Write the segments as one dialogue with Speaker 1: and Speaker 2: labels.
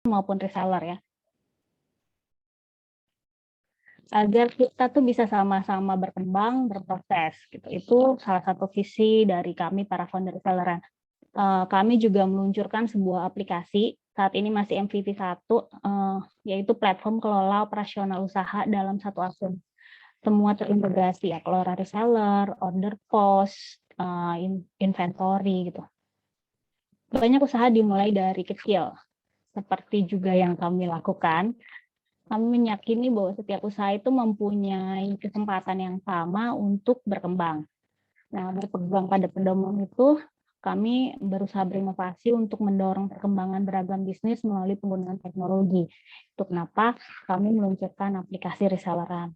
Speaker 1: maupun reseller ya. Agar kita tuh bisa sama-sama berkembang, berproses gitu. Itu salah satu visi dari kami para founder reselleran. Kami juga meluncurkan sebuah aplikasi, saat ini masih MVP 1, yaitu platform kelola operasional usaha dalam satu akun. Semua terintegrasi ya, kelola reseller, order pos, inventory gitu. Banyak usaha dimulai dari kecil, seperti juga yang kami lakukan. Kami meyakini bahwa setiap usaha itu mempunyai kesempatan yang sama untuk berkembang. Nah, berpegang pada pedoman itu, kami berusaha berinovasi untuk mendorong perkembangan beragam bisnis melalui penggunaan teknologi. Itu kenapa kami meluncurkan aplikasi reselleran.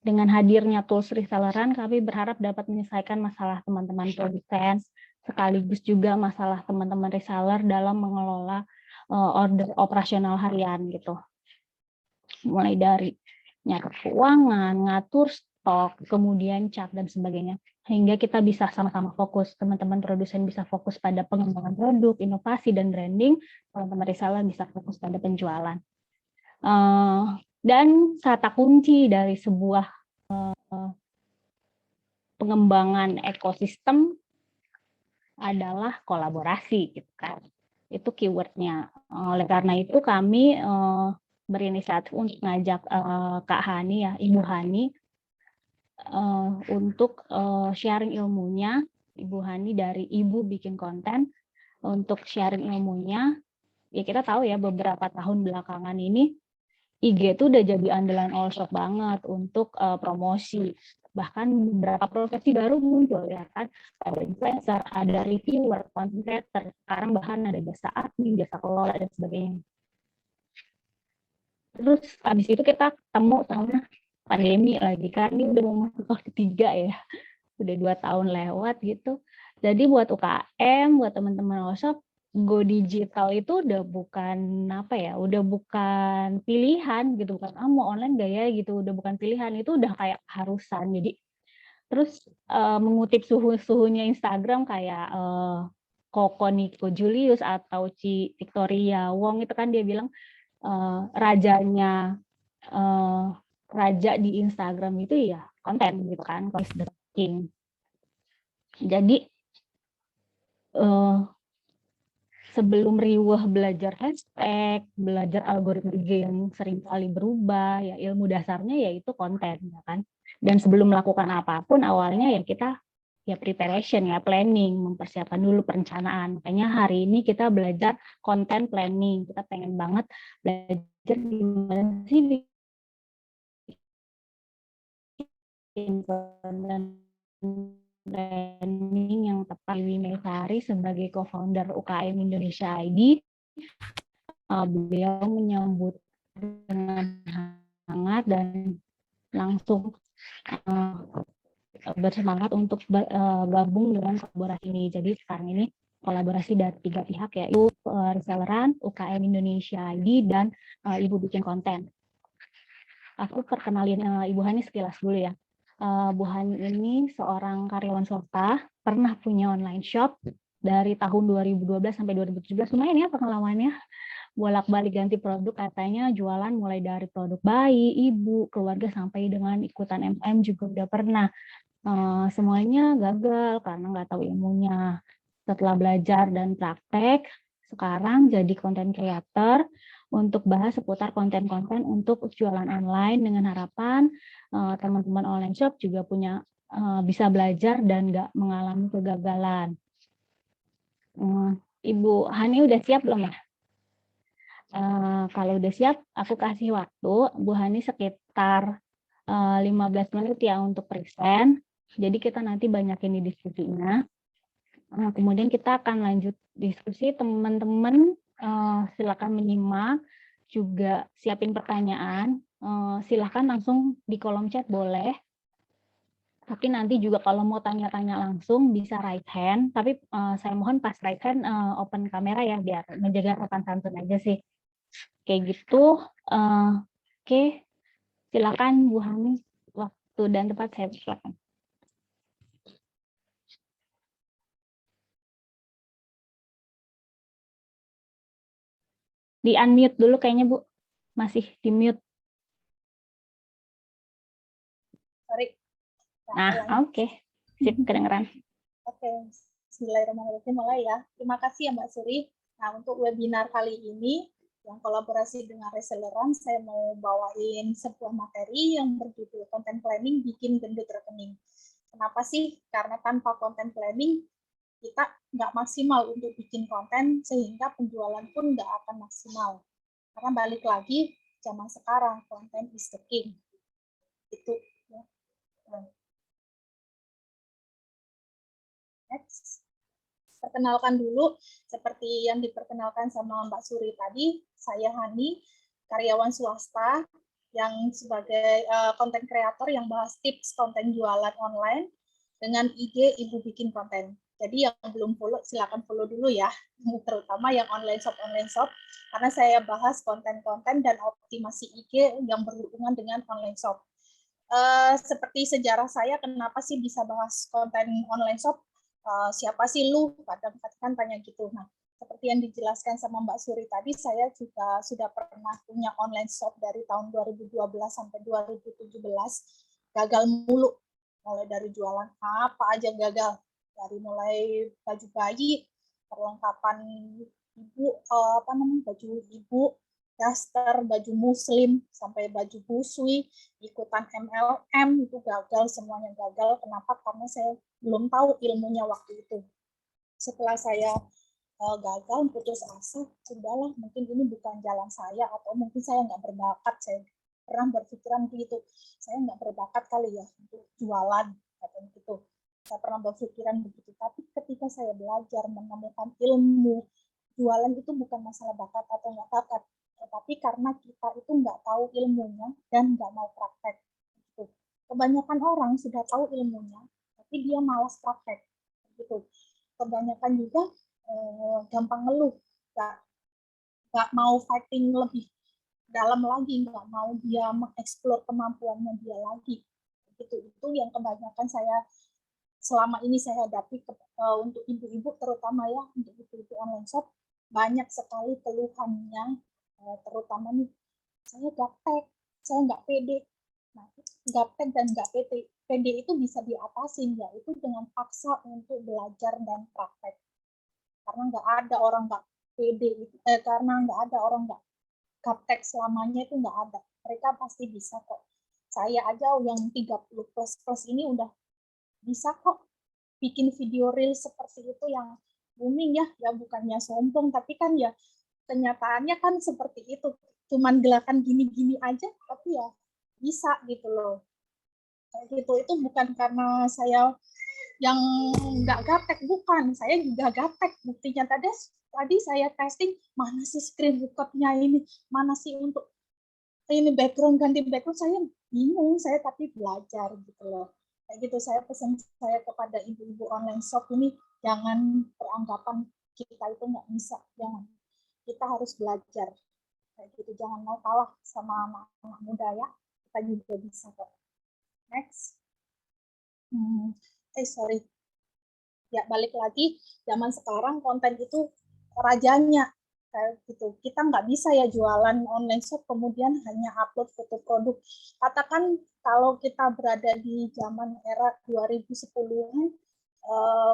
Speaker 1: Dengan hadirnya tools reselleran, kami berharap dapat menyelesaikan masalah teman-teman produsen, sekaligus juga masalah teman-teman reseller dalam mengelola order operasional harian gitu. Mulai dari nyatet keuangan, ngatur stok, kemudian cat dan sebagainya. Hingga kita bisa sama-sama fokus, teman-teman produsen bisa fokus pada pengembangan produk, inovasi dan branding, teman-teman reseller bisa fokus pada penjualan. Dan kata kunci dari sebuah pengembangan ekosistem adalah kolaborasi gitu kan. Itu keywordnya. Oleh karena itu kami berinisiatif untuk ngajak Kak Hani ya, Ibu Hani untuk sharing ilmunya. Ibu Hani dari Ibu Bikin Konten untuk sharing ilmunya. Ya kita tahu ya beberapa tahun belakangan ini IG itu udah jadi andalan all shop banget untuk promosi. Bahkan beberapa profesi baru muncul ya kan, ada influencer, ada reviewer, content creator, sekarang bahkan ada jasa admin, jasa kelola dan sebagainya. Terus habis itu kita ketemu sama pandemi lagi kan, ini udah mau masuk tahun ketiga ya, udah 2 tahun lewat gitu. Jadi buat UKM, buat teman-teman workshop, go digital itu udah bukan apa ya, udah bukan pilihan gitu, bukan mau online gak ya gitu, udah bukan pilihan, itu udah kayak keharusan. Jadi terus mengutip suhunya Instagram kayak Koko Nico Julius atau Ci Victoria Wong itu kan dia bilang rajanya raja di Instagram itu ya konten gitu kan, is the king. Jadi sebelum riweh belajar hashtag, belajar algoritma IG yang sering kali berubah, ya ilmu dasarnya yaitu konten, ya kan. Dan sebelum melakukan apapun awalnya ya kita ya preparation ya, planning, mempersiapkan dulu perencanaan. Makanya hari ini kita belajar konten planning. Kita pengen banget belajar gimana sih bikin konten planning yang tepat. Dewi Mesari sebagai co-founder UKM Indonesia ID, beliau menyambut dengan hangat dan langsung bersemangat untuk gabung dengan kolaborasi ini. Jadi sekarang ini kolaborasi dari 3 pihak yaitu reselleran, UKM Indonesia ID, dan Ibu Bikin Konten. Aku perkenalin Ibu Hani sekilas dulu ya. Bu Hani ini seorang karyawan swasta, pernah punya online shop dari tahun 2012 sampai 2017. Lumayan ya pengalamannya, bolak-balik ganti produk, katanya jualan mulai dari produk bayi, ibu, keluarga, sampai dengan ikutan MM juga udah pernah. Semuanya gagal karena nggak tahu ilmunya. Setelah belajar dan praktek, sekarang jadi content creator untuk bahas seputar konten-konten untuk jualan online, dengan harapan teman-teman online shop juga punya bisa belajar dan nggak mengalami kegagalan. Ibu Hani udah siap belum ya? Kalau udah siap, aku kasih waktu Bu Hani sekitar 15 menit ya untuk present. Jadi kita nanti banyakin di diskusinya. Kemudian kita akan lanjut diskusi, teman-teman silakan menyimak, juga siapin pertanyaan. Silakan langsung di kolom chat boleh. Tapi nanti juga kalau mau tanya-tanya langsung bisa right hand. Tapi saya mohon pas right hand open kamera ya, biar menjaga sopan santun aja sih. Kayak gitu. Oke, silakan Bu Hani, waktu dan tempat saya silakan. Di unmute dulu kayaknya Bu, masih di mute.
Speaker 2: Sorry.
Speaker 1: Nah, oke. Sip, kedengeran.
Speaker 2: Oke, bismillahirrahmanirrahim, mulai ya. Terima kasih ya Mbak Suri. Nah, untuk webinar kali ini, yang kolaborasi dengan Reselleran, saya mau bawain sebuah materi yang berjudul Content Planning Bikin Gendut Rekening. Kenapa sih? Karena tanpa content planning, kita nggak maksimal untuk bikin konten, sehingga penjualan pun nggak akan maksimal. Karena balik lagi, zaman sekarang, content is the king. Itu ya. Next. Perkenalkan dulu, seperti yang diperkenalkan sama Mbak Suri tadi, saya Hani, karyawan swasta yang sebagai konten kreator yang bahas tips konten jualan online dengan IG Ibu Bikin Konten. Jadi yang belum follow, silakan follow dulu ya, terutama yang online shop, karena saya bahas konten-konten dan optimasi IG yang berhubungan dengan online shop. Seperti sejarah saya, kenapa sih bisa bahas konten online shop? Siapa sih lu? Kadang kan tanya gitu. Nah, seperti yang dijelaskan sama Mbak Suri tadi, saya juga sudah pernah punya online shop dari tahun 2012 sampai 2017. Gagal mulu. Mulai dari jualan apa aja gagal. Dari mulai baju bayi, perlengkapan ibu, baju ibu, daster, baju muslim, sampai baju busui, ikutan MLM, itu gagal, semuanya gagal. Kenapa? Karena saya belum tahu ilmunya waktu itu. Setelah saya gagal, putus asa, sudahlah, mungkin ini bukan jalan saya, atau mungkin saya nggak berbakat. Saya pernah berpikiran gitu, saya nggak berbakat kali ya untuk jualan, katanya gitu. Saya pernah berpikiran begitu, tapi ketika saya belajar menemukan ilmu, jualan itu bukan masalah bakat atau nggak bakat, tetapi karena kita itu nggak tahu ilmunya dan nggak mau praktek. Gitu. Kebanyakan orang sudah tahu ilmunya, tapi dia malas praktek. Gitu. Kebanyakan juga gampang ngeluh, nggak mau fighting lebih dalam lagi, nggak mau dia mengeksplor kemampuannya dia lagi. Itu yang kebanyakan saya selama ini saya hadapi untuk ibu-ibu, terutama ya untuk ibu-ibu online shop, banyak sekali keluhannya, terutama nih, saya gaptek, saya nggak pede. Nah, gaptek dan nggak pede itu bisa diatasin, yaitu dengan paksa untuk belajar dan praktek. Karena nggak ada orang nggak pede, karena nggak ada orang nggak gaptek selamanya, itu nggak ada. Mereka pasti bisa kok. Saya aja yang 30 plus ini udah bisa kok bikin video reel seperti itu yang booming ya, ya bukannya sombong, tapi kan ya kenyataannya kan seperti itu, cuman gerakan gini-gini aja, tapi ya bisa gitu loh. Kayak gitu, itu bukan karena saya yang nggak gaptek, bukan, saya juga gaptek. Buktinya tadi saya testing, mana sih screen recordnya ini, mana sih untuk ini background, ganti background, saya bingung, saya tapi belajar gitu loh. Kayak gitu, saya pesan saya kepada ibu-ibu online shop ini, jangan beranggapan kita itu nggak bisa, jangan. Kita harus belajar. Kayak gitu, jangan mau kalah sama anak-anak muda ya, kita juga bisa kok. Next. Sorry. Ya, balik lagi, zaman sekarang konten itu rajanya. Kayak gitu. Kita nggak bisa ya jualan online shop kemudian hanya upload foto produk. Katakan kalau kita berada di zaman era 2010-an,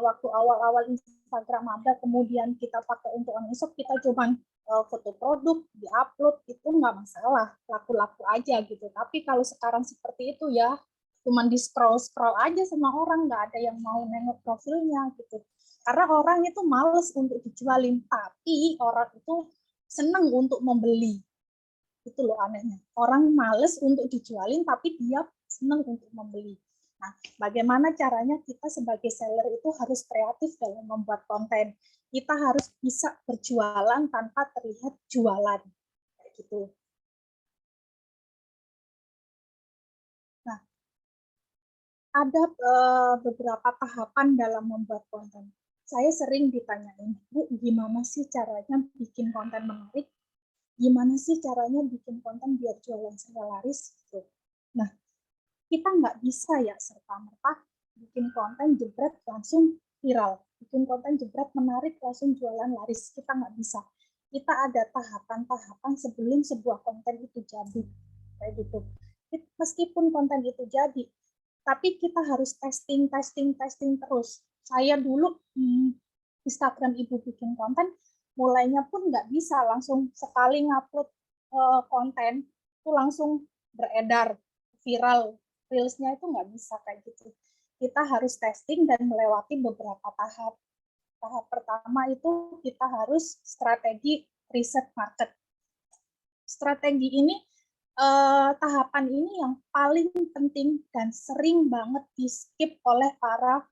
Speaker 2: waktu awal-awal Instagram ada, kemudian kita pakai untuk online shop, kita cuma foto produk, di-upload, itu nggak masalah, laku-laku aja gitu. Tapi kalau sekarang seperti itu ya, cuman di scroll aja sama orang, nggak ada yang mau nengok profilnya gitu, karena orang itu males untuk dijualin, tapi orang itu senang untuk membeli. Itu loh anehnya, orang males untuk dijualin tapi dia senang untuk membeli. Nah, bagaimana caranya kita sebagai seller itu harus kreatif dalam membuat konten. Kita harus bisa berjualan tanpa terlihat jualan, kayak gitu. Ada beberapa tahapan dalam membuat konten. Saya sering ditanyain, Bu, gimana sih caranya bikin konten menarik? Gimana sih caranya bikin konten biar jualan saya laris? Gitu. Nah, kita nggak bisa ya serta-merta bikin konten jebret langsung viral. Bikin konten jebret menarik langsung jualan laris. Kita nggak bisa. kita ada tahapan-tahapan sebelum sebuah konten itu jadi, kayak gitu. Meskipun konten itu jadi, tapi kita harus testing terus. Saya dulu Instagram Ibu bikin konten, mulainya pun nggak bisa langsung sekali ngupload konten itu langsung beredar viral, reelsnya itu nggak bisa kayak gitu. Kita harus testing dan melewati beberapa tahap. Tahap pertama itu kita harus strategi riset market. Strategi ini tahapan ini yang paling penting dan sering banget di skip oleh para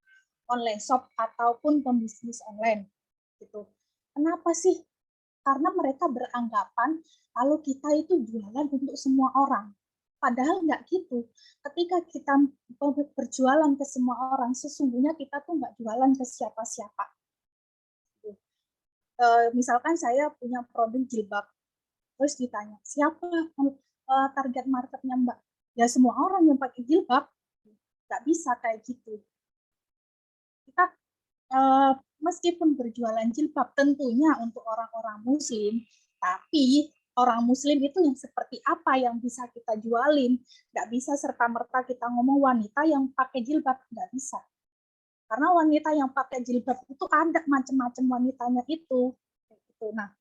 Speaker 2: online shop ataupun pembisnis online gitu. Kenapa sih? Karena mereka beranggapan kalau kita itu jualan untuk semua orang. Padahal nggak gitu. Ketika kita berjualan ke semua orang, sesungguhnya kita tuh nggak jualan ke siapa-siapa. Misalkan saya punya produk jilbab, terus ditanya, siapa target marketnya Mbak? Ya semua orang yang pakai jilbab. Nggak bisa kayak gitu. Kita meskipun berjualan jilbab tentunya untuk orang-orang muslim, tapi orang muslim itu yang seperti apa yang bisa kita jualin. Nggak bisa serta-merta kita ngomong wanita yang pakai jilbab, nggak bisa. Karena wanita yang pakai jilbab itu ada macam-macam wanitanya itu. Nah,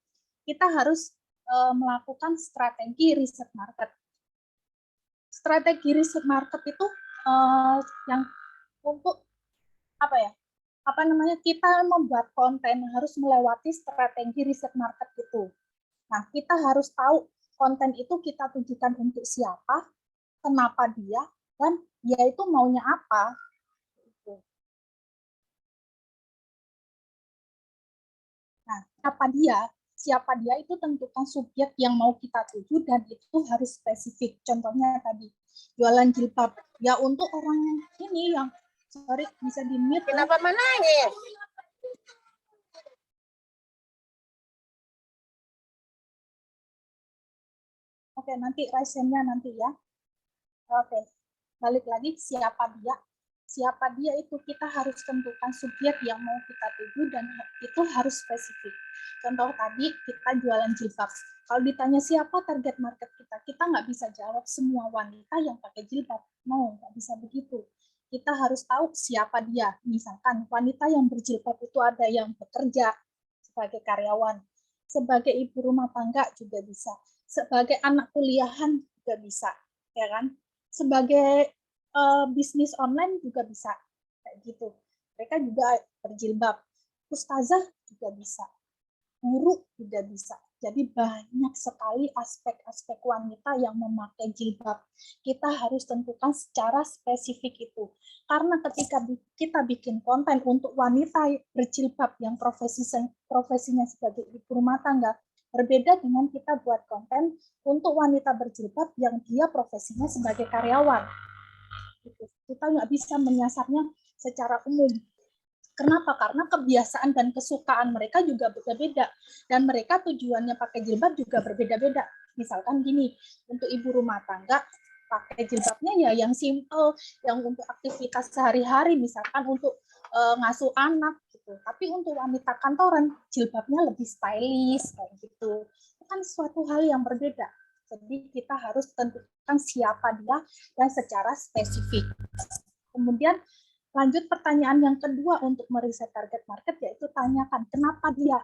Speaker 2: kita harus melakukan strategi riset market. Strategi riset market itu yang untuk apa ya? Apa namanya? Kita membuat konten harus melewati strategi riset market itu. Nah, kita harus tahu konten itu kita tujukan untuk siapa, kenapa dia, dan dia itu maunya apa. Nah, siapa dia itu tentukan subjek yang mau kita tuju dan itu harus spesifik. Contohnya tadi jualan jilbab ya untuk orang ini yang sorry bisa di mute.
Speaker 3: Kenapa menangis?
Speaker 2: Oke, nanti raise-nya nanti ya. Oke, balik lagi siapa dia. Siapa dia itu kita harus tentukan subjek yang mau kita tuju dan itu harus spesifik. Contoh tadi kita jualan jilbab. Kalau ditanya siapa target market kita nggak bisa jawab semua wanita yang pakai jilbab. No, nggak bisa begitu. Kita harus tahu siapa dia. Misalkan wanita yang berjilbab itu ada yang bekerja sebagai karyawan, sebagai ibu rumah tangga juga bisa, sebagai anak kuliahan juga bisa, ya kan? Sebagai bisnis online juga bisa kayak gitu. Mereka juga berjilbab. Ustazah juga bisa. Guru juga bisa. Jadi banyak sekali aspek-aspek wanita yang memakai jilbab. Kita harus tentukan secara spesifik itu. Karena ketika kita bikin konten untuk wanita berjilbab yang profesinya sebagai ibu rumah tangga, berbeda dengan kita buat konten untuk wanita berjilbab yang dia profesinya sebagai karyawan. Kita nggak bisa menyasarnya secara umum. Kenapa? Karena kebiasaan dan kesukaan mereka juga beda-beda. Dan mereka tujuannya pakai jilbab juga berbeda-beda. Misalkan gini, untuk ibu rumah tangga, pakai jilbabnya ya yang simple, yang untuk aktivitas sehari-hari, misalkan untuk ngasuh anak. Gitu. Tapi untuk wanita kantoran, jilbabnya lebih stylish, kayak gitu. Itu kan suatu hal yang berbeda. Jadi kita harus tentukan siapa dia dan secara spesifik. Kemudian lanjut pertanyaan yang kedua untuk meriset target market, yaitu tanyakan kenapa dia.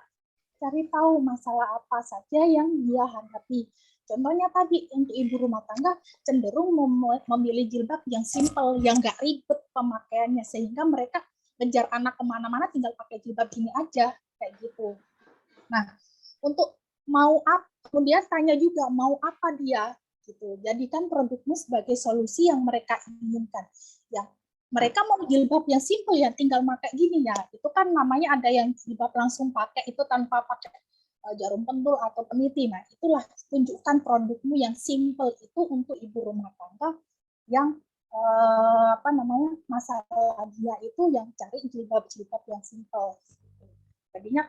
Speaker 2: Cari tahu masalah apa saja yang dia hadapi. Contohnya tadi, untuk ibu rumah tangga cenderung memilih jilbab yang simple, yang nggak ribet pemakaiannya, sehingga mereka kejar anak kemana-mana tinggal pakai jilbab gini aja, kayak gitu. Nah, untuk mau apa, kemudian tanya juga mau apa dia, gitu. Jadikan produkmu sebagai solusi yang mereka inginkan. Ya, mereka mau jilbab yang simple ya, tinggal pakai gini ya. Itu kan namanya ada yang jilbab langsung pakai itu tanpa pakai jarum pentul atau peniti. Nah, itulah tunjukkan produkmu yang simple itu untuk ibu rumah tangga yang apa namanya masalah dia itu yang cari jilbab-jilbab yang simple. Jadinya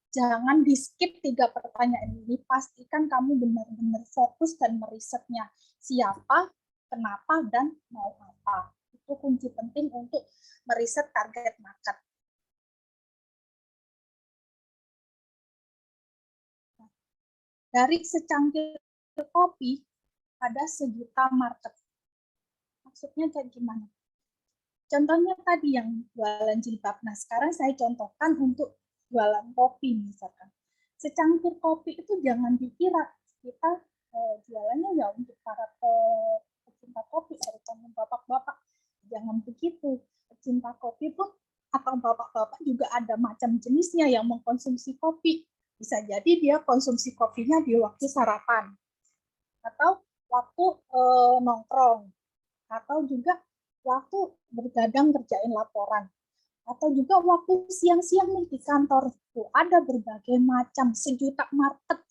Speaker 2: jangan di skip 3 pertanyaan ini. Pastikan kamu benar-benar fokus dan merisetnya siapa, kenapa, dan mau apa. Itu kunci penting untuk meriset target market. Dari secangkir kopi ada sejuta market. Maksudnya kayak gimana? Contohnya tadi yang jualan jilbab. Nah, sekarang saya contohkan untuk jualan kopi misalkan. Secangkir kopi itu jangan dikira kita jualannya ya untuk para pecinta kopi, terutama bapak-bapak. Jangan begitu. Pecinta kopi pun atau bapak-bapak juga ada macam jenisnya yang mengkonsumsi kopi. Bisa jadi dia konsumsi kopinya di waktu sarapan atau waktu nongkrong atau juga waktu bergadang kerjain laporan atau juga waktu siang-siang nih di kantor tuh ada berbagai macam sejuta market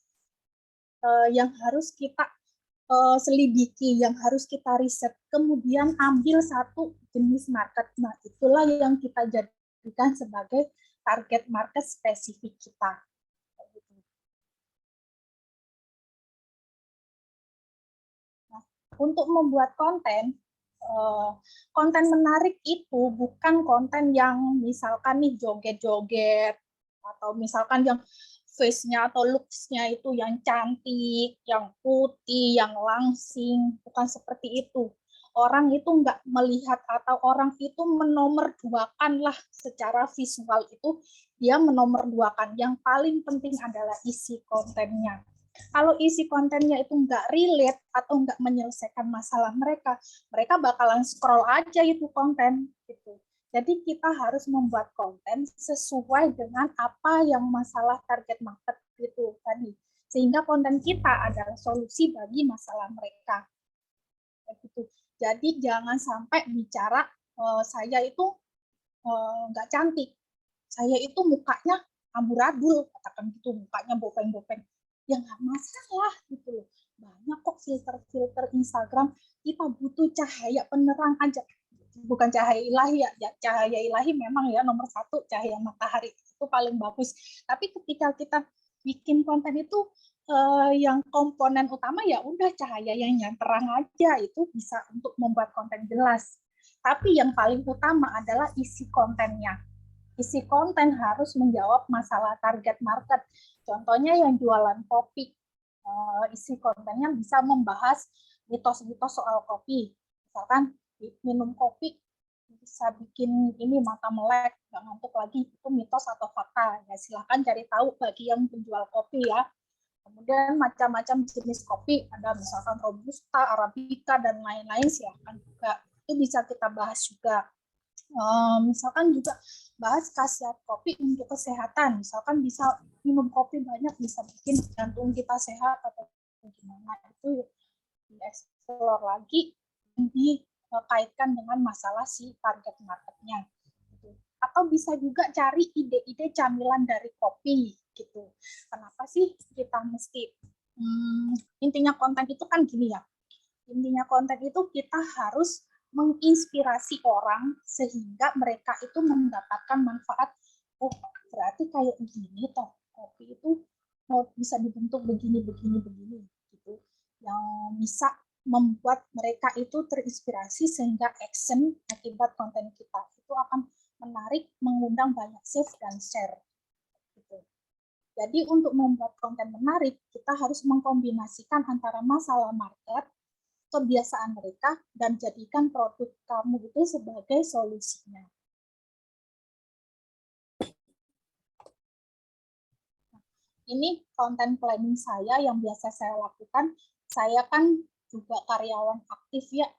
Speaker 2: yang harus kita selidiki, yang harus kita riset, kemudian ambil satu jenis market. Nah, itulah yang kita jadikan sebagai target market spesifik kita. Nah, untuk membuat konten menarik itu bukan konten yang misalkan nih joget-joget atau misalkan yang face-nya atau looks-nya itu yang cantik, yang putih, yang langsing, bukan seperti itu. Orang itu nggak melihat atau orang itu menomorduakan lah secara visual itu, dia menomorduakan. Yang paling penting adalah isi kontennya. Kalau isi kontennya itu nggak relate atau nggak menyelesaikan masalah mereka, mereka bakalan scroll aja itu konten gitu. Jadi kita harus membuat konten sesuai dengan apa yang masalah target market itu tadi. Sehingga konten kita adalah solusi bagi masalah mereka. Gitu. Jadi jangan sampai bicara saya itu nggak cantik. Saya itu mukanya amburadul, katakan gitu, mukanya bopeng-bopeng. Ya nggak masalah gitu loh. Banyak kok filter-filter Instagram, kita butuh cahaya penerang aja, bukan cahaya ilahi ya, cahaya ilahi memang ya nomor satu, cahaya matahari itu paling bagus. Tapi ketika kita bikin konten itu yang komponen utama ya udah cahaya yang terang aja, itu bisa untuk membuat konten jelas. Tapi yang paling utama adalah isi kontennya. Isi konten harus menjawab masalah target market. Contohnya yang jualan kopi, isi kontennya bisa membahas mitos-mitos soal kopi. Misalkan minum kopi bisa bikin ini mata melek, nggak ngantuk lagi, itu mitos atau fakta. Ya silakan cari tahu bagi yang penjual kopi ya. Kemudian macam-macam jenis kopi, ada misalkan robusta, arabica dan lain-lain, silakan juga. Itu bisa kita bahas juga. Misalkan juga bahas khasiat kopi untuk kesehatan, misalkan bisa minum kopi banyak bisa bikin jantung kita sehat atau gimana, itu dieksplor lagi, dikaitkan dengan masalah si target marketnya gitu. Atau bisa juga cari ide-ide camilan dari kopi gitu. Kenapa sih kita mesti intinya konten itu kan gini ya, intinya konten itu kita harus menginspirasi orang sehingga mereka itu mendapatkan manfaat. Oh, berarti kayak gini toh kopi itu bisa dibentuk begini gitu. Yang bisa membuat mereka itu terinspirasi sehingga action akibat konten kita itu akan menarik, mengundang banyak save dan share gitu. Jadi untuk membuat konten menarik, kita harus mengkombinasikan antara masalah market, kebiasaan mereka, dan jadikan produk kamu itu sebagai solusinya. Ini konten planning saya yang biasa saya lakukan. Saya kan juga karyawan aktif ya,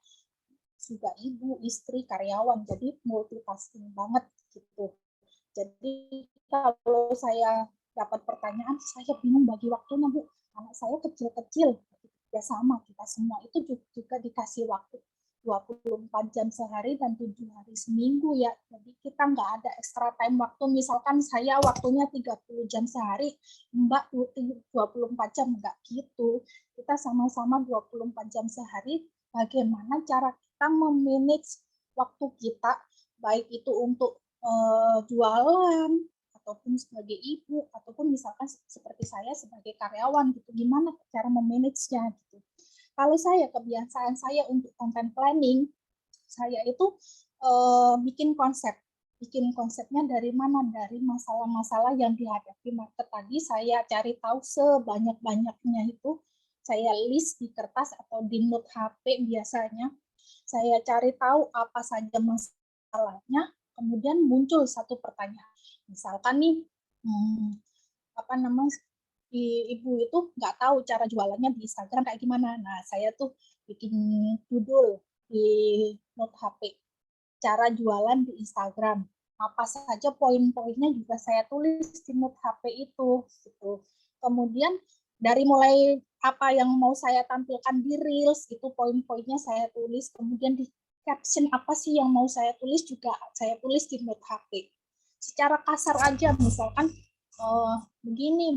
Speaker 2: juga ibu, istri, karyawan, jadi multitasking banget gitu. Jadi kalau saya dapat pertanyaan, saya bingung bagi waktunya, Bu. Anak saya kecil-kecil, ya sama, kita semua itu juga dikasih waktu 24 jam sehari dan 7 hari seminggu ya. Jadi kita nggak ada extra time waktu. Misalkan saya waktunya 30 jam sehari, Mbak 24 jam, nggak gitu. Kita sama-sama 24 jam sehari, bagaimana cara kita memanage waktu kita, baik itu untuk jualan, ataupun sebagai ibu, ataupun misalkan seperti saya sebagai karyawan gitu, gimana cara memanage-nya gitu. Kalau saya, kebiasaan saya untuk content planning, saya itu bikin konsep. bikin konsepnya dari mana? Dari masalah-masalah yang dihadapi market tadi, saya cari tahu sebanyak-banyaknya itu, saya list di kertas atau di note HP biasanya. Saya cari tahu apa saja masalahnya, kemudian muncul satu pertanyaan. Misalkan nih, apa namanya, ibu itu nggak tahu cara jualannya di Instagram kayak gimana. Nah, saya tuh bikin judul di note HP. Cara jualan di Instagram. Apa saja poin-poinnya juga saya tulis di note HP itu. Gitu. Kemudian dari mulai apa yang mau saya tampilkan di Reels, itu poin-poinnya saya tulis. Kemudian di caption apa sih yang mau saya tulis juga saya tulis di note HP. Secara kasar aja, misalkan begini,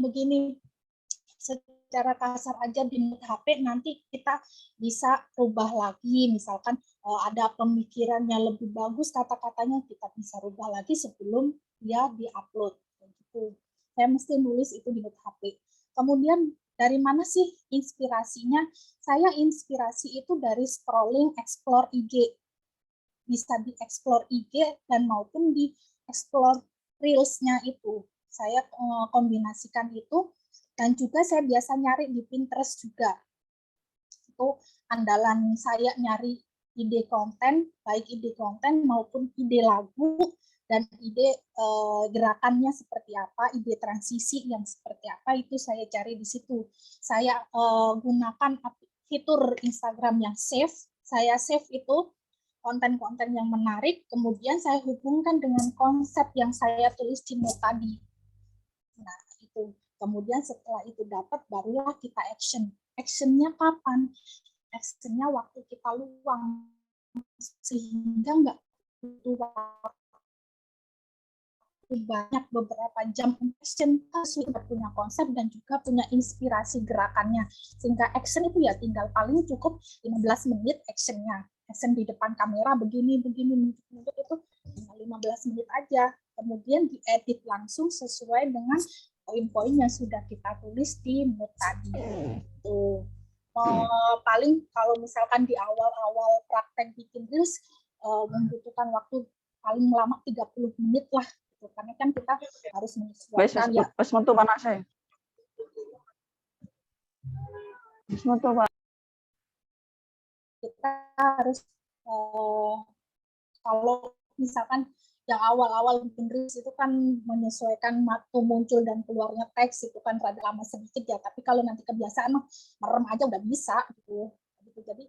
Speaker 2: secara kasar aja di note HP, nanti kita bisa rubah lagi, misalkan ada pemikirannya lebih bagus, kata-katanya kita bisa rubah lagi sebelum dia di-upload. Gitu. Saya mesti nulis itu di note HP. Kemudian dari mana sih inspirasinya? Saya inspirasi itu dari scrolling explore IG. Bisa di-explore IG dan maupun di-explore Reels-nya itu. Saya kombinasikan itu, dan juga saya biasa nyari di Pinterest juga. Itu andalan saya nyari ide konten, baik ide konten maupun ide lagu, dan ide gerakannya seperti apa, ide transisi yang seperti apa, itu saya cari di situ. Saya gunakan fitur Instagram yang save. Saya save itu konten-konten yang menarik, kemudian saya hubungkan dengan konsep yang saya tulis di note tadi. Nah, itu. Kemudian setelah itu dapat, barulah kita action. Actionnya kapan? Actionnya waktu kita luang. Sehingga nggak butuh waktu banyak, beberapa jam action. Kita sudah punya konsep dan juga punya inspirasi gerakannya. Sehingga action itu ya tinggal paling cukup 15 menit actionnya. Action di depan kamera begini itu 15 menit aja. Kemudian diedit langsung sesuai dengan poin-poin yang sudah kita tulis di note tadi. Tuh. Paling kalau misalkan di awal-awal praktek bikin Reels membutuhkan waktu paling lama 30 menit lah, gitu. Karena kan kita harus menyesuaikan ya.
Speaker 3: Wes metu panase. Wes metu Pak.
Speaker 2: Kita harus kalau misalkan yang awal-awal bikin Reels itu kan menyesuaikan waktu muncul dan keluarnya teks itu kan rada lama sedikit ya, tapi kalau nanti kebiasaan mah merem aja udah bisa gitu. Jadi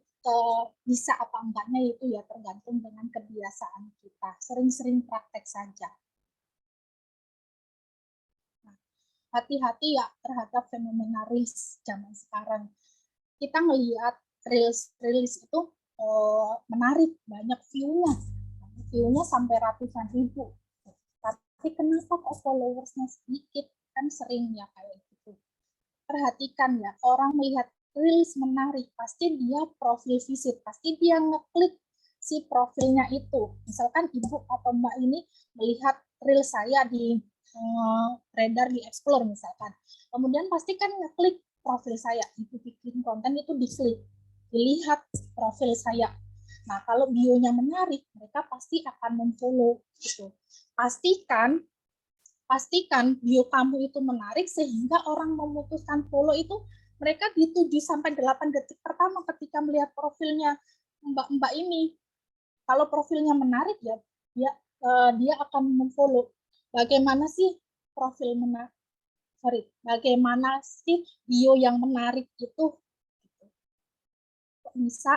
Speaker 2: bisa apa enggaknya itu ya tergantung dengan kebiasaan kita. Sering-sering praktek saja. Nah, hati-hati ya terhadap fenomena Reels zaman sekarang. Kita ngelihat Reels itu menarik, banyak view-nya. View-nya sampai ratusan ribu. Tapi kenapa kok followersnya sedikit? Kan sering ya kayak gitu. Perhatikan ya, orang melihat Reels menarik, pasti dia profil visit, pasti dia ngeklik si profilnya itu. Misalkan ibu atau mbak ini melihat Reels saya di radar di Explore misalkan. Kemudian pasti kan ngeklik profil saya, ibu bikin konten itu diklik, dilihat profil saya. Nah, kalau bio-nya menarik, mereka pasti akan memfollow gitu. Pastikan bio kamu itu menarik sehingga orang memutuskan follow itu mereka di 7-8 detik pertama ketika melihat profilnya mbak-mbak ini. Kalau profilnya menarik ya dia akan memfollow. Bagaimana sih profil menarik? Bagaimana sih bio yang menarik itu? Kok bisa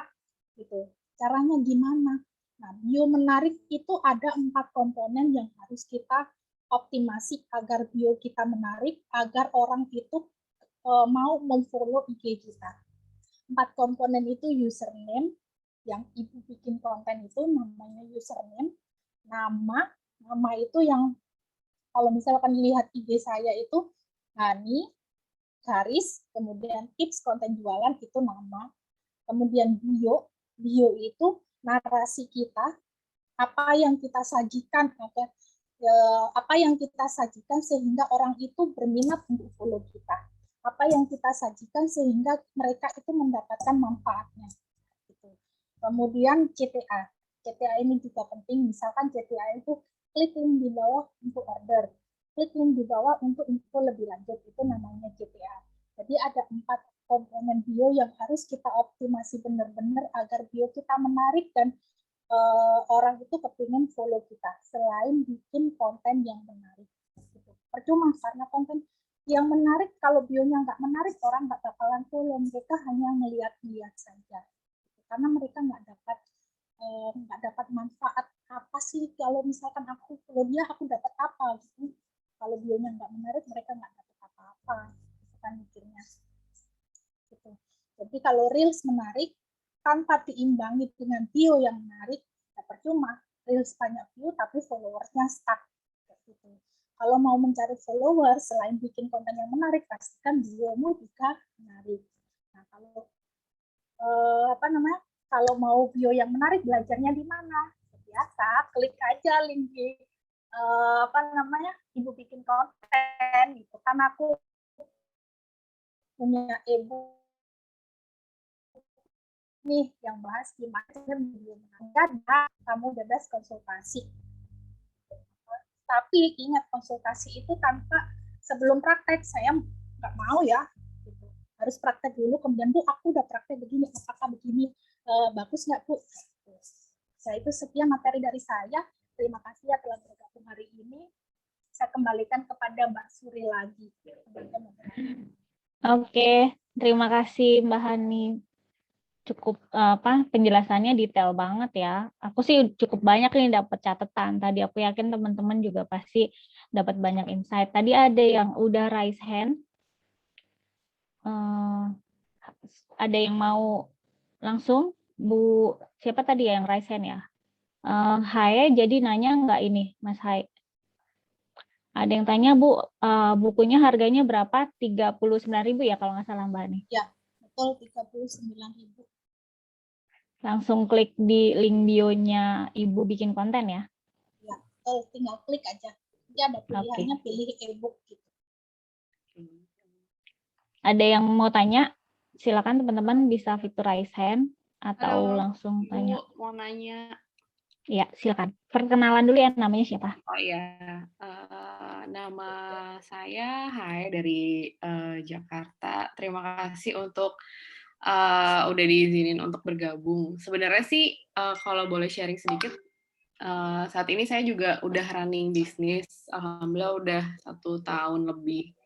Speaker 2: gitu? Caranya gimana? Nah, bio menarik itu ada 4 komponen yang harus kita optimasi agar bio kita menarik, agar orang itu mau memfollow IG kita. 4 komponen itu username, yang ibu bikin konten itu namanya username, nama itu yang kalau misalkan lihat IG saya itu Hani, garis, kemudian tips konten jualan itu nama, kemudian bio itu narasi kita, apa yang kita sajikan apa yang kita sajikan sehingga orang itu berminat untuk follow kita, apa yang kita sajikan sehingga mereka itu mendapatkan manfaatnya. Kemudian CTA ini juga penting, misalkan CTA itu klik link di bawah untuk order, klik link di bawah untuk info lebih lanjut, itu namanya GPA. Jadi ada 4 komponen bio yang harus kita optimasi benar-benar agar bio kita menarik dan orang itu kepingin follow kita, selain bikin konten yang menarik. Percuma, karena konten yang menarik, kalau bionya nggak menarik, orang nggak bakalan follow, mereka hanya melihat-lihat saja. Karena mereka nggak dapat manfaat apa sih, kalau misalkan aku follow dia, aku dapat apa gitu. Kalau bionya nggak menarik, mereka nggak dapat apa-apa, itu kan mikirnya. Gitu. Jadi kalau Reels menarik, tanpa diimbangi dengan bio yang menarik, ya percuma. Reels banyak view, tapi followersnya stuck. Gitu. Kalau mau mencari followers, selain bikin konten yang menarik, pastikan biomu juga menarik. Nah, kalau mau bio yang menarik, belajarnya di mana? Biasa, klik aja link di Ibu bikin konten gitu. Kan aku punya ebook nih yang bahas gimana belum ada, kamu bebas konsultasi. Tapi ingat, konsultasi itu sebelum praktek. Saya nggak mau ya, gitu. Harus praktek dulu, kemudian tuh aku udah praktek begini, apakah begini bagus nggak Bu? Saya itu sekian materi dari saya. Terima kasih ya telah bergabung hari ini. Saya kembalikan kepada Mbak Suri lagi.
Speaker 1: Oke, terima kasih Mbak Hani. Cukup penjelasannya detail banget ya. Aku sih cukup banyak nih dapat catatan. Tadi aku yakin teman-teman juga pasti dapat banyak insight. Tadi ada yang udah raise hand. Ada yang mau langsung? Bu, siapa tadi yang raise hand ya? Hai, jadi nanya nggak ini, Mas Hai? Ada yang tanya, Bu, bukunya harganya berapa? 39.000 ya kalau nggak salah Mbak Hani?
Speaker 2: Ya, betul, 39.000.
Speaker 1: Langsung klik di link bio-nya Ibu bikin konten ya?
Speaker 2: Ya, betul, tinggal klik aja. Jadi ada pilihannya, pilih ebook gitu.
Speaker 1: Ada yang mau tanya? Silakan teman-teman bisa fitur raise hand atau langsung tanya.
Speaker 4: Mau nanya.
Speaker 1: Ya, silakan. Perkenalan dulu ya, namanya siapa?
Speaker 4: Oh ya, nama saya Hai dari Jakarta. Terima kasih untuk udah diizinin untuk bergabung. Sebenarnya sih kalau boleh sharing sedikit, saat ini saya juga udah running bisnis. Alhamdulillah udah 1 tahun lebih.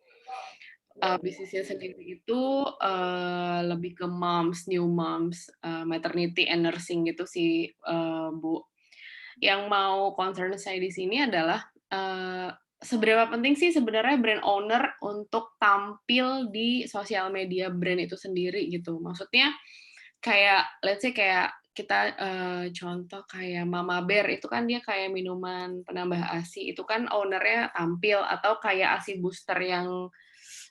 Speaker 4: Bisnisnya sendiri itu lebih ke moms, new moms, maternity and nursing gitu sih, Bu. Yang mau concern saya di sini adalah seberapa penting sih sebenarnya brand owner untuk tampil di sosial media brand itu sendiri gitu. Maksudnya kayak let's say kayak kita contoh kayak Mama Bear itu kan dia kayak minuman penambah ASI, itu kan ownernya tampil, atau kayak ASI booster yang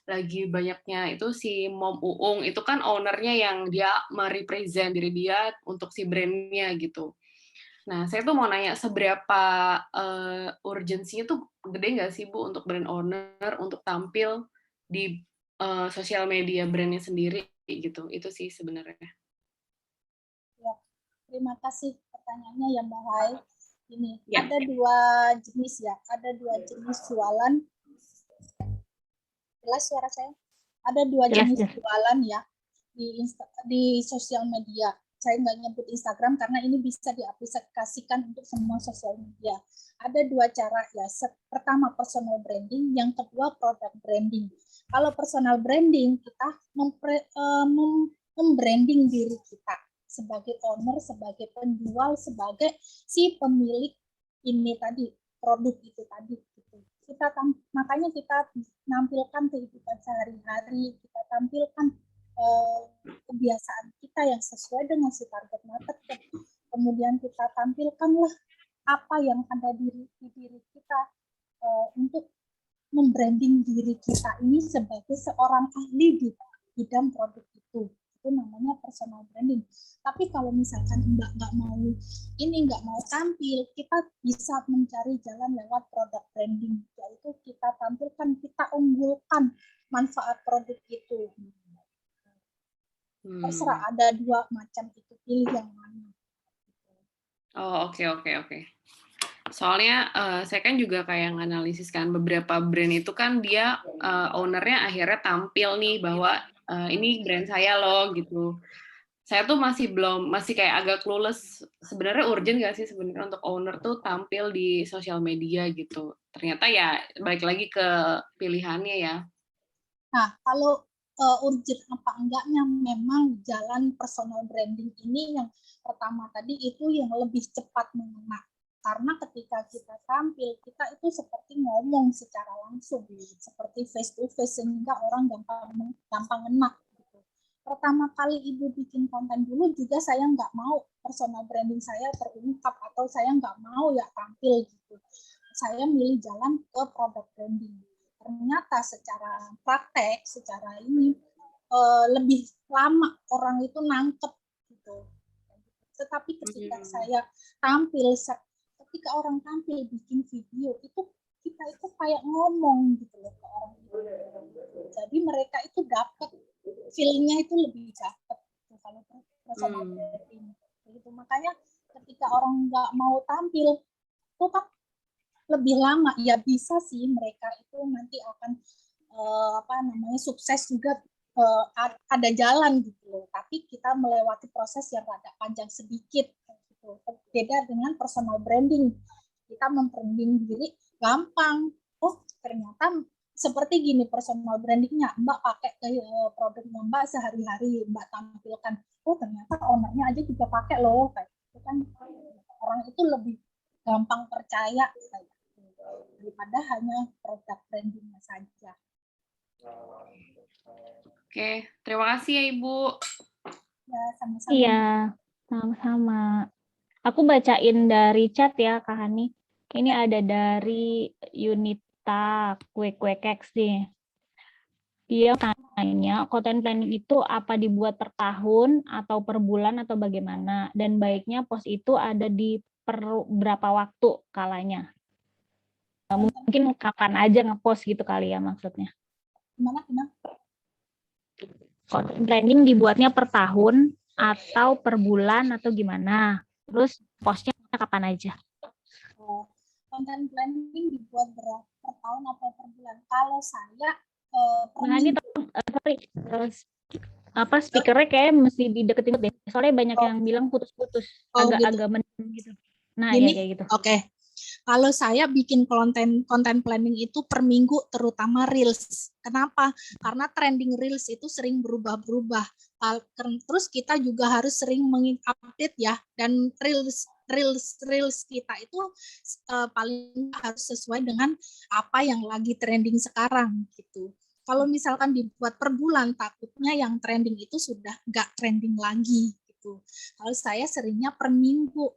Speaker 4: lagi banyaknya itu si Mom Uung, itu kan ownernya yang dia merepresent diri dia untuk si brandnya gitu. Nah, saya tuh mau nanya seberapa urgensinya tuh gede nggak sih Bu untuk brand owner untuk tampil di sosial media brandnya sendiri gitu? Itu sih sebenarnya.
Speaker 2: Ya, terima kasih pertanyaannya ya Mbak Hai. Ini
Speaker 4: Ya.
Speaker 2: ada 2 jenis ya, ada 2 jenis jualan. Jelas suara saya? Ada 2 jenis jualan ya di sosial media. Saya nggak nyebut Instagram karena ini bisa diaplikasikan untuk semua sosial media. Ada 2 cara ya. Pertama personal branding, yang kedua product branding. Kalau personal branding, kita membranding diri kita sebagai owner, sebagai penjual, sebagai si pemilik ini tadi, produk itu tadi. Gitu. Makanya kita nampilkan kehidupan sehari-hari, kita tampilkan kebiasaan kita yang sesuai dengan si target market. Kemudian kita tampilkanlah apa yang ada di diri kita untuk membranding diri kita ini sebagai seorang ahli di bidang produk itu. Itu namanya personal branding. Tapi kalau misalkan nggak mau tampil, kita bisa mencari jalan lewat product branding, yaitu kita tampilkan, kita unggulkan manfaat produk itu. Terserah, ada 2 macam itu, pilih yang mana.
Speaker 4: Oh, oke. Soalnya saya kan juga kayak nganalisis kan beberapa brand itu kan dia ownernya akhirnya tampil nih bahwa ini brand saya loh gitu. Saya tuh masih kayak agak clueless. Sebenarnya urgent nggak sih sebenarnya untuk owner tuh tampil di sosial media gitu. Ternyata ya balik lagi ke pilihannya ya.
Speaker 2: Nah, kalau urgent apa enggaknya, memang jalan personal branding ini yang pertama tadi itu yang lebih cepat mengena. Karena ketika kita tampil, kita itu seperti ngomong secara langsung, seperti face to face, sehingga orang gampang ngena. Gitu. Pertama kali Ibu bikin konten dulu juga saya nggak mau personal branding saya terungkap, atau saya nggak mau ya tampil gitu. Saya milih jalan ke product branding. Ternyata secara praktek, secara ini lebih lama orang itu nangkep gitu. Tetapi ketika saya tampil, ketika orang tampil bikin video itu kita itu kayak ngomong gitu loh ke orang itu. Jadi mereka itu dapat feelnya itu lebih dapat gitu, kalau personal branding. Gitu. Makanya ketika orang nggak mau tampil itu kan lebih lama, ya bisa sih mereka itu nanti akan sukses juga, ada jalan gitu loh. Tapi kita melewati proses yang agak panjang sedikit gitu. Beda dengan personal branding, kita membranding diri gampang. Oh ternyata seperti gini personal brandingnya, Mbak pakai produknya Mbak sehari-hari, Mbak tampilkan. Oh ternyata ownernya aja juga pakai loh, kayak itu kan orang itu lebih gampang percaya kayak daripada hanya produk brandingnya saja.
Speaker 4: Oke, terima kasih ya Ibu.
Speaker 2: Ya, sama-sama.
Speaker 1: Iya, sama-sama. Aku bacain dari chat ya, Kak Hani. Ini ada dari Yunita Kue Keks nih. Dia tanya, content planning itu apa dibuat per tahun atau per bulan atau bagaimana? Dan baiknya post itu ada di per berapa waktu kalanya? Mungkin kapan aja ngepost gitu kali ya maksudnya.
Speaker 2: Gimana?
Speaker 1: Content planning dibuatnya per tahun atau per bulan atau gimana? Terus postnya kapan aja?
Speaker 2: Content planning dibuat per tahun atau per bulan? Kalau saya
Speaker 1: speakernya kayak mesti dideketin deh. Soalnya banyak yang bilang putus-putus, agak-agak mendem gitu. Nah,
Speaker 2: gini,
Speaker 1: ya kayak gitu.
Speaker 2: Oke. Kalau saya bikin konten planning itu per minggu, terutama Reels. Kenapa? Karena trending Reels itu sering berubah-berubah. Terus kita juga harus sering mengupdate ya. Dan Reels kita itu paling harus sesuai dengan apa yang lagi trending sekarang gitu. Kalau misalkan dibuat per bulan, takutnya yang trending itu sudah nggak trending lagi gitu. Kalau saya seringnya per minggu.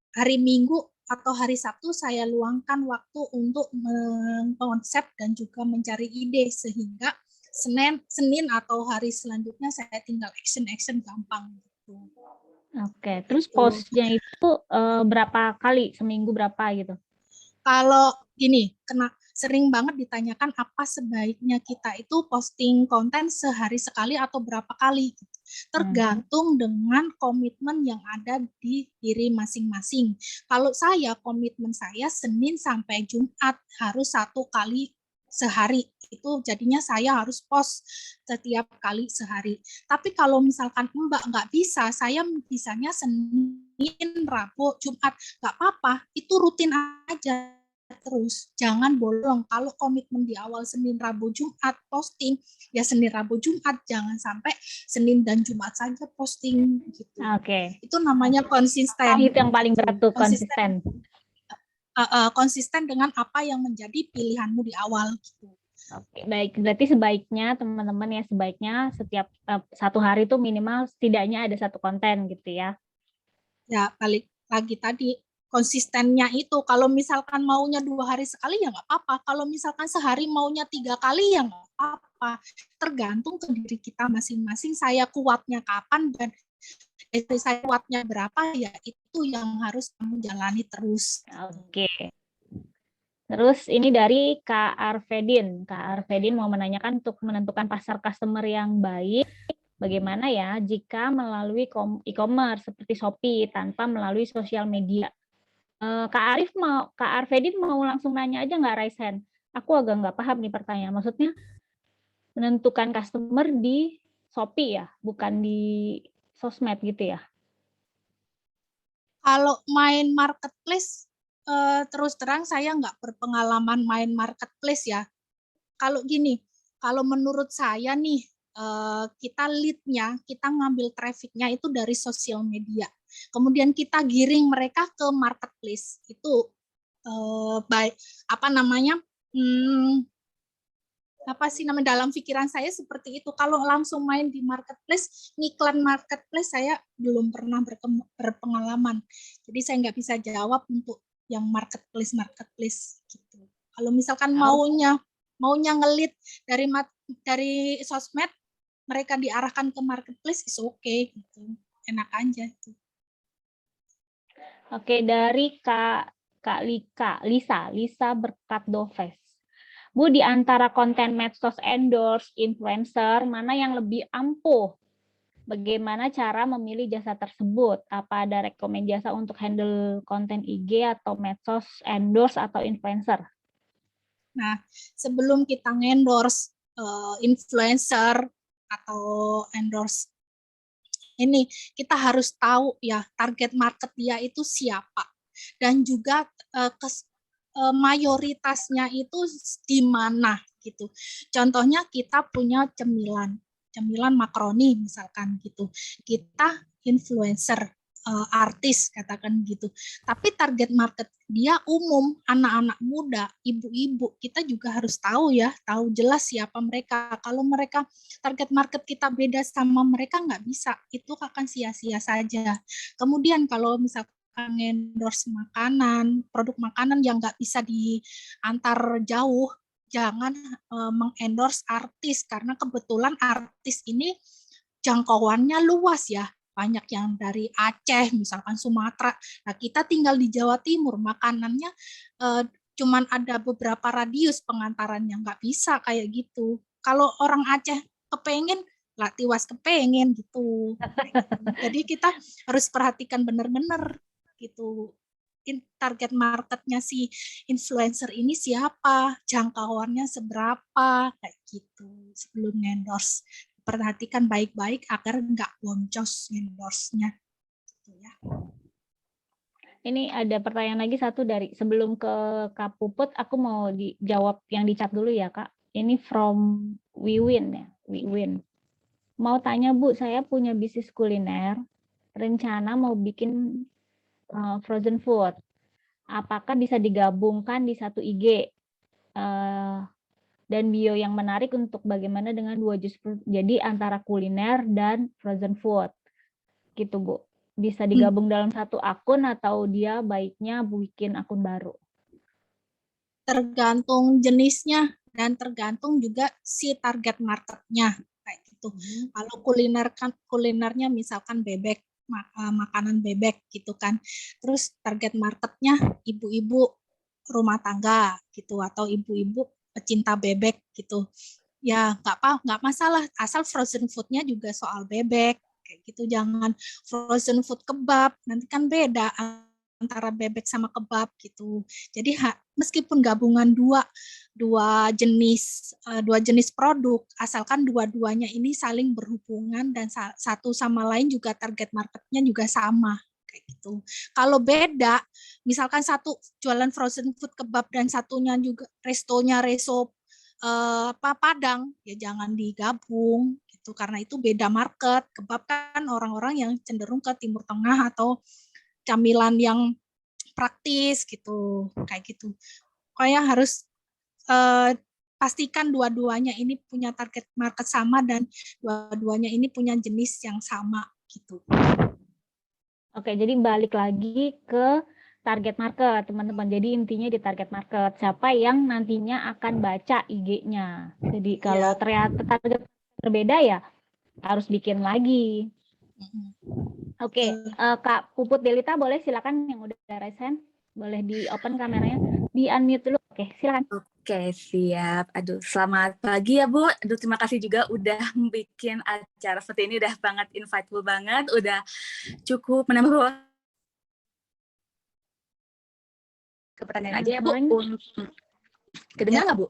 Speaker 2: Hari Minggu atau hari Sabtu saya luangkan waktu untuk mengkonsep dan juga mencari ide, sehingga Senin atau hari selanjutnya saya tinggal action gampang gitu.
Speaker 1: Oke, terus postnya itu berapa kali seminggu berapa gitu?
Speaker 2: Kalau gini, sering banget ditanyakan apa sebaiknya kita itu posting konten sehari sekali atau berapa kali. Tergantung dengan komitmen yang ada di diri masing-masing. Kalau saya, komitmen saya Senin sampai Jumat harus 1 kali sehari. Itu jadinya saya harus post setiap kali sehari. Tapi kalau misalkan Mbak nggak bisa, saya bisanya Senin, Rabu, Jumat, nggak apa-apa. Itu rutin aja terus, jangan bolong. Kalau komitmen di awal Senin, Rabu, Jumat posting, ya Senin, Rabu, Jumat, jangan sampai Senin dan Jumat saja posting gitu.
Speaker 1: Oke.
Speaker 2: Itu namanya konsisten.
Speaker 1: Itu yang paling berat tuh, konsisten.
Speaker 2: Konsisten dengan apa yang menjadi pilihanmu di awal gitu.
Speaker 1: Oke, baik. Berarti sebaiknya teman-teman ya, sebaiknya setiap 1 hari itu minimal setidaknya ada 1 konten gitu ya. Ya,
Speaker 2: balik lagi tadi, konsistennya itu, kalau misalkan maunya 2 hari sekali ya nggak apa-apa, kalau misalkan sehari maunya 3 kali ya nggak apa-apa, tergantung ke diri kita masing-masing, saya kuatnya kapan dan saya kuatnya berapa, ya itu yang harus kamu jalani terus.
Speaker 1: Oke. Terus ini dari Kak Arvedin. Kak Arvedin mau menanyakan untuk menentukan pasar customer yang baik, bagaimana ya jika melalui e-commerce seperti Shopee tanpa melalui sosial media? Kak Arvedi mau langsung nanya aja nggak raise hand? Aku agak nggak paham nih pertanyaan. Maksudnya menentukan customer di Shopee ya, bukan di sosmed gitu ya?
Speaker 2: Kalau main marketplace, terus terang saya nggak berpengalaman main marketplace ya. Kalau gini, kalau menurut saya nih, kita lead-nya, kita ngambil traffic-nya itu dari sosial media. Kemudian kita giring mereka ke marketplace. Itu baik apa namanya? Apa sih namanya, dalam pikiran saya seperti itu. Kalau langsung main di marketplace, ngiklan marketplace, saya belum pernah berpengalaman. Jadi saya nggak bisa jawab untuk yang marketplace gitu. Kalau misalkan maunya ngelit dari sosmed, mereka diarahkan ke marketplace, is okay gitu. Enak aja itu.
Speaker 1: Oke, dari Kak Lisa Berkat Doves. Bu, di antara konten medsos endorse, influencer, mana yang lebih ampuh? Bagaimana cara memilih jasa tersebut? Apa ada rekomend jasa untuk handle konten IG atau medsos endorse atau influencer?
Speaker 2: Nah, sebelum kita endorse influencer atau endorse ini, kita harus tahu ya target market dia itu siapa, dan juga mayoritasnya itu di mana gitu. Contohnya kita punya cemilan makaroni misalkan gitu. Kita influencer, artis katakan gitu. Tapi target market dia umum, anak-anak muda, ibu-ibu. Kita juga harus tahu ya, tahu jelas siapa mereka. Kalau mereka target market kita beda sama mereka, nggak bisa. Itu akan sia-sia saja. Kemudian kalau misalkan endorse makanan, produk makanan yang nggak bisa diantar jauh, jangan mengendorse artis, karena kebetulan artis ini jangkauannya luas ya, banyak yang dari Aceh, misalkan Sumatera. Nah, kita tinggal di Jawa Timur, makanannya cuman ada beberapa radius pengantarannya, nggak bisa kayak gitu. Kalau orang Aceh kepengen, lah tiwas kepengen gitu. Jadi kita harus perhatikan benar-benar gitu, target marketnya si influencer ini siapa, jangkauannya seberapa, kayak gitu sebelum endorse. Perhatikan baik-baik agar nggak boncos endorse-nya gitu ya.
Speaker 1: Ini ada pertanyaan lagi satu dari sebelum ke Kak Puput, aku mau dijawab yang di chat dulu ya Kak. Ini from Wiwin ya, Wiwin. Mau tanya Bu, saya punya bisnis kuliner, rencana mau bikin frozen food. Apakah bisa digabungkan di satu IG? Dan bio yang menarik untuk bagaimana dengan dua jus, jadi antara kuliner dan frozen food. Gitu Bu. Bisa digabung dalam satu akun atau dia baiknya bikin akun baru?
Speaker 2: Tergantung jenisnya dan tergantung juga si target marketnya kayak gitu. Kalau kulinernya misalkan bebek, makanan bebek gitu kan, terus target marketnya ibu-ibu rumah tangga gitu, atau ibu-ibu pecinta bebek gitu, ya nggak masalah, asal frozen foodnya juga soal bebek kayak gitu. Jangan frozen food kebab, nanti kan beda antara bebek sama kebab gitu. Jadi meskipun gabungan dua jenis produk, asalkan dua-duanya ini saling berhubungan dan satu sama lain juga target marketnya juga sama kayak gitu. Kalau beda, misalkan satu jualan frozen food kebab dan satunya juga restonya resto Padang, ya jangan digabung gitu, karena itu beda market. Kebab kan orang-orang yang cenderung ke Timur Tengah atau camilan yang praktis gitu, kayak gitu. Kayak harus pastikan dua-duanya ini punya target market sama dan dua-duanya ini punya jenis yang sama gitu.
Speaker 1: Oke, jadi balik lagi ke target market, teman-teman. Jadi intinya di target market, siapa yang nantinya akan baca IG-nya. Jadi kalau ternyata target berbeda ya harus bikin lagi. Oke, Kak Puput Delita boleh silakan yang udah raise hand, boleh di open kameranya, di unmute dulu. Oke, silakan.
Speaker 5: Oke, siap. Aduh, selamat pagi ya, Bu. Aduh, terima kasih juga udah bikin acara seperti ini, udah banget insightful banget, udah cukup menambah ke pertanyaan aja ya Bu.
Speaker 1: Suaranya
Speaker 5: Kedengar nggak Bu?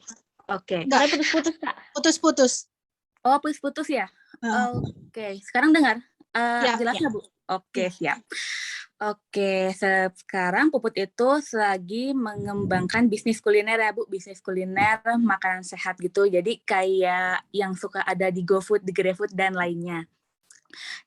Speaker 5: Oke.
Speaker 1: suaranya putus-putus, Kak.
Speaker 2: Putus-putus.
Speaker 5: Oh, putus-putus ya? Oke, sekarang dengar?
Speaker 2: Ya,
Speaker 5: Jelas
Speaker 2: ya.
Speaker 5: nggak Bu? Oke,
Speaker 2: Ya.
Speaker 5: siap. Oke, sekarang Puput itu lagi mengembangkan bisnis kuliner ya Bu, bisnis kuliner makanan sehat gitu. Jadi kayak yang suka ada di GoFood, di GrabFood dan lainnya.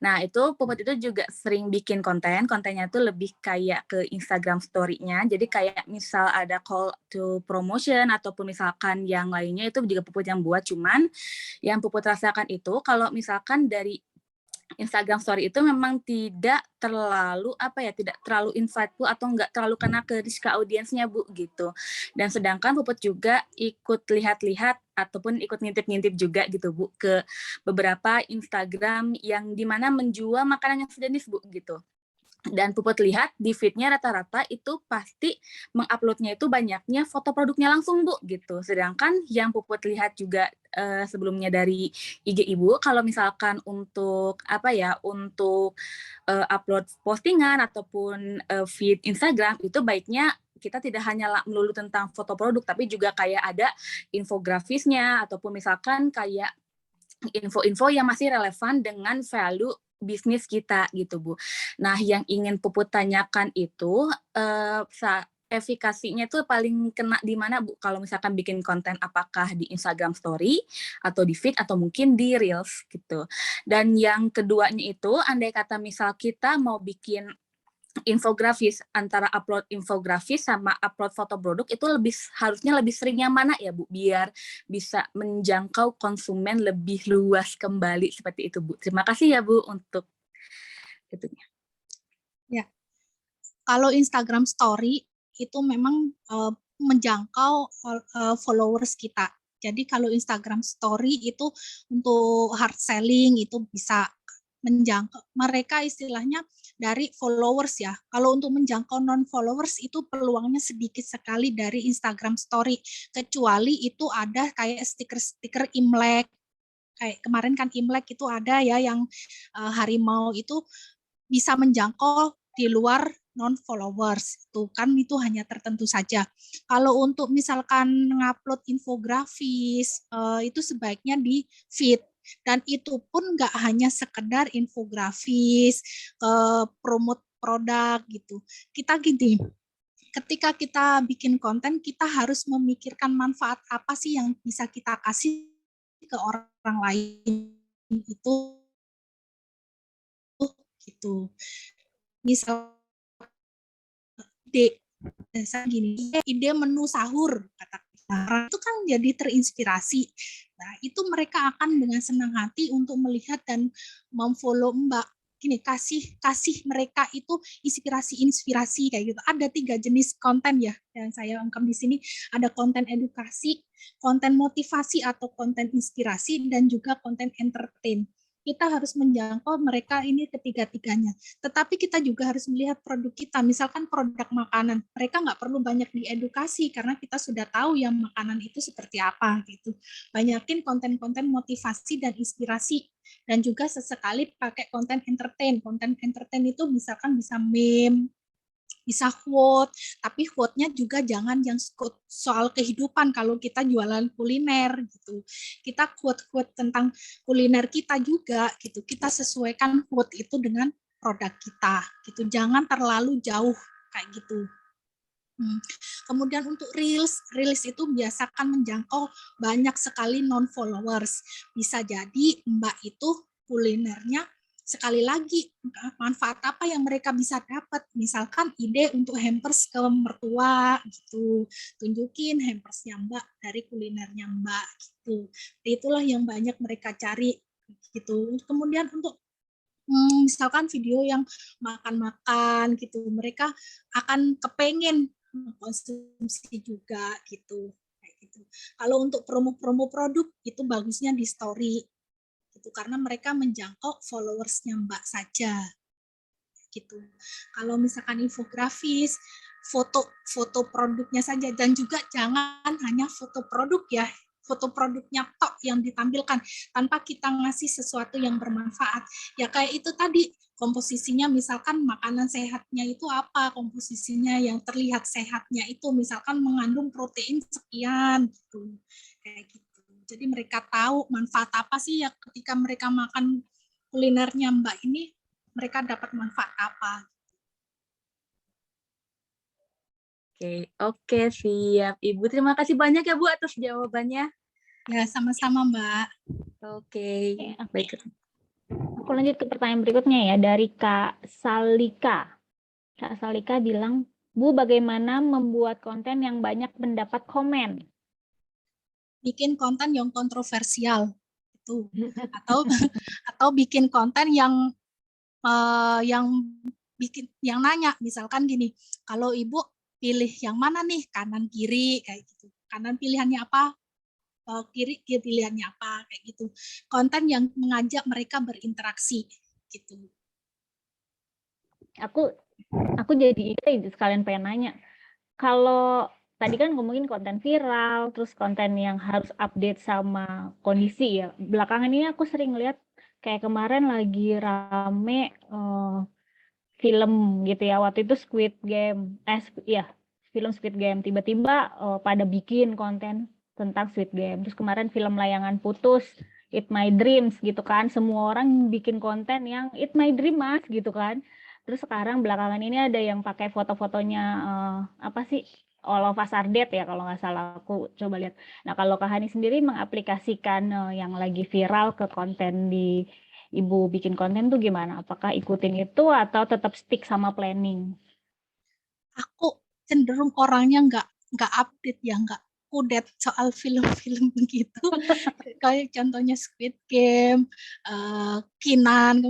Speaker 5: Nah, itu Puput itu juga sering bikin kontennya tuh lebih kayak ke Instagram story-nya. Jadi kayak misal ada call to promotion ataupun misalkan yang lainnya itu juga Puput yang buat. Cuman yang Puput rasakan itu kalau misalkan dari Instagram story itu memang tidak terlalu tidak terlalu insightful atau enggak terlalu kena ke reach ke audiensnya Bu gitu. Dan sedangkan Puput juga ikut lihat-lihat ataupun ikut ngintip-ngintip juga gitu Bu ke beberapa Instagram yang dimana menjual makanan yang sejenis Bu gitu. Dan Puput lihat di feed-nya rata-rata itu pasti menguploadnya itu banyaknya foto produknya langsung Bu gitu. Sedangkan yang Puput lihat juga sebelumnya dari IG Ibu, kalau misalkan untuk untuk upload postingan ataupun feed Instagram itu baiknya kita tidak hanya melulu tentang foto produk, tapi juga kayak ada infografisnya ataupun misalkan kayak info-info yang masih relevan dengan value bisnis kita gitu Bu. Nah yang ingin Puput tanyakan itu efikasinya itu paling kena di mana Bu? Kalau misalkan bikin konten apakah di Instagram Story atau di feed atau mungkin di Reels gitu. Dan yang keduanya itu andai kata misal kita mau bikin infografis, antara upload infografis sama upload foto produk itu harusnya lebih sering yang mana ya Bu, biar bisa menjangkau konsumen lebih luas kembali seperti itu Bu. Terima kasih ya Bu untuk itunya.
Speaker 2: Ya. Kalau Instagram Story itu memang menjangkau followers kita. Jadi kalau Instagram Story itu untuk hard selling itu bisa menjangkau mereka istilahnya dari followers ya. Kalau untuk menjangkau non followers itu peluangnya sedikit sekali dari Instagram Story. Kecuali itu ada kayak stiker-stiker Imlek. Kayak kemarin kan Imlek itu ada ya yang harimau itu bisa menjangkau di luar non followers itu kan itu hanya tertentu saja. Kalau untuk misalkan ngupload infografis itu sebaiknya di feed. Dan itu pun nggak hanya sekedar infografis, promote produk gitu. Kita gini, ketika kita bikin konten, kita harus memikirkan manfaat apa sih yang bisa kita kasih ke orang lain itu gitu. Misal ide menu sahur kata orang itu kan jadi terinspirasi. Nah, itu mereka akan dengan senang hati untuk melihat dan memfollow Mbak. Gini, kasih mereka itu inspirasi kayak gitu. Ada 3 jenis konten ya yang saya ungkap di sini. Ada konten edukasi, konten motivasi atau konten inspirasi, dan juga konten entertain. Kita harus menjangkau mereka ini ketiga-tiganya. Tetapi kita juga harus melihat produk kita, misalkan produk makanan. Mereka nggak perlu banyak diedukasi karena kita sudah tahu yang makanan itu seperti apa gitu. Banyakin konten-konten motivasi dan inspirasi, dan juga sesekali pakai konten entertain. Konten entertain itu misalkan bisa meme, bisa quote, tapi quote-nya juga jangan yang soal kehidupan kalau kita jualan kuliner gitu. Kita quote-quote tentang kuliner kita juga gitu. Kita sesuaikan quote itu dengan produk kita gitu. Jangan terlalu jauh kayak gitu. Kemudian untuk Reels itu biasakan menjangkau banyak sekali non-followers. Bisa jadi Mbak itu kulinernya sekali lagi manfaat apa yang mereka bisa dapat, misalkan ide untuk hampers ke mertua gitu, tunjukin hampersnya Mbak dari kulinernya Mbak gitu. Itulah yang banyak mereka cari gitu. Kemudian untuk misalkan video yang makan-makan gitu, mereka akan kepengen konsumsi juga gitu. Kalau untuk promo-promo produk itu bagusnya di story gitu, karena mereka menjangkau followersnya Mbak saja gitu. Kalau misalkan infografis, foto produknya saja, dan juga jangan hanya foto produk ya, foto produknya tok yang ditampilkan tanpa kita ngasih sesuatu yang bermanfaat. Ya kayak itu tadi, komposisinya misalkan makanan sehatnya itu apa, komposisinya yang terlihat sehatnya itu misalkan mengandung protein sekian gitu. Kayak gitu. Jadi mereka tahu manfaat apa sih ya ketika mereka makan kulinernya Mbak ini, mereka dapat manfaat apa.
Speaker 5: Oke, siap. Ibu, terima kasih banyak ya Bu atas jawabannya.
Speaker 2: Ya, sama-sama Mbak.
Speaker 5: Oke, baik.
Speaker 1: Aku lanjut ke pertanyaan berikutnya ya, dari Kak Salika. Kak Salika bilang, Bu, bagaimana membuat konten yang banyak mendapat komen?
Speaker 2: Bikin konten yang kontroversial itu, atau bikin konten yang bikin yang nanya, misalkan gini, kalau Ibu pilih yang mana nih, kanan kiri kayak gitu, kanan pilihannya apa, kiri pilihannya apa, kayak gitu. Konten yang mengajak mereka berinteraksi gitu.
Speaker 1: Aku jadi sekalian pengen nanya, kalau tadi kan ngomongin konten viral, terus konten yang harus update sama kondisi ya. Belakangan ini aku sering lihat kayak kemarin lagi rame film gitu ya. Waktu itu Squid Game, film Squid Game. Tiba-tiba pada bikin konten tentang Squid Game. Terus kemarin film Layangan Putus, Eat My Dreams gitu kan. Semua orang bikin konten yang Eat My Dream Mas gitu kan. Terus sekarang belakangan ini ada yang pakai foto-fotonya apa sih? All of Us Are Dead ya kalau nggak salah, aku coba lihat. Nah kalau Kak Hani sendiri mengaplikasikan yang lagi viral ke konten di Ibu bikin konten tuh gimana? Apakah ikutin itu atau tetap stick sama planning?
Speaker 2: Aku cenderung orangnya nggak update ya, nggak kudet soal film-film begitu. Kayak contohnya Squid Game, Kinan,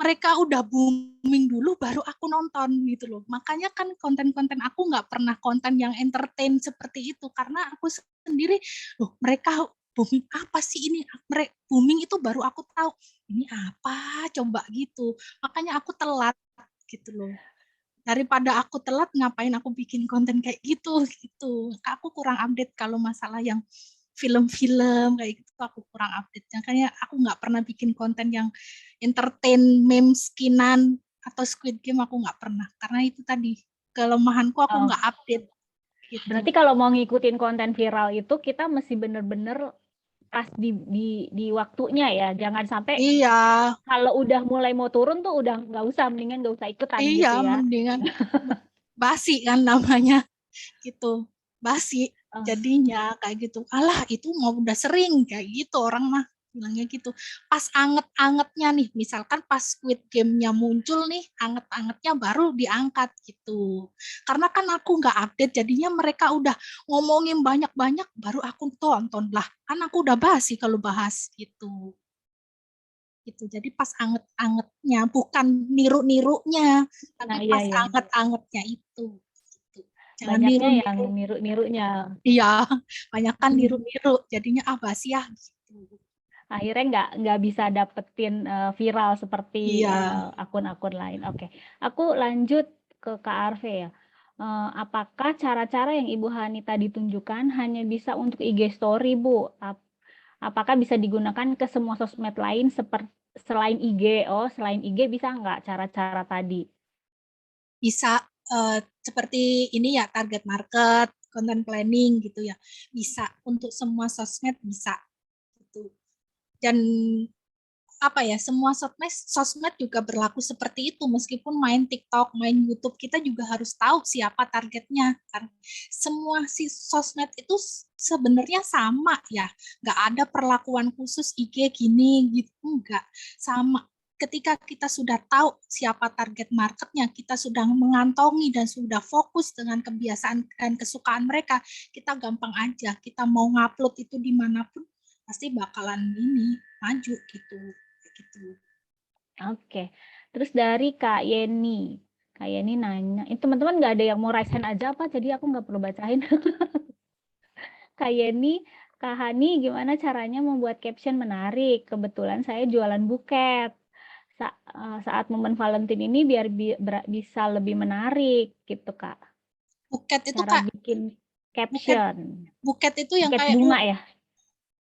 Speaker 2: mereka udah booming dulu baru aku nonton gitu loh. Makanya kan konten-konten aku nggak pernah konten yang entertain seperti itu, karena aku sendiri, loh mereka booming apa sih ini? Booming itu baru aku tahu ini apa coba gitu. Makanya aku telat gitu loh. Daripada aku telat, ngapain aku bikin konten kayak gitu. Aku kurang update kalau masalah yang film-film kayak gitu, aku kurang update. Makanya aku nggak pernah bikin konten yang entertain, memes, Kinan, atau Squid Game, aku nggak pernah. Karena itu tadi, kelemahanku aku nggak update. Gitu.
Speaker 1: Berarti kalau mau ngikutin konten viral itu, kita mesti bener-bener pas di waktunya ya. Jangan sampai kalau udah mulai mau turun tuh udah nggak usah, mendingan nggak usah ikutan gitu ya.
Speaker 2: Mendingan basi kan namanya gitu, basi jadinya kayak gitu. Alah itu mau udah sering kayak gitu orang mah bilangnya gitu. Pas anget-angetnya nih, misalkan pas Squid Game-nya muncul nih, anget-angetnya baru diangkat gitu. Karena kan aku nggak update, jadinya mereka udah ngomongin banyak-banyak, baru aku tonton lah. Kan aku udah basi kalau bahas gitu. Gitu. Jadi pas anget-angetnya, bukan niru-nirunya, tapi pas anget-angetnya itu. Gitu. Jangan
Speaker 1: banyaknya
Speaker 2: niru-niru.
Speaker 1: yang niru-nirunya.
Speaker 2: Iya, banyak kan niru-niru, jadinya basi ya gitu.
Speaker 1: Akhirnya nggak bisa dapetin viral seperti akun-akun lain. Oke, aku lanjut ke Kak Arve ya. Apakah cara-cara yang Ibu Hani tadi tunjukkan hanya bisa untuk IG Story, Bu? Apakah bisa digunakan ke semua sosmed lain seperti selain IG? Selain IG bisa nggak cara-cara tadi?
Speaker 2: Bisa seperti ini ya, target market, content planning gitu ya. Bisa untuk semua sosmed bisa gitu. Dan apa ya, semua sosmed juga berlaku seperti itu. Meskipun main TikTok, main YouTube, kita juga harus tahu siapa targetnya. Kan semua sosmed itu sebenarnya sama ya, nggak ada perlakuan khusus IG gini gitu, nggak, sama. Ketika kita sudah tahu siapa target marketnya, kita sudah mengantongi dan sudah fokus dengan kebiasaan dan kesukaan mereka, kita gampang aja, kita mau ngupload itu dimanapun pasti bakalan ini maju gitu.
Speaker 1: Oke, terus dari Kak Yeni. Kak Yeni nanya, teman-teman nggak ada yang mau raise hand aja apa? Jadi aku nggak perlu bacain. Kak Yeni, Kak Hani, gimana caranya membuat caption menarik? Kebetulan saya jualan buket. Saat momen Valentine ini biar bisa lebih menarik gitu, Kak.
Speaker 2: Buket itu
Speaker 1: cara
Speaker 2: Kak,
Speaker 1: bikin caption.
Speaker 2: Buket itu yang
Speaker 1: buket
Speaker 2: kayak
Speaker 1: bunga ya?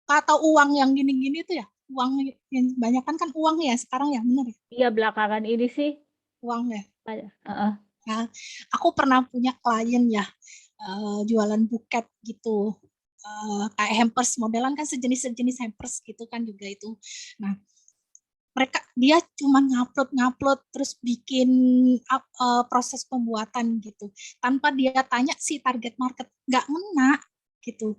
Speaker 2: atau uang yang gini-gini tuh ya, uang yang kebanyakan kan uang ya sekarang ya, bener ya?
Speaker 1: Iya, belakangan ini sih
Speaker 2: Uang ya.
Speaker 1: heeh.
Speaker 2: Nah, aku pernah punya klien ya, jualan buket gitu, kayak hampers modelan kan sejenis hampers gitu kan juga itu. Nah, dia cuma ngupload terus bikin proses pembuatan gitu tanpa dia tanya si target market, nggak ngena gitu,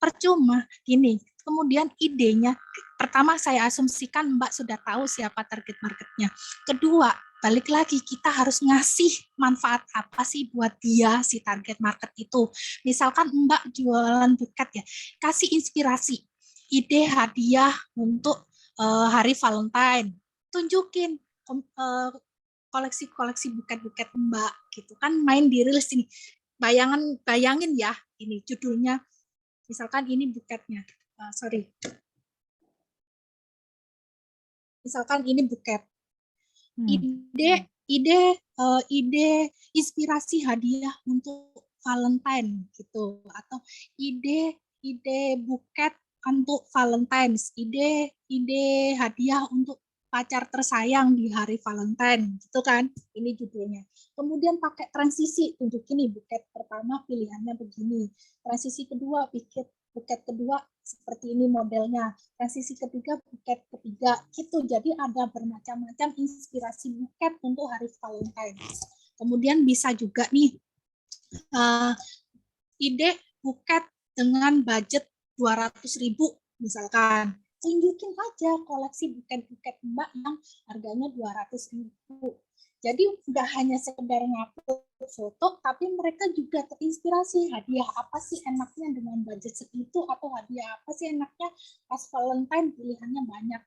Speaker 2: percuma gini. Kemudian idenya, pertama saya asumsikan Mbak sudah tahu siapa target marketnya. Kedua, balik lagi kita harus ngasih manfaat apa sih buat dia si target market itu. Misalkan Mbak jualan buket ya, kasih inspirasi, ide hadiah untuk hari Valentine, tunjukin koleksi-koleksi buket-buket Mbak gitu kan, main di reels ini. Bayangin ya, ini judulnya, misalkan ini buketnya, misalkan ini buket, ide inspirasi hadiah untuk Valentine gitu, atau ide buket untuk Valentine's, ide hadiah untuk pacar tersayang di hari Valentine gitu kan, ini judulnya. Kemudian pakai transisi, tunjukin nih buket pertama pilihannya begini, transisi kedua buket kedua seperti ini modelnya, transisi ketiga buket ketiga gitu. Jadi ada bermacam-macam inspirasi buket untuk hari Valentine. Kemudian bisa juga nih ide buket dengan budget 200.000 misalkan, tunjukin aja koleksi buket-buket Mbak yang harganya 200.000. Jadi udah hanya sekedar ngupload foto, tapi mereka juga terinspirasi, hadiah apa sih enaknya dengan budget segitu, atau hadiah apa sih enaknya pas Valentine, pilihannya banyak.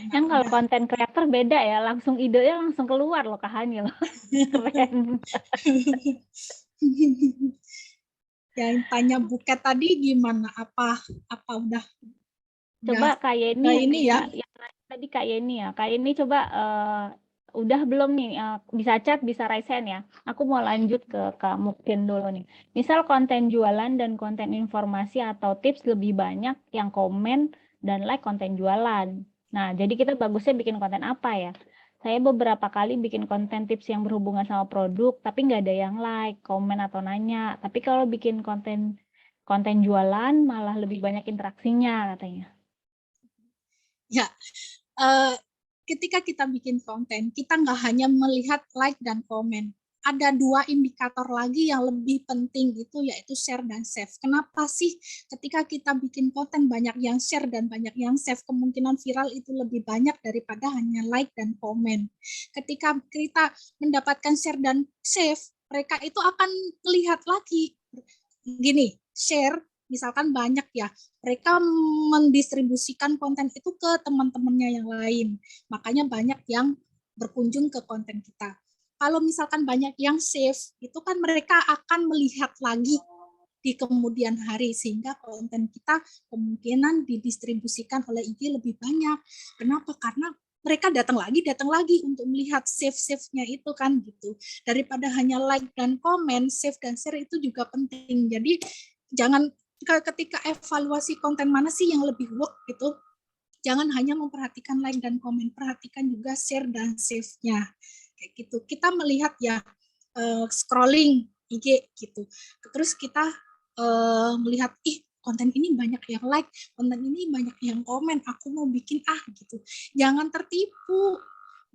Speaker 1: Yang kalau konten kreator beda ya, langsung idenya langsung keluar loh Kak Hani loh. Keren.
Speaker 2: Yang tanya buket tadi gimana? Apa udah
Speaker 1: Coba Kak Yeni
Speaker 2: ya?
Speaker 1: yang tadi Kak Yeni ya. Kak Yeni coba udah belum nih, bisa chat, bisa raise hand ya. Aku mau lanjut ke Kak Muktin dulu nih. Misal konten jualan dan konten informasi atau tips lebih banyak yang komen dan like konten jualan. Nah, jadi kita bagusnya bikin konten apa ya? Saya beberapa kali bikin konten tips yang berhubungan sama produk, tapi nggak ada yang like, komen, atau nanya. Tapi kalau bikin konten jualan malah lebih banyak interaksinya katanya.
Speaker 2: Ya, ketika kita bikin konten, kita nggak hanya melihat like dan komen. Ada 2 indikator lagi yang lebih penting, itu yaitu share dan save. Kenapa sih ketika kita bikin konten banyak yang share dan banyak yang save, kemungkinan viral itu lebih banyak daripada hanya like dan komen. Ketika kita mendapatkan share dan save, mereka itu akan melihat lagi. Gini, share misalkan banyak ya, mereka mendistribusikan konten itu ke teman-temannya yang lain. Makanya banyak yang berkunjung ke konten kita. Kalau misalkan banyak yang save, itu kan mereka akan melihat lagi di kemudian hari, sehingga konten kita kemungkinan didistribusikan oleh IG lebih banyak. Kenapa? Karena mereka datang lagi untuk melihat save-nya itu kan gitu. Daripada hanya like dan komen, save dan share itu juga penting. Jadi jangan, ketika evaluasi konten mana sih yang lebih work gitu, jangan hanya memperhatikan like dan komen, perhatikan juga share dan save-nya. Kayak gitu. Kita melihat ya, scrolling IG gitu. Terus kita melihat, konten ini banyak yang like, konten ini banyak yang komen, aku mau bikin gitu. Jangan tertipu.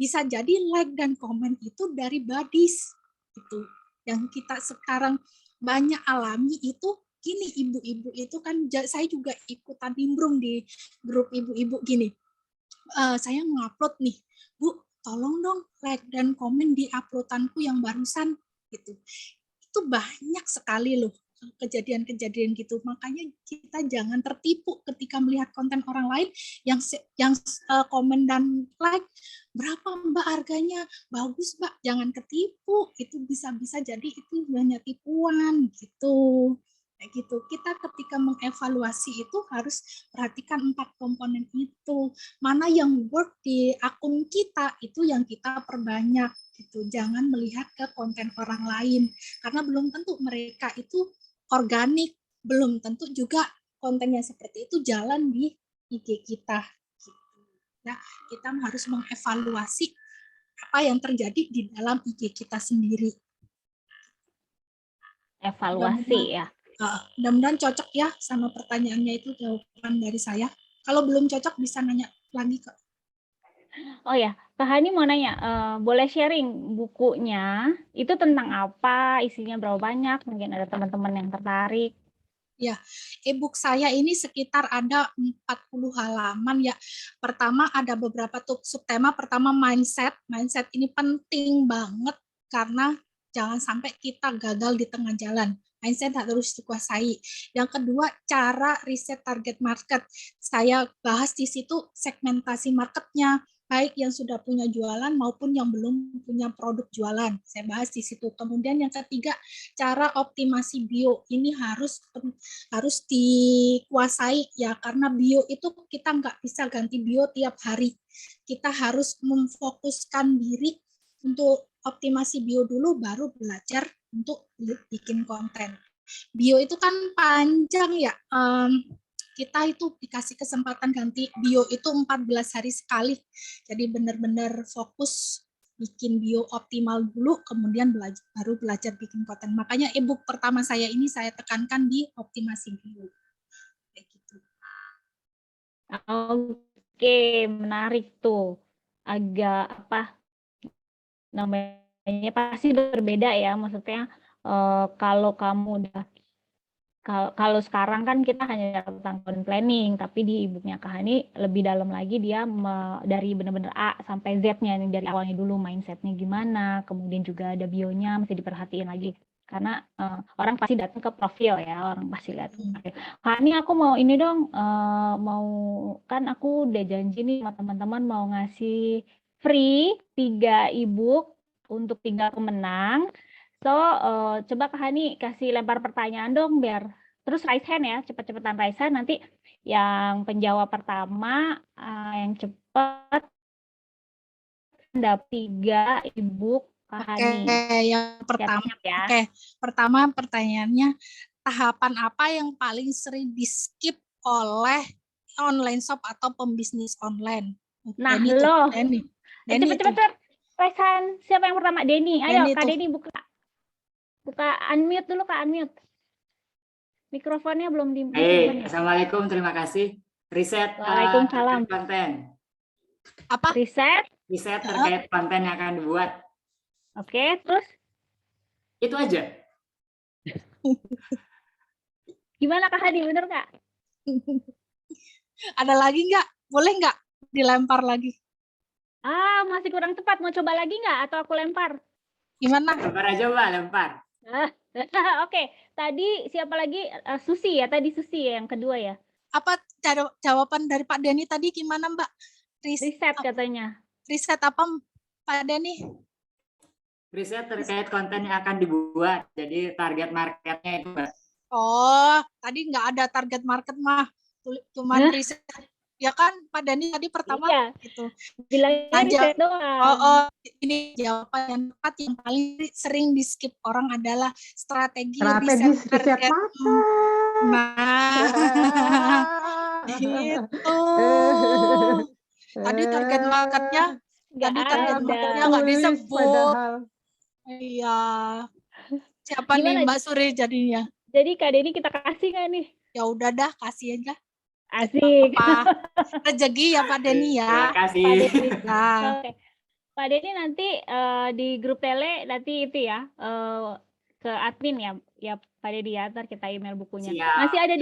Speaker 2: Bisa jadi like dan komen itu dari buddies gitu. Yang kita sekarang banyak alami itu gini, ibu-ibu itu kan, saya juga ikutan nimbrung di grup ibu-ibu gini. Saya ngupload nih, Bu, tolong dong like dan komen di uploadanku yang barusan gitu. Itu banyak sekali loh kejadian-kejadian gitu. Makanya kita jangan tertipu ketika melihat konten orang lain yang komen dan like, berapa Mbak harganya, bagus Mbak, jangan ketipu, itu bisa-bisa jadi itu hanya tipuan gitu. Kayak gitu. Kita ketika mengevaluasi itu harus perhatikan 4 komponen itu. Mana yang work di akun kita, itu yang kita perbanyak gitu. Jangan melihat ke konten orang lain, karena belum tentu mereka itu organik belum tentu juga konten yang seperti itu jalan di IG kita. Gitu. Ya, kita harus mengevaluasi apa yang terjadi di dalam IG kita sendiri.
Speaker 1: Evaluasi ya.
Speaker 2: Mudah-mudahan cocok ya sama pertanyaannya itu jawaban dari saya. Kalau belum cocok bisa nanya lagi kok.
Speaker 1: Oh ya, Kak Hani mau nanya, boleh sharing bukunya itu tentang apa, isinya berapa banyak, mungkin ada teman-teman yang tertarik.
Speaker 2: Ya, e-book saya ini sekitar ada 40 halaman ya. Pertama ada beberapa subtema. Pertama mindset. Mindset ini penting banget karena jangan sampai kita gagal di tengah jalan. Mindset harus dikuasai. Yang kedua, cara riset target market. Saya bahas di situ segmentasi marketnya, baik yang sudah punya jualan maupun yang belum punya produk jualan. Saya bahas di situ. Kemudian yang ketiga, cara optimasi bio. Ini harus dikuasai ya, karena bio itu kita nggak bisa ganti bio tiap hari. Kita harus memfokuskan diri untuk optimasi bio dulu, baru belajar untuk bikin konten. Bio itu kan panjang ya, kita itu dikasih kesempatan ganti bio itu 14 hari sekali. Jadi benar-benar fokus bikin bio optimal dulu, kemudian baru belajar bikin konten. Makanya e-book pertama saya ini saya tekankan di optimasi bio. Kayak gitu.
Speaker 1: Oke, menarik tuh. Agak apa namanya pasti berbeda ya, maksudnya kalau kamu udah kalau sekarang kan kita hanya tentang planning, tapi di e-booknya Kak Hani lebih dalam lagi, dia dari benar-benar A sampai Z-nya, dari awalnya dulu mindset-nya gimana, kemudian juga ada bio-nya mesti diperhatiin lagi. Karena orang pasti datang ke profil ya, orang pasti lihat profil. Kak Hani, aku mau ini dong, kan aku udah janji nih sama teman-teman mau ngasih free 3 e-book untuk 3 pemenang. So, coba Kak Hani kasih lempar pertanyaan dong, biar terus raise hand ya, cepet-cepetan raise hand, nanti yang penjawab pertama yang cepat dapat 3 e-book Kak Hani.
Speaker 2: Oke, yang pertama.
Speaker 1: Siap-siap ya.
Speaker 2: Oke, pertama pertanyaannya, tahapan apa yang paling sering di-skip oleh online shop atau pembisnis online?
Speaker 1: Nah,
Speaker 2: Denny
Speaker 1: lo.
Speaker 2: Denny
Speaker 1: Cepet-cepet raise hand. Siapa yang pertama? Denny. Ayo,
Speaker 2: Denny
Speaker 1: Kak
Speaker 2: tuh.
Speaker 1: Denny buka unmute dulu, Kak, unmute. Mikrofonnya belum disimpan ya.
Speaker 6: Assalamualaikum, terima kasih. Riset
Speaker 1: Waalaikumsalam.
Speaker 6: konten.
Speaker 2: Apa?
Speaker 1: Riset
Speaker 6: Terkait konten yang akan dibuat.
Speaker 1: Oke, terus
Speaker 6: Itu aja.
Speaker 1: gimana Kak Hadi, bener nggak?
Speaker 2: Ada lagi nggak? Boleh nggak dilempar lagi?
Speaker 1: Masih kurang tepat. Mau coba lagi nggak? Atau aku lempar?
Speaker 2: Gimana?
Speaker 6: Lempar aja, Mbak, lempar.
Speaker 1: Oke, tadi siapa lagi? Susi ya, tadi Susi ya, yang kedua ya.
Speaker 2: Apa jawaban dari Pak Denny tadi gimana, Mbak?
Speaker 1: Riset katanya.
Speaker 2: Riset apa, Pak Denny?
Speaker 6: Riset terkait konten yang akan dibuat. Jadi target marketnya itu, Mbak.
Speaker 2: Oh, tadi nggak ada target market mah. Cuman riset. Ya kan, Pak Denny tadi pertama
Speaker 1: iya.
Speaker 2: gitu.
Speaker 1: Bilangnya riset doang.
Speaker 2: Oh, ini jawaban yang tepat yang paling sering di skip orang adalah strategi riset target. Nah, gitu. Tadi target marketnya nggak disebut. Iya. Siapa nih Mbak Suri jadinya?
Speaker 1: Jadi Kak Denny kita kasih nggak nih?
Speaker 2: Ya udah dah, kasih aja.
Speaker 1: Asik.
Speaker 2: Rezeki ya Pak Denny ya.
Speaker 6: Terima kasih.
Speaker 2: Pak Denny. Nah.
Speaker 1: Oke. Pak Denny nanti di grup tele nanti itu ya ke admin ya Pak Denny ya, ntar kita email bukunya.
Speaker 6: Siap,
Speaker 1: masih ada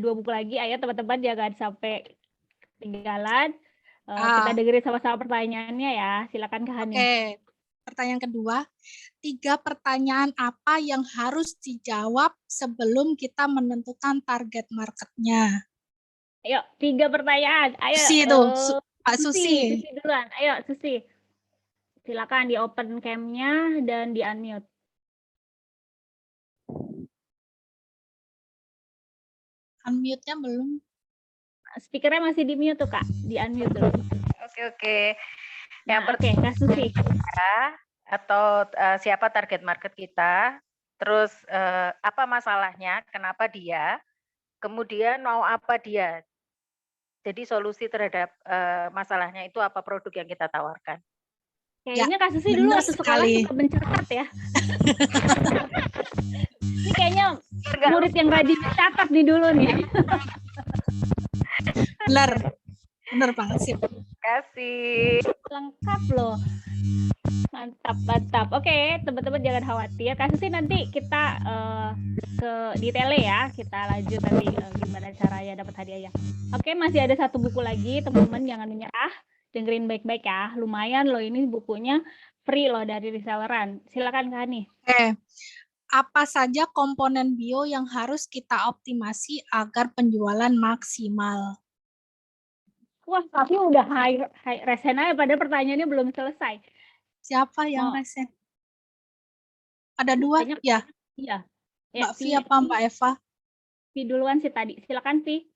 Speaker 1: 2 buku lagi, ayo teman-teman jangan sampai ketinggalan. Kita dengerin sama-sama pertanyaannya ya, silakan Kak Hani.
Speaker 2: Oke. Pertanyaan kedua, 3 pertanyaan apa yang harus dijawab sebelum kita menentukan target marketnya?
Speaker 1: Ayo, 3 pertanyaan. Ayo.
Speaker 2: Susi itu, Pak
Speaker 1: Susi duluan. Ayo, Susi. Silakan di open cam-nya dan di unmute.
Speaker 2: Unmute-nya belum.
Speaker 1: Speakernya masih di mute tuh Kak, di unmute dulu.
Speaker 7: Oke. Yang
Speaker 1: Kak Susi.
Speaker 7: atau siapa target market kita, terus apa masalahnya, kenapa dia, kemudian mau apa dia. Jadi solusi terhadap masalahnya itu apa produk yang kita tawarkan.
Speaker 1: Kayaknya kasusnya dulu
Speaker 2: benar
Speaker 1: waktu sekolah
Speaker 2: sekali.
Speaker 1: suka mencatat ya. Ini kayaknya
Speaker 7: Enggak
Speaker 1: murid yang rajin mencatat nih dulu nih.
Speaker 2: Benar. Benar banget sih.
Speaker 7: kasih.
Speaker 1: Lengkap loh. Mantap, mantap. Oke, teman-teman jangan khawatir. Kasusnya nanti kita ke detailnya ya. Kita lanjut nanti gimana caranya dapat hadiahnya. Oke, masih ada satu buku lagi, teman-teman jangan menyerah. Dengerin baik-baik ya. Lumayan loh ini bukunya free loh dari reselleran. Silakan Kak Hani.
Speaker 2: Apa saja komponen bio yang harus kita optimasi agar penjualan maksimal?
Speaker 1: Wah, tapi udah high resen aja padahal pertanyaannya belum selesai.
Speaker 2: Siapa yang resen? Ada dua
Speaker 1: Banyak.
Speaker 2: ya?
Speaker 1: Iya.
Speaker 2: Mbak Vi apa Mbak Eva?
Speaker 1: Vi duluan sih tadi. Silakan Vi.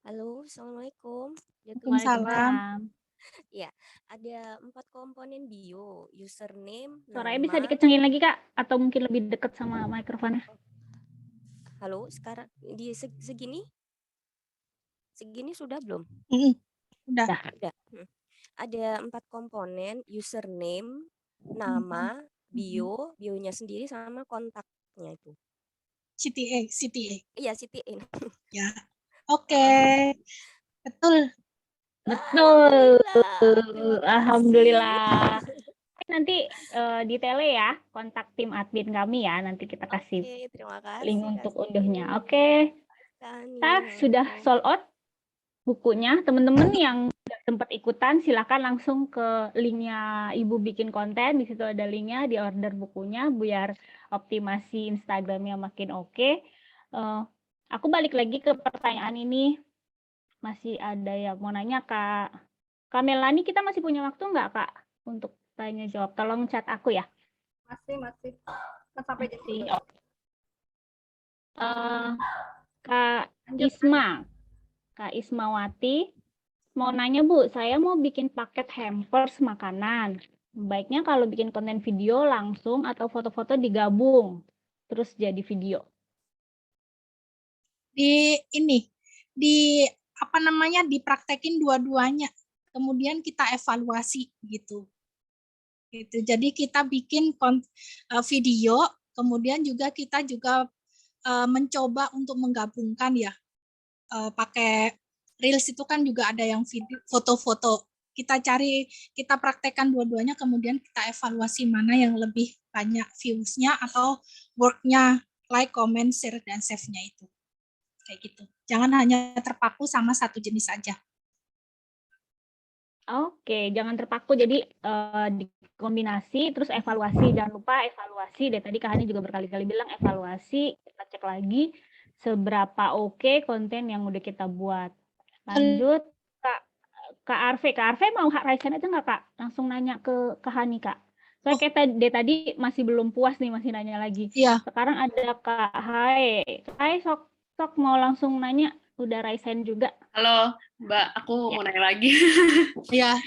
Speaker 8: Halo, Assalamualaikum.
Speaker 2: Waalaikumsalam.
Speaker 8: Ya, ada 4 komponen bio, username,
Speaker 1: Suaranya
Speaker 8: nama.
Speaker 1: bisa dikencengin lagi Kak? Atau mungkin lebih dekat sama mikrofonnya?
Speaker 8: Halo, sekarang di segini? Segini sudah belum?
Speaker 2: Udah.
Speaker 8: Udah. Ada 4 komponen, username, nama, bio, bionya sendiri sama kontaknya itu.
Speaker 2: CTA.
Speaker 8: Iya, CTA.
Speaker 2: Ya. Oke. Betul.
Speaker 1: Betul. Alhamdulillah. Nanti detailnya ya, kontak tim admin kami ya. Nanti kita kasih
Speaker 8: terima kasih,
Speaker 1: link untuk unduhnya. Oke. Sudah sold out bukunya. Teman-teman yang nggak sempat ikutan, silakan langsung ke linknya Ibu bikin konten. Di situ ada linknya, di order bukunya biar optimasi Instagramnya makin oke. Aku balik lagi ke pertanyaan ini. Masih ada yang mau nanya Kak Melani, kita masih punya waktu nggak Kak untuk tanya jawab? Tolong chat aku ya.
Speaker 3: Masih. Kan sampai jam
Speaker 1: Masih.
Speaker 3: 12.
Speaker 1: Kak Ismawati mau nanya Bu, saya mau bikin paket hampers makanan. Baiknya kalau bikin konten video langsung atau foto-foto digabung terus jadi video.
Speaker 2: Dipraktekin dua-duanya, kemudian kita evaluasi gitu. Jadi kita bikin video, kemudian kita juga mencoba untuk menggabungkan ya, pakai Reels itu kan juga ada yang video, foto-foto. Kita praktekkan dua-duanya, kemudian kita evaluasi mana yang lebih banyak views-nya atau work-nya, like, comment, share, dan save-nya itu. Kayak gitu. Jangan hanya terpaku sama satu jenis saja.
Speaker 1: Oke, jangan terpaku. Jadi dikombinasi, terus evaluasi. Jangan lupa evaluasi. Dari tadi Kak Hani juga berkali-kali bilang evaluasi. Kita cek lagi seberapa oke konten yang udah kita buat. Lanjut, Kak Arve. Kak Arve mau raisen aja nggak Kak? Langsung nanya ke Kak Hani Kak. Soalnya kayak tadi masih belum puas nih, masih nanya lagi.
Speaker 2: Iya.
Speaker 1: Sekarang ada Kak Hai. Hai, sok mau langsung nanya, udah raisen juga.
Speaker 4: Halo Mbak, aku mau nanya lagi.
Speaker 2: Iya.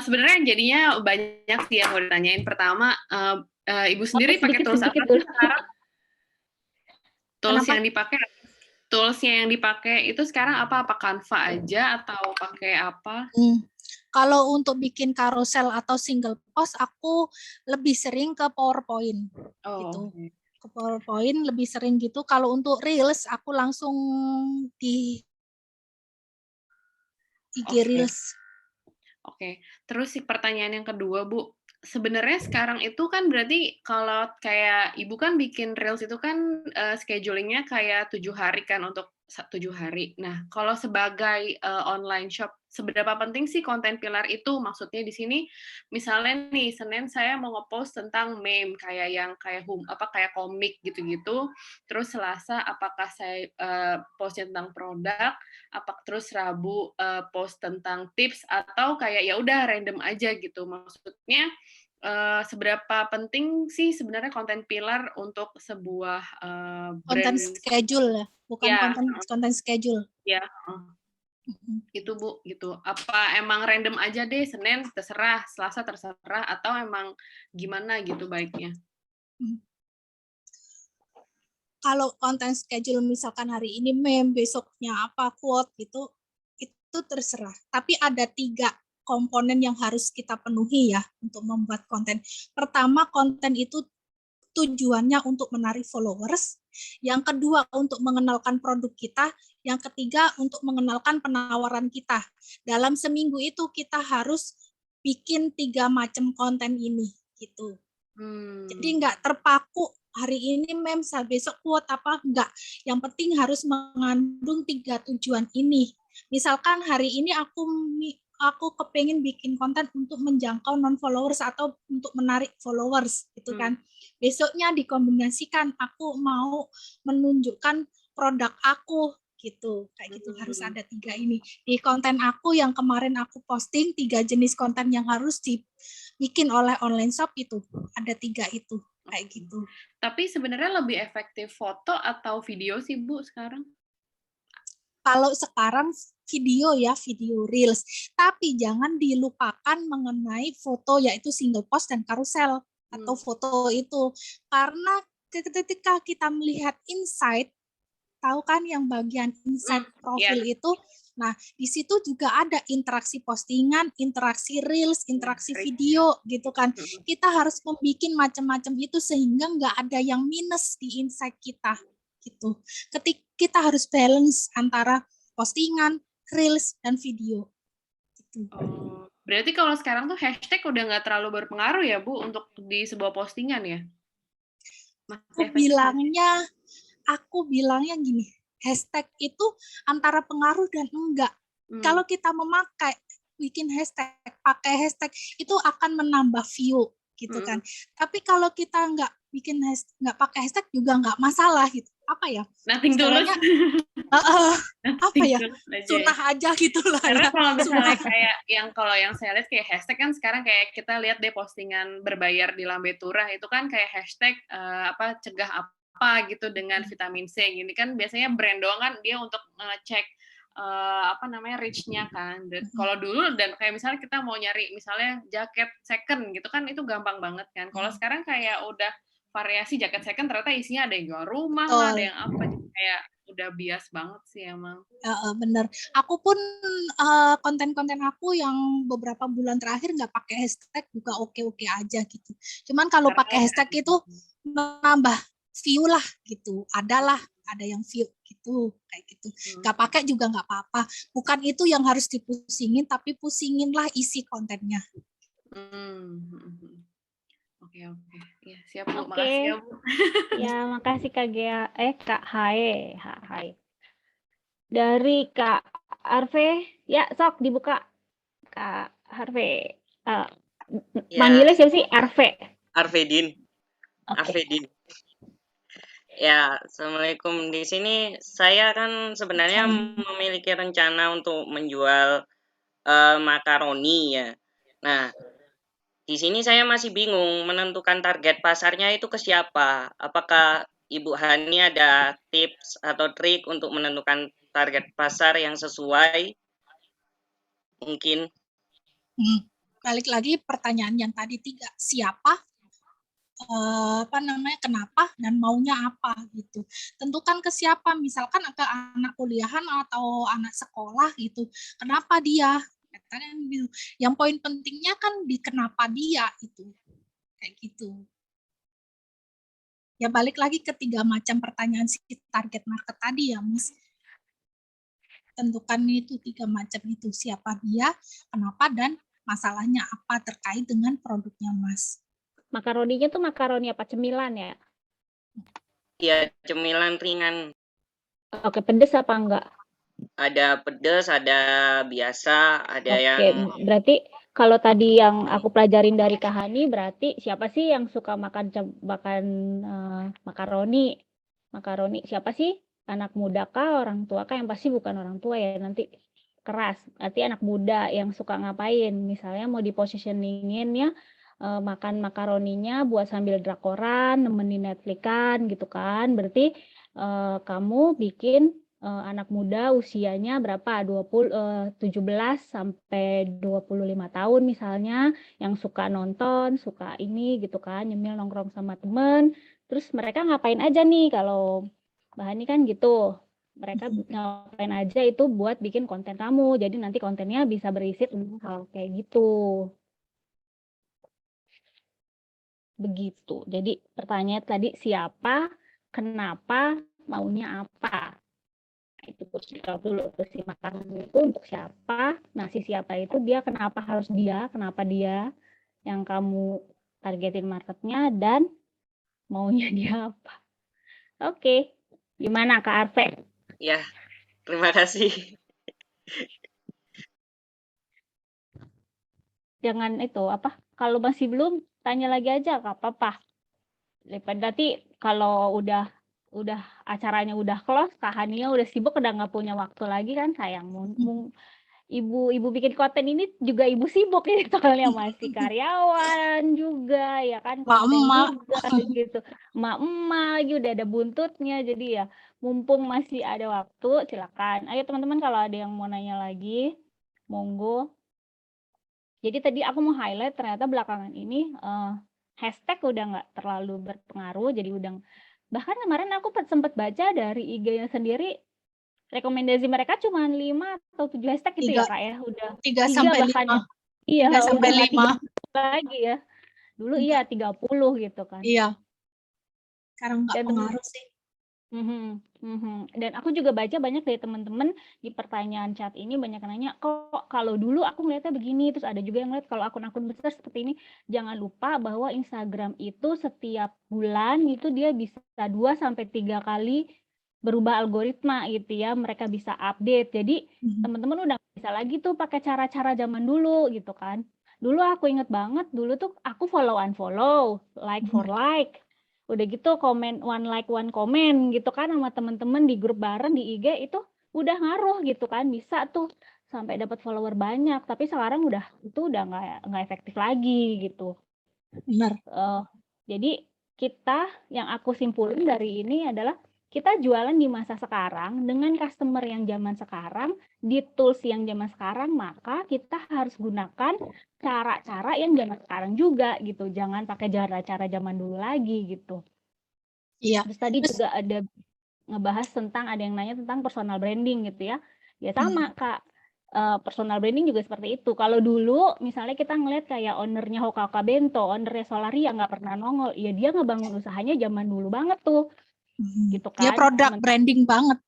Speaker 4: Sebenarnya jadinya banyak sih yang mau ditanyain. Pertama, Ibu sendiri pakai tools apa sih sekarang? Toolsnya yang dipakai itu sekarang apa Canva aja atau pakai apa?
Speaker 2: Kalau untuk bikin carousel atau single post, aku lebih sering ke PowerPoint gitu. Ke PowerPoint lebih sering gitu. Kalau untuk Reels, aku langsung di IG Reels.
Speaker 4: Oke. Terus pertanyaan yang kedua, Bu. Sebenarnya sekarang itu kan berarti kalau kayak Ibu kan bikin Reels itu kan schedulingnya kayak 7 hari kan untuk 7 hari. Nah, kalau sebagai online shop, seberapa penting sih konten pilar itu? Maksudnya di sini, misalnya nih Senin saya mau ngepost tentang meme kayak kayak komik gitu-gitu. Terus Selasa apakah saya postnya tentang produk? Terus Rabu post tentang tips atau kayak ya udah random aja gitu. Maksudnya seberapa penting sih sebenarnya konten pilar untuk sebuah
Speaker 2: konten schedule ya, bukan
Speaker 4: ya,
Speaker 2: konten schedule.
Speaker 4: Ya, itu Bu, gitu. Apa emang random aja deh, Senin terserah, Selasa terserah, atau emang gimana gitu baiknya?
Speaker 2: Kalau konten schedule misalkan hari ini meme, besoknya apa quote gitu, itu terserah. Tapi ada 3 komponen yang harus kita penuhi ya untuk membuat konten. Pertama, konten itu tujuannya untuk menarik followers. Yang kedua, untuk mengenalkan produk kita. Yang ketiga, untuk mengenalkan penawaran kita. Dalam seminggu itu kita harus bikin 3 macam konten ini gitu. Jadi nggak terpaku hari ini meme, besok quote apa enggak. Yang penting harus mengandung 3 tujuan ini. Misalkan hari ini aku kepengen bikin konten untuk menjangkau non followers atau untuk menarik followers gitu kan. Besoknya dikombinasikan aku mau menunjukkan produk aku gitu. Kayak gitu harus ada 3 ini. Di konten aku yang kemarin aku posting 3 jenis konten yang harus dibikin oleh online shop itu. Ada 3 itu kayak gitu.
Speaker 4: Tapi sebenarnya lebih efektif foto atau video sih Bu sekarang?
Speaker 2: Kalau sekarang video ya, video reels. Tapi jangan dilupakan mengenai foto yaitu single post dan karusel atau foto itu. Karena ketika kita melihat insight, tahu kan yang bagian insight profil itu, nah di situ juga ada interaksi postingan, interaksi reels, interaksi video gitu kan. Kita harus membuat macam-macam itu sehingga nggak ada yang minus di insight kita gitu. Ketika kita harus balance antara postingan, reels, dan video. Gitu.
Speaker 4: Oh, berarti kalau sekarang tuh hashtag udah nggak terlalu berpengaruh ya Bu untuk di sebuah postingan ya?
Speaker 2: Aku bilangnya gini, hashtag itu antara pengaruh dan enggak. Kalau kita memakai bikin hashtag, pakai hashtag itu akan menambah view gitu kan. Tapi kalau kita nggak pakai hashtag juga nggak masalah gitu. Apa ya?
Speaker 4: Nothing tulus.
Speaker 2: Apa ya? Sunnah aja gitu lah.
Speaker 4: Karena
Speaker 2: ya.
Speaker 4: kalau misalnya kayak kalau yang saya lihat kayak hashtag kan sekarang kayak kita lihat deh postingan berbayar di Lambe Turah itu kan kayak hashtag cegah apa gitu dengan vitamin C. Gini kan biasanya brand doang kan dia untuk ngecek reach-nya kan. Kalau dulu dan kayak misalnya kita mau nyari misalnya jaket second gitu kan itu gampang banget kan. Kalau sekarang kayak udah variasi jaket second ternyata isinya ada yang jual rumah lah, ada yang apa kayak udah bias banget sih emang.
Speaker 2: Bener. Aku pun konten-konten aku yang beberapa bulan terakhir nggak pakai hashtag juga oke-oke aja gitu. Cuman kalau pakai hashtag itu menambah view lah gitu. Ada yang view gitu kayak gitu. Nggak pakai juga nggak apa-apa. Bukan itu yang harus dipusingin, tapi pusinginlah isi kontennya.
Speaker 4: Oke. Ya, siap Bu. Makasih ya Bu.
Speaker 1: Ya, makasih Kak Hae. Dari Kak Arve, ya sok dibuka. Kak Arve. Manggilnya siapa sih?
Speaker 9: Arvedin.
Speaker 1: Okay.
Speaker 9: Arvedin. Ya, Assalamualaikum. Di sini saya kan sebenarnya memiliki rencana untuk menjual makaroni ya. Nah, di sini saya masih bingung menentukan target pasarnya itu ke siapa. Apakah Ibu Hani ada tips atau trik untuk menentukan target pasar yang sesuai? Mungkin.
Speaker 2: Balik lagi pertanyaan yang tadi 3, siapa, kenapa, dan maunya apa gitu. Tentukan ke siapa, misalkan ke anak kuliahan atau anak sekolah gitu. Kenapa dia? Yang poin pentingnya kan di kenapa dia itu. Kayak gitu. Ya balik lagi ke 3 macam pertanyaan si target market tadi ya, Mas. Tentukan itu 3 macam itu, siapa dia, kenapa, dan masalahnya apa terkait dengan produknya Mas.
Speaker 1: Makaroninya tuh makaroni apa? Cemilan ya?
Speaker 9: Iya, cemilan ringan.
Speaker 1: Oke, pedes apa enggak?
Speaker 9: Ada pedas, ada biasa, ada yang...
Speaker 1: Berarti kalau tadi yang aku pelajarin dari Kak Hani, berarti siapa sih yang suka makan makaroni? Makaroni siapa sih? Anak muda kah, orang tua kah? Yang pasti bukan orang tua ya, nanti keras. Berarti anak muda yang suka ngapain? Misalnya mau di-positioningin ya, makan makaroninya buat sambil drakoran, nemenin Netflix-an gitu kan. Berarti kamu bikin anak muda usianya berapa 17 sampai 25 tahun misalnya, yang suka nonton, suka ini gitu kan, nyemil nongkrong sama temen. Terus mereka ngapain aja nih kalau Mbak Hani kan gitu. Mereka ngapain aja itu buat bikin konten kamu. Jadi nanti kontennya bisa berisi tentang hal kayak gitu. Begitu. Jadi pertanyaan tadi siapa, kenapa, maunya apa. Itu jawab dulu tuh si makanan itu untuk siapa. Nah si siapa itu dia kenapa harus dia, kenapa dia yang kamu targetin marketnya dan maunya dia apa. Oke, gimana Kak Arfe?
Speaker 9: Ya, terima kasih.
Speaker 1: Jangan itu apa? Kalau masih belum tanya lagi aja Kak apa-apa. Berarti kalau udah acaranya udah close, Kak Hania udah sibuk, udah nggak punya waktu lagi kan sayang. Ibu bikin konten ini juga ibu sibuk ini soalnya masih karyawan juga ya kan, konten juga gitu. Emak-emak lagi udah ada buntutnya, jadi ya mumpung masih ada waktu silakan. Ayo teman-teman kalau ada yang mau nanya lagi, monggo. Jadi tadi aku mau highlight ternyata belakangan ini hashtag udah nggak terlalu berpengaruh, jadi udah bahkan kemarin aku sempat baca dari IG-nya sendiri rekomendasi mereka cuma 5 atau 7 hashtag gitu ya Kak ya, udah
Speaker 2: 3
Speaker 1: 3
Speaker 2: sampai
Speaker 1: bahkan
Speaker 2: 5.
Speaker 1: ya. Iya,
Speaker 2: 3 sampai
Speaker 1: udah
Speaker 2: 5
Speaker 1: lagi ya. Dulu iya 30 gitu kan.
Speaker 2: Iya. Sekarang nggak pengaruh sih.
Speaker 1: Dan aku juga baca banyak dari teman-teman di pertanyaan chat ini banyak yang nanya, kok kalau dulu aku ngeliatnya begini, terus ada juga yang ngeliat kalau akun-akun besar seperti ini. Jangan lupa bahwa Instagram itu setiap bulan itu dia bisa 2 sampai 3 kali berubah algoritma gitu ya, mereka bisa update. Jadi teman-teman udah nggak bisa lagi tuh pakai cara-cara zaman dulu gitu kan. Dulu aku inget banget, dulu tuh aku follow unfollow, like for like. Udah gitu komen one like one comment gitu kan sama teman-teman di grup bareng di IG itu udah ngaruh gitu kan, bisa tuh sampai dapat follower banyak. Tapi sekarang udah nggak efektif lagi gitu.
Speaker 2: Benar.
Speaker 1: Jadi kita yang aku simpulin dari ini adalah kita jualan di masa sekarang dengan customer yang zaman sekarang di tools yang zaman sekarang, maka kita harus gunakan cara-cara yang zaman sekarang juga gitu. Jangan pakai cara-cara zaman dulu lagi gitu.
Speaker 2: Iya.
Speaker 1: Terus tadi juga ada ngebahas tentang, ada yang nanya tentang personal branding gitu ya. Ya sama Kak, personal branding juga seperti itu. Kalau dulu misalnya kita ngeliat kayak ownernya Hoka Bento, ownernya Solaria nggak pernah nongol, ya dia ngebangun usahanya zaman dulu banget tuh. Gitu kan.
Speaker 2: Dia produk branding banget.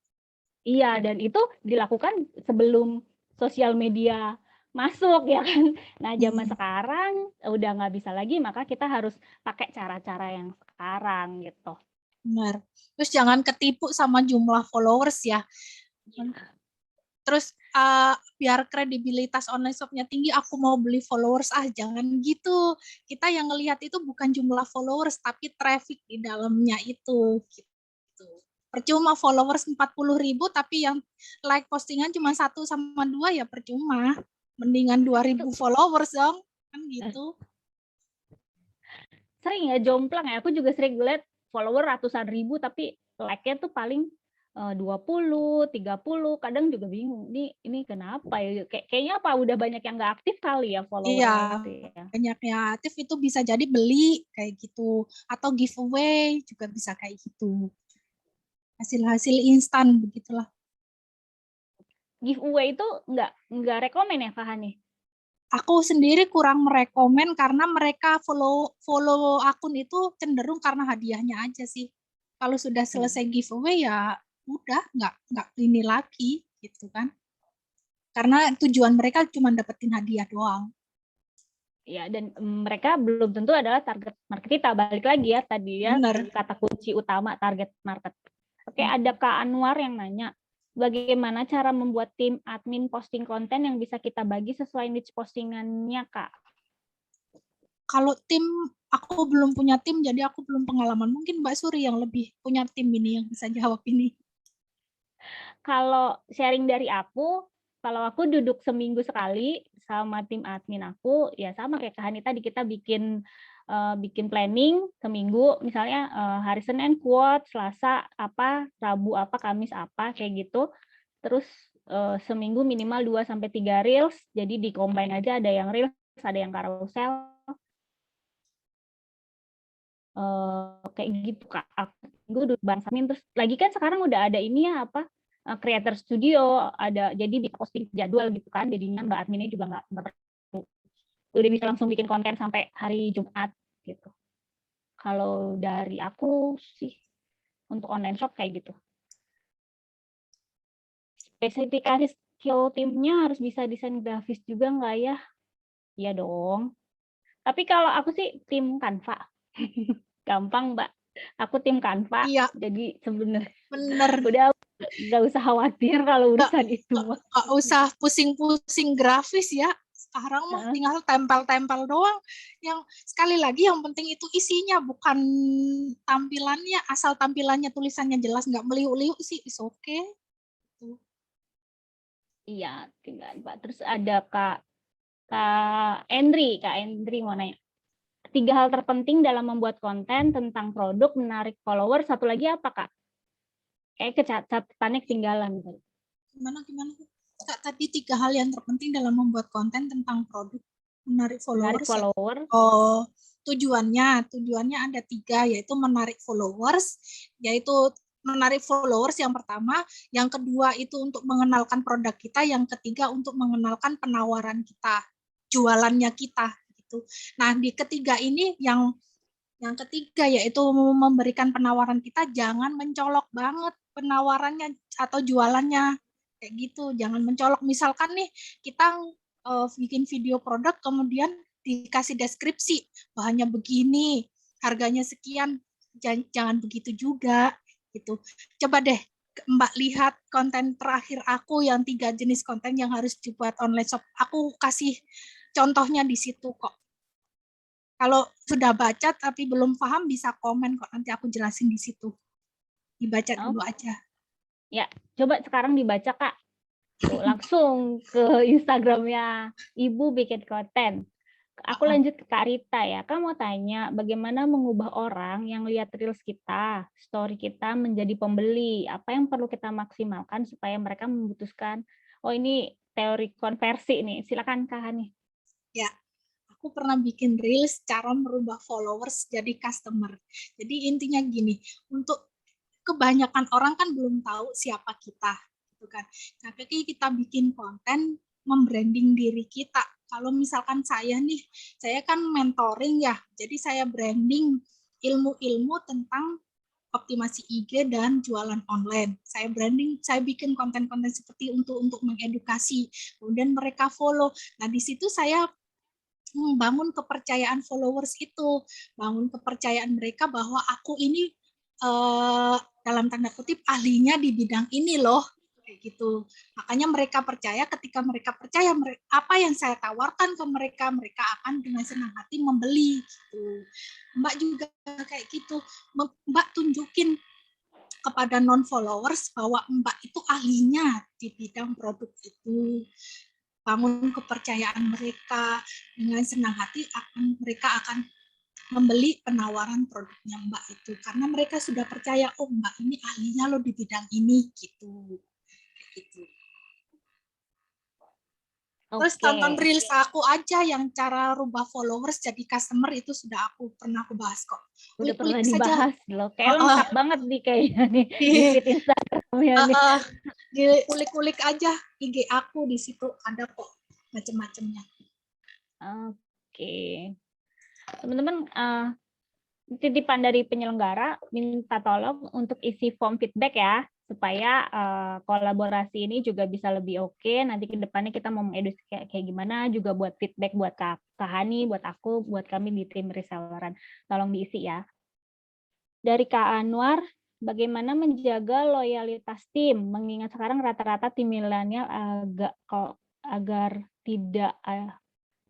Speaker 1: Iya, dan itu dilakukan sebelum sosial media masuk ya kan. Nah zaman sekarang udah nggak bisa lagi, maka kita harus pakai cara-cara yang sekarang gitu.
Speaker 2: Benar. Terus jangan ketipu sama jumlah followers ya. Terus biar kredibilitas online shopnya tinggi, aku mau beli followers, jangan gitu. Kita yang ngelihat itu bukan jumlah followers, tapi traffic di dalamnya itu. Gitu. Percuma followers 40.000, tapi yang like postingan cuma 1 sama 2 ya percuma. Mendingan 2.000 followers dong, kan gitu.
Speaker 1: Sering ya jomplang ya, aku juga sering lihat follower ratusan ribu tapi like-nya tuh paling 20, 30, kadang juga bingung. Ini kenapa ya? Kayaknya apa udah banyak yang nggak aktif kali ya follower.
Speaker 2: Iya, banyak yang aktif itu bisa jadi beli kayak gitu, atau giveaway juga bisa kayak gitu. Hasil-hasil instan begitulah.
Speaker 1: Giveaway itu nggak rekomen ya Kak Hani?
Speaker 2: Aku sendiri kurang merekomen karena mereka follow akun itu cenderung karena hadiahnya aja sih. Kalau sudah selesai giveaway ya udah nggak ini lagi gitu kan. Karena tujuan mereka cuma dapetin hadiah doang.
Speaker 1: Ya, dan mereka belum tentu adalah target market kita. Balik lagi ya tadi ya, kata kunci utama target market. Oke, ada Kak Anwar yang nanya, bagaimana cara membuat tim admin posting konten yang bisa kita bagi sesuai niche postingannya, Kak?
Speaker 2: Kalau tim, aku belum punya tim, jadi aku belum pengalaman. Mungkin Mbak Suri yang lebih punya tim ini yang bisa jawab ini.
Speaker 1: Kalau sharing dari aku, kalau aku duduk seminggu sekali sama tim admin aku, ya sama kayak Kak Hani tadi, kita bikin bikin planning seminggu, misalnya hari Senin quote, Selasa apa, Rabu apa, Kamis apa, kayak gitu. Terus seminggu minimal 2 sampai 3 reels, jadi di-combine aja, ada yang reels, ada yang carousel. Kayak gitu Kak. Aku bahasain, terus lagi kan sekarang udah ada ini ya apa, creator studio, ada, jadi di posting jadwal gitu kan, jadinya Mbak adminnya juga nggak perlu, udah bisa langsung bikin konten sampai hari Jumat gitu. Kalau dari aku sih untuk online shop kayak gitu. Spesifikasi skill timnya harus bisa desain grafis juga nggak ya? Iya dong. Tapi kalau aku sih tim Canva. Gampang, Mbak. Aku tim Canva.
Speaker 2: Iya,
Speaker 1: Jadi sebenarnya
Speaker 2: bener.
Speaker 1: udah nggak usah khawatir kalau urusan itu mah.
Speaker 2: Nggak usah pusing-pusing grafis ya. Sekarang mah tinggal tempel-tempel doang. Yang sekali lagi yang penting itu isinya, bukan tampilannya. Asal tampilannya tulisannya jelas, nggak meliuk-liuk sih, is okay.
Speaker 1: Iya, tinggal Mbak. Terus ada Kak Endri mau nanya. 3 hal terpenting dalam membuat konten tentang produk menarik follower. Satu lagi apa Kak? Catatannya ketinggalan.
Speaker 2: Gimana? Kak, tadi 3 hal yang terpenting dalam membuat konten tentang produk menarik followers. Oh, tujuannya ada 3, yaitu menarik followers, yang pertama, yang kedua itu untuk mengenalkan produk kita, yang ketiga untuk mengenalkan penawaran kita, jualannya kita gitu. Nah, di ketiga ini yang ketiga yaitu memberikan penawaran kita, jangan mencolok banget penawarannya atau jualannya kayak gitu, jangan mencolok. Misalkan nih kita bikin video produk kemudian dikasih deskripsi bahannya begini, harganya sekian, jangan begitu juga gitu. Coba deh Mbak lihat konten terakhir aku yang 3 jenis konten yang harus dibuat online shop. Aku kasih contohnya di situ kok. Kalau sudah baca tapi belum paham bisa komen kok, nanti aku jelasin di situ. Dibaca dulu aja.
Speaker 1: Ya, coba sekarang dibaca Kak. Tuh, langsung ke Instagramnya Ibu bikin konten. Aku lanjut ke Kak Rita ya. Kak mau tanya, bagaimana mengubah orang yang lihat reels kita, story kita menjadi pembeli? Apa yang perlu kita maksimalkan supaya mereka memutuskan, oh ini teori konversi nih. Silakan Kak Hani.
Speaker 2: Ya, aku pernah bikin reels cara merubah followers jadi customer. Jadi intinya gini, untuk kebanyakan orang kan belum tahu siapa kita, gitu kan. Nah, ketika kita bikin konten membranding diri kita. Kalau misalkan saya kan mentoring ya, jadi saya branding ilmu-ilmu tentang optimasi IG dan jualan online. Saya branding, saya bikin konten-konten seperti untuk mengedukasi, kemudian mereka follow. Nah, di situ saya membangun kepercayaan followers itu, bangun kepercayaan mereka bahwa aku ini dalam tanda kutip ahlinya di bidang ini loh, kayak gitu. Makanya mereka percaya, ketika mereka percaya apa yang saya tawarkan ke mereka, mereka akan dengan senang hati membeli gitu. Mbak juga kayak gitu, Mbak tunjukin kepada non-followers bahwa Mbak itu ahlinya di bidang produk itu. Bangun kepercayaan mereka, dengan senang hati mereka akan membeli penawaran produknya Mbak itu, karena mereka sudah percaya, oh Mbak ini ahlinya loh di bidang ini gitu. Terus tonton reels aku aja yang cara rubah followers jadi customer, itu sudah pernah aku bahas kok.
Speaker 1: Udah pernah dibahas loh, kayak lengkap banget nih kayaknya nih di feed Instagramnya nih.
Speaker 2: Ulik-ulik aja IG aku, di situ ada kok macam-macamnya.
Speaker 1: Oke. Teman-teman, titipan dari penyelenggara minta tolong untuk isi form feedback ya, supaya kolaborasi ini juga bisa lebih oke. Nanti ke depannya kita mau mengedukasi kayak gimana, juga buat feedback buat Kak Hani, buat aku, buat kami di tim reselleran. Tolong diisi ya. Dari Kak Anwar, bagaimana menjaga loyalitas tim, mengingat sekarang rata-rata tim milenial agar tidak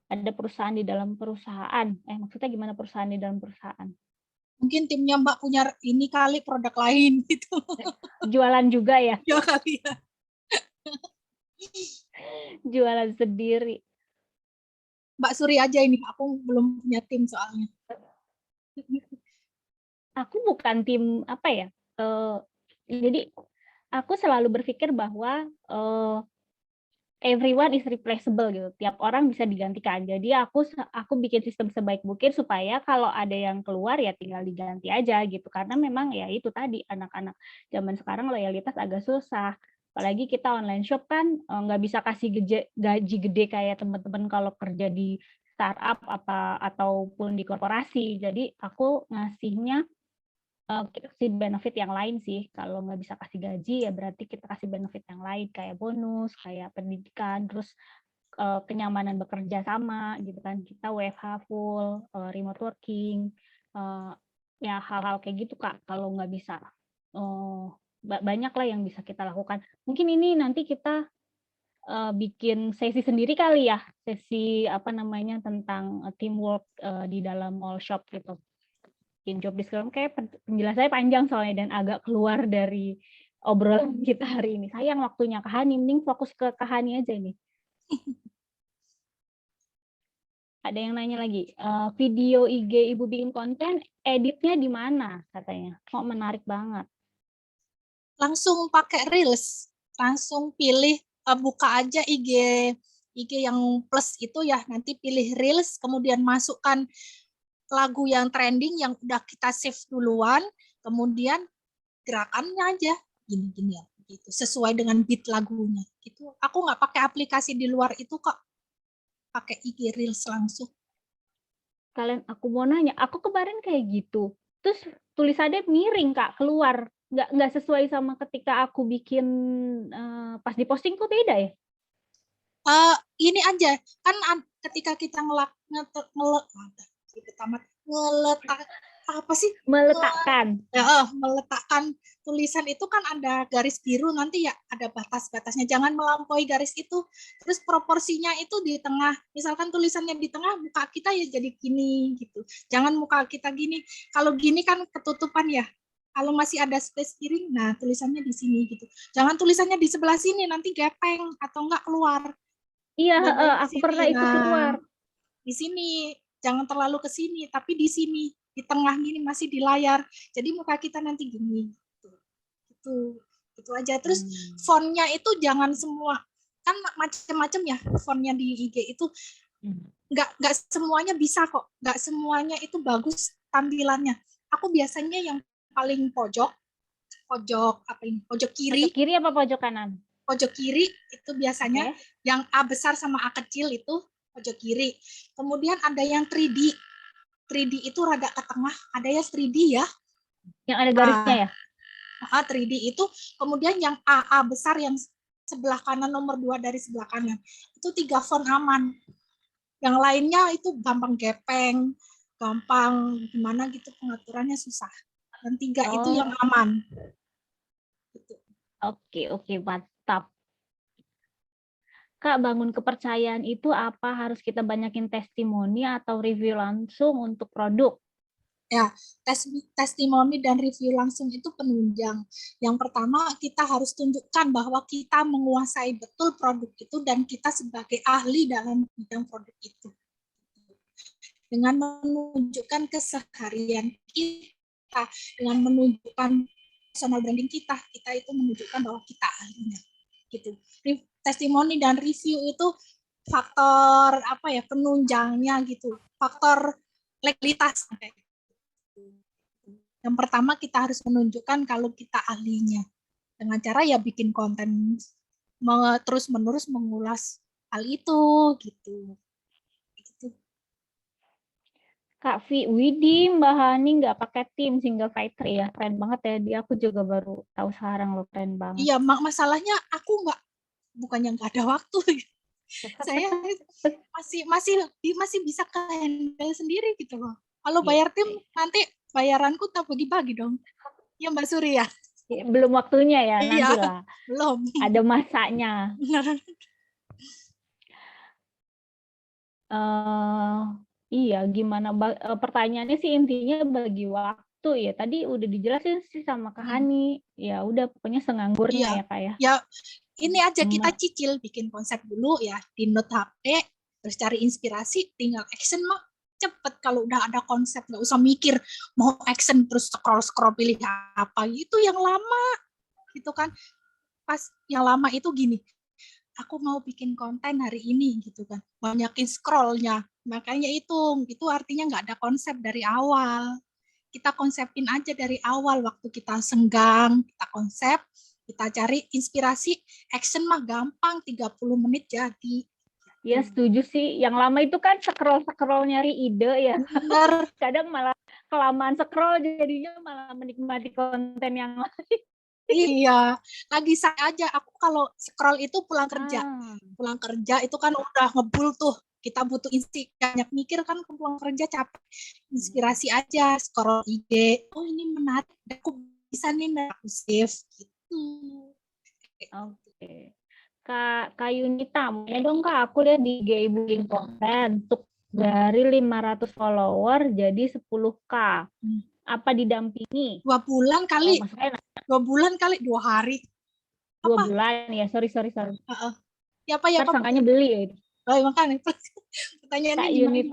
Speaker 1: ada perusahaan di dalam perusahaan. Maksudnya gimana perusahaan di dalam perusahaan?
Speaker 2: Mungkin timnya Mbak punya ini kali, produk lain gitu.
Speaker 1: Jualan juga ya?
Speaker 2: Ya kali ya.
Speaker 1: Jualan sendiri.
Speaker 2: Mbak Suri aja ini, aku belum punya tim soalnya.
Speaker 1: Aku bukan tim apa ya? Jadi aku selalu berpikir bahwa everyone is replaceable gitu. Tiap orang bisa digantikan. Jadi aku bikin sistem sebaik mungkin supaya kalau ada yang keluar ya tinggal diganti aja gitu. Karena memang ya itu tadi anak-anak zaman sekarang loyalitas agak susah. Apalagi kita online shop kan nggak bisa kasih gaji gede kayak teman-teman kalau kerja di startup ataupun di korporasi. Jadi aku ngasihnya kita kasih benefit yang lain sih. Kalau nggak bisa kasih gaji ya berarti kita kasih benefit yang lain kayak bonus, kayak pendidikan, terus kenyamanan bekerja sama gitu kan. Kita WFH full, remote working, ya hal-hal kayak gitu Kak. Kalau nggak bisa, banyak lah yang bisa kita lakukan. Mungkin ini nanti kita bikin sesi sendiri kali ya, sesi apa namanya tentang teamwork di dalam all shop gitu. Bikin job description kayak penjelasannya panjang soalnya dan agak keluar dari obrolan kita hari ini. Sayang waktunya Kak Hani, mending fokus ke Kak Hani aja nih. Ada yang nanya lagi, video IG Ibu bikin konten, editnya di mana katanya? Kok menarik banget.
Speaker 2: Langsung pakai Reels, langsung pilih buka aja IG yang plus itu ya, nanti pilih Reels, kemudian masukkan lagu yang trending yang udah kita save duluan, kemudian gerakannya aja gini-gini ya, gitu, sesuai dengan beat lagunya. Gitu. Aku nggak pakai aplikasi di luar itu kok, pakai IG Reels langsung.
Speaker 1: Aku mau nanya, aku kemarin kayak gitu, terus tulisannya miring Kak, keluar, nggak sesuai sama ketika aku bikin pas diposting kok beda ya?
Speaker 2: Ini aja, kan ketika kita meletakkan tulisan itu kan ada garis biru, nanti ya ada batas-batasnya, jangan melampaui garis itu. Terus proporsinya itu di tengah, misalkan tulisannya di tengah, muka kita ya jadi gini gitu, jangan muka kita gini. Kalau gini kan ketutupan ya, kalau masih ada space piring, nah tulisannya di sini gitu. Jangan tulisannya di sebelah sini, nanti gepeng atau enggak keluar.
Speaker 1: Iya, aku pernah ikut keluar.
Speaker 2: Di sini, jangan terlalu ke sini, tapi di sini, di tengah gini masih di layar. Jadi muka kita nanti gini. Itu aja. Terus fontnya itu jangan semua, kan macam-macam ya fontnya di IG itu. Nggak semuanya bisa kok, nggak semuanya itu bagus tampilannya. Aku biasanya yang paling pojok kiri.
Speaker 1: Pojok kiri apa pojok kanan?
Speaker 2: Pojok kiri itu biasanya yang A besar sama A kecil itu pojok kiri. Kemudian ada yang 3D. 3D itu rada ke tengah, ada yang 3D ya.
Speaker 1: Yang ada garisnya ya?
Speaker 2: 3D itu, kemudian yang AA besar yang sebelah kanan nomor 2 dari sebelah kanan. Itu 3 font aman. Yang lainnya itu gampang gepeng, gampang gimana gitu pengaturannya susah. Dan 3 itu yang aman.
Speaker 1: Oke, mantap. Kak, bangun kepercayaan itu apa? Harus kita banyakin testimoni atau review langsung untuk produk?
Speaker 2: Ya, testimoni dan review langsung itu penunjang. Yang pertama, kita harus tunjukkan bahwa kita menguasai betul produk itu dan kita sebagai ahli dalam bidang produk itu. Dengan menunjukkan keseharian kita, dengan menunjukkan personal branding kita itu menunjukkan bahwa kita ahlinya. Gitu. Testimoni dan review itu faktor apa ya, penunjangnya gitu, faktor legalitas. Yang pertama kita harus menunjukkan kalau kita ahlinya dengan cara ya bikin konten terus menerus mengulas hal itu gitu.
Speaker 1: Kak Widi, Mbak Hani nggak pakai tim single fighter ya, keren banget ya. Dia aku juga baru tahu sekarang loh, keren banget.
Speaker 2: Iya, masalahnya aku bukannya nggak ada waktu. Saya masih bisa ke handle sendiri gitu loh. Kalau bayar tim nanti bayaranku tak bagi-bagi dong. Ya Mbak Suri ya.
Speaker 1: Belum waktunya ya, nanti lah.
Speaker 2: Belum.
Speaker 1: Ada masanya. Iya, gimana? Pertanyaannya sih intinya bagi waktu ya. Tadi udah dijelasin sih sama Kak Hani. Ya udah, pokoknya senganggurnya ya Kak ya.
Speaker 2: Ya, ini aja kita cicil bikin konsep dulu ya di Note HP. Terus cari inspirasi, tinggal action mah cepet. Kalau udah ada konsep, nggak usah mikir mau action terus scroll pilih apa, itu yang lama gitu kan. Pas yang lama itu gini, aku mau bikin konten hari ini gitu kan, banyakin scrollnya, makanya itu artinya nggak ada konsep dari awal. Kita konsepin aja dari awal, waktu kita senggang, kita konsep, kita cari inspirasi, action mah gampang, 30 menit jadi.
Speaker 1: Ya setuju sih, yang lama itu kan scroll nyari ide ya.
Speaker 2: Bener.
Speaker 1: Kadang malah kelamaan scroll jadinya malah menikmati konten yang lain.
Speaker 2: Iya, lagi saya aja, aku kalau scroll itu pulang kerja. Pulang kerja itu kan udah ngebul tuh, kita butuh banyak mikir kan, pulang kerja capek. Inspirasi aja, scroll IG, oh ini menarik, aku bisa nih, aku save gitu.
Speaker 1: Oke. Kak Yunita, mau dong Kak, aku lihat di IG Ibu bikin konten untuk dari 500 follower jadi 10K. Apa didampingi?
Speaker 2: 2 bulan kali.
Speaker 1: Oh, maksudnya
Speaker 2: 2 bulan kali, 2 hari.
Speaker 1: 2 bulan ya, sorry.
Speaker 2: Ya apa ya,
Speaker 1: sangkanya beli ya itu.
Speaker 2: Oh, makanya pertanyaannya
Speaker 1: Kak
Speaker 2: gimana?
Speaker 1: Yunit,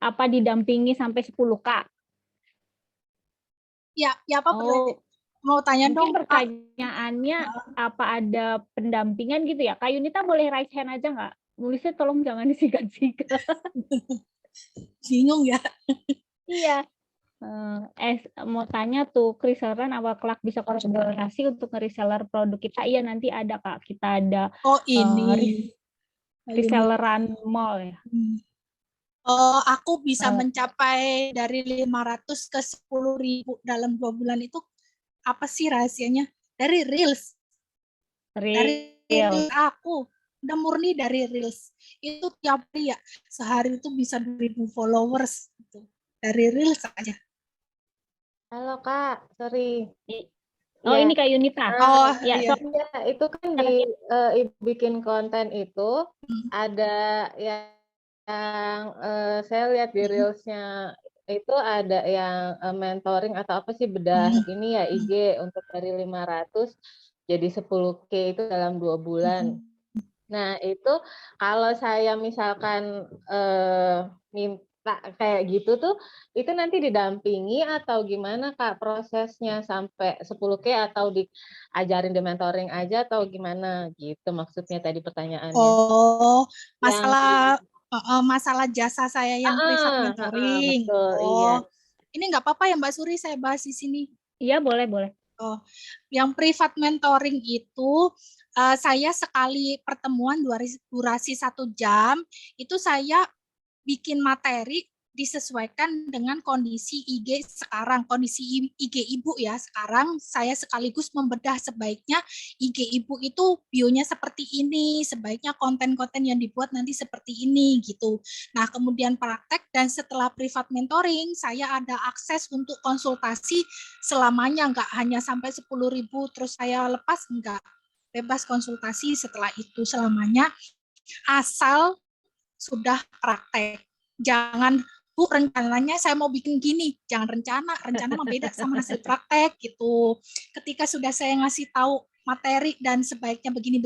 Speaker 1: apa didampingi sampai 10K?
Speaker 2: Ya apa mau tanya dong?
Speaker 1: Mungkin pertanyaannya apa ada pendampingan gitu ya? Kak Yunita boleh raise hand aja nggak? Nulisnya tolong jangan disingkat-singkat.
Speaker 2: Bingung ya?
Speaker 1: Iya. Mau tanya tuh, reseller apa kelak bisa kolaborasi untuk nge-reseller produk kita? Iya, nanti ada Kak. Kita ada
Speaker 2: ini
Speaker 1: reselleran mall ya.
Speaker 2: Aku bisa mencapai dari 500 ke 10.000 dalam 2 bulan itu apa sih rahasianya? Dari Reels. Dari Reels aku. Udah murni dari Reels. Itu tiap hari ya, sehari itu bisa 2.000 followers gitu. Dari Reels aja.
Speaker 10: Halo Kak, sorry.
Speaker 1: Oh
Speaker 10: ya.
Speaker 1: Ini Kak Yunita.
Speaker 10: Ya, iya. Itu kan di Ibu bikin konten itu ada yang saya lihat di Reels-nya itu ada yang mentoring atau apa sih, bedah ini ya IG untuk dari 500 jadi 10K itu dalam 2 bulan. Nah itu kalau saya misalkan minta kayak gitu tuh, itu nanti didampingi atau gimana Kak prosesnya sampai 10K, atau diajarin di mentoring aja atau gimana gitu, maksudnya tadi pertanyaannya.
Speaker 2: Oh, masalah jasa saya yang privat mentoring.
Speaker 10: Betul, iya.
Speaker 2: Ini nggak apa-apa ya Mbak Suri saya bahas di sini?
Speaker 1: Iya, boleh.
Speaker 2: Yang privat mentoring itu saya sekali pertemuan durasi 1 jam, itu saya bikin materi disesuaikan dengan kondisi IG sekarang, kondisi IG Ibu ya sekarang. Saya sekaligus membedah sebaiknya IG Ibu itu bio-nya seperti ini, sebaiknya konten-konten yang dibuat nanti seperti ini gitu. Nah kemudian praktek, dan setelah privat mentoring saya ada akses untuk konsultasi selamanya, nggak hanya sampai 10.000 terus saya lepas, enggak, bebas konsultasi setelah itu selamanya, asal sudah praktek. Jangan rencananya saya mau bikin gini, jangan rencana mah beda sama hasil praktek gitu. Ketika sudah saya ngasih tahu materi dan sebaiknya begini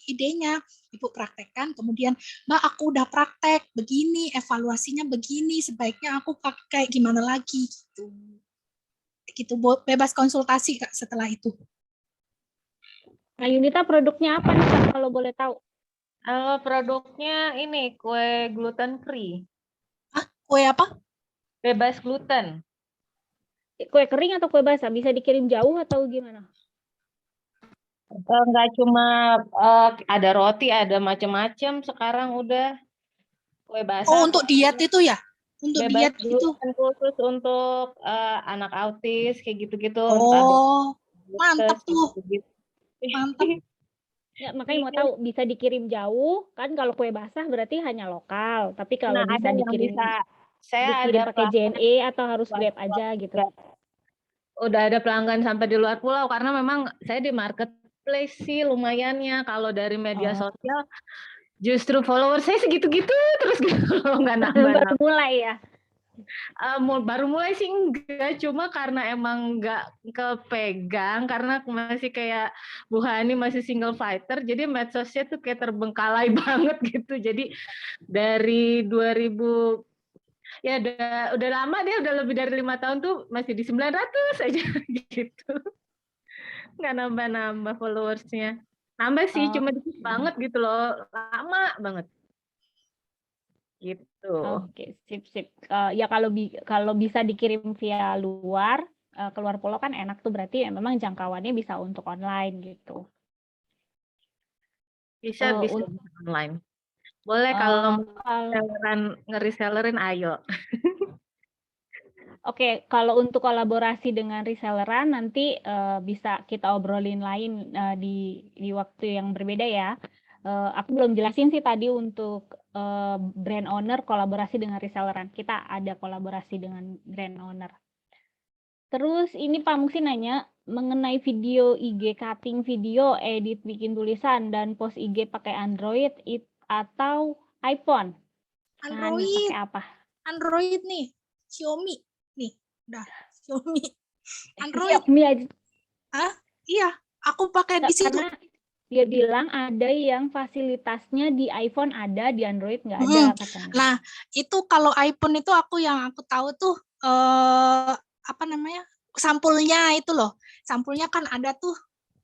Speaker 2: idenya, Ibu praktekkan, kemudian Mbak aku udah praktek begini, evaluasinya begini, sebaiknya aku pakai gimana lagi gitu. Bebas konsultasi Kak setelah itu.
Speaker 1: Kak Yunita, produknya apa nih Kak, kalau boleh tahu?
Speaker 10: Produknya ini kue gluten free.
Speaker 2: Kue apa?
Speaker 10: Bebas gluten.
Speaker 1: Kue kering atau kue basah? Bisa dikirim jauh atau gimana?
Speaker 10: Enggak cuma ada roti, ada macam-macam sekarang udah. Kue basah.
Speaker 2: Oh, untuk diet itu ya? Untuk
Speaker 10: bebas
Speaker 2: diet itu?
Speaker 10: Khusus untuk anak autis kayak gitu-gitu.
Speaker 2: Oh, mantap tuh.
Speaker 10: Gitu.
Speaker 2: Mantap.
Speaker 1: Ya, makanya mau tahu bisa dikirim jauh kan, kalau kue basah berarti hanya lokal, tapi kalau bisa dikirim dikirim pakai JNE atau harus Grab aja gitu.
Speaker 10: Udah ada pelanggan sampai di luar pulau, karena memang saya di marketplace sih lumayannya. Kalau dari media sosial justru follower saya segitu-gitu terus gitu, nggak nambah.
Speaker 1: Baru mulai ya.
Speaker 10: Baru mulai sih enggak, cuma karena emang enggak kepegang, karena masih kayak Bu Hani masih single fighter, jadi medsosnya tuh kayak terbengkalai banget gitu. Jadi dari 2000 ya udah lama, dia udah lebih dari 5 tahun tuh masih di 900 aja gitu. Nggak nambah-nambah followersnya. Nambah sih, cuma dikit banget gitu loh, lama banget. Gitu.
Speaker 1: Oke, sip. Ya kalau bisa dikirim via luar, keluar pulau kan enak tuh, berarti ya memang jangkauannya bisa untuk online gitu.
Speaker 10: Bisa
Speaker 1: Untuk
Speaker 10: online. Boleh kalau
Speaker 1: kalau
Speaker 10: ngeresellerin ayo.
Speaker 1: Oke, kalau untuk kolaborasi dengan reselleran nanti bisa kita obrolin lain di waktu yang berbeda ya. Aku belum jelasin sih tadi untuk brand owner kolaborasi dengan reselleran. Kita ada kolaborasi dengan brand owner. Terus ini Pak Muksi nanya mengenai video IG cutting video, edit bikin tulisan dan post IG pakai Android atau iPhone.
Speaker 2: Android.
Speaker 1: Pakai apa?
Speaker 2: Android nih, Xiaomi. Nih, udah Xiaomi. Android.
Speaker 1: Xiaomi aja.
Speaker 2: Iya, aku pakai di situ.
Speaker 1: Karena dia bilang ada yang fasilitasnya di iPhone ada, di Android nggak ada katanya.
Speaker 2: Nah, itu kalau iPhone itu yang aku tahu tuh apa namanya? Sampulnya itu loh. Sampulnya kan ada tuh.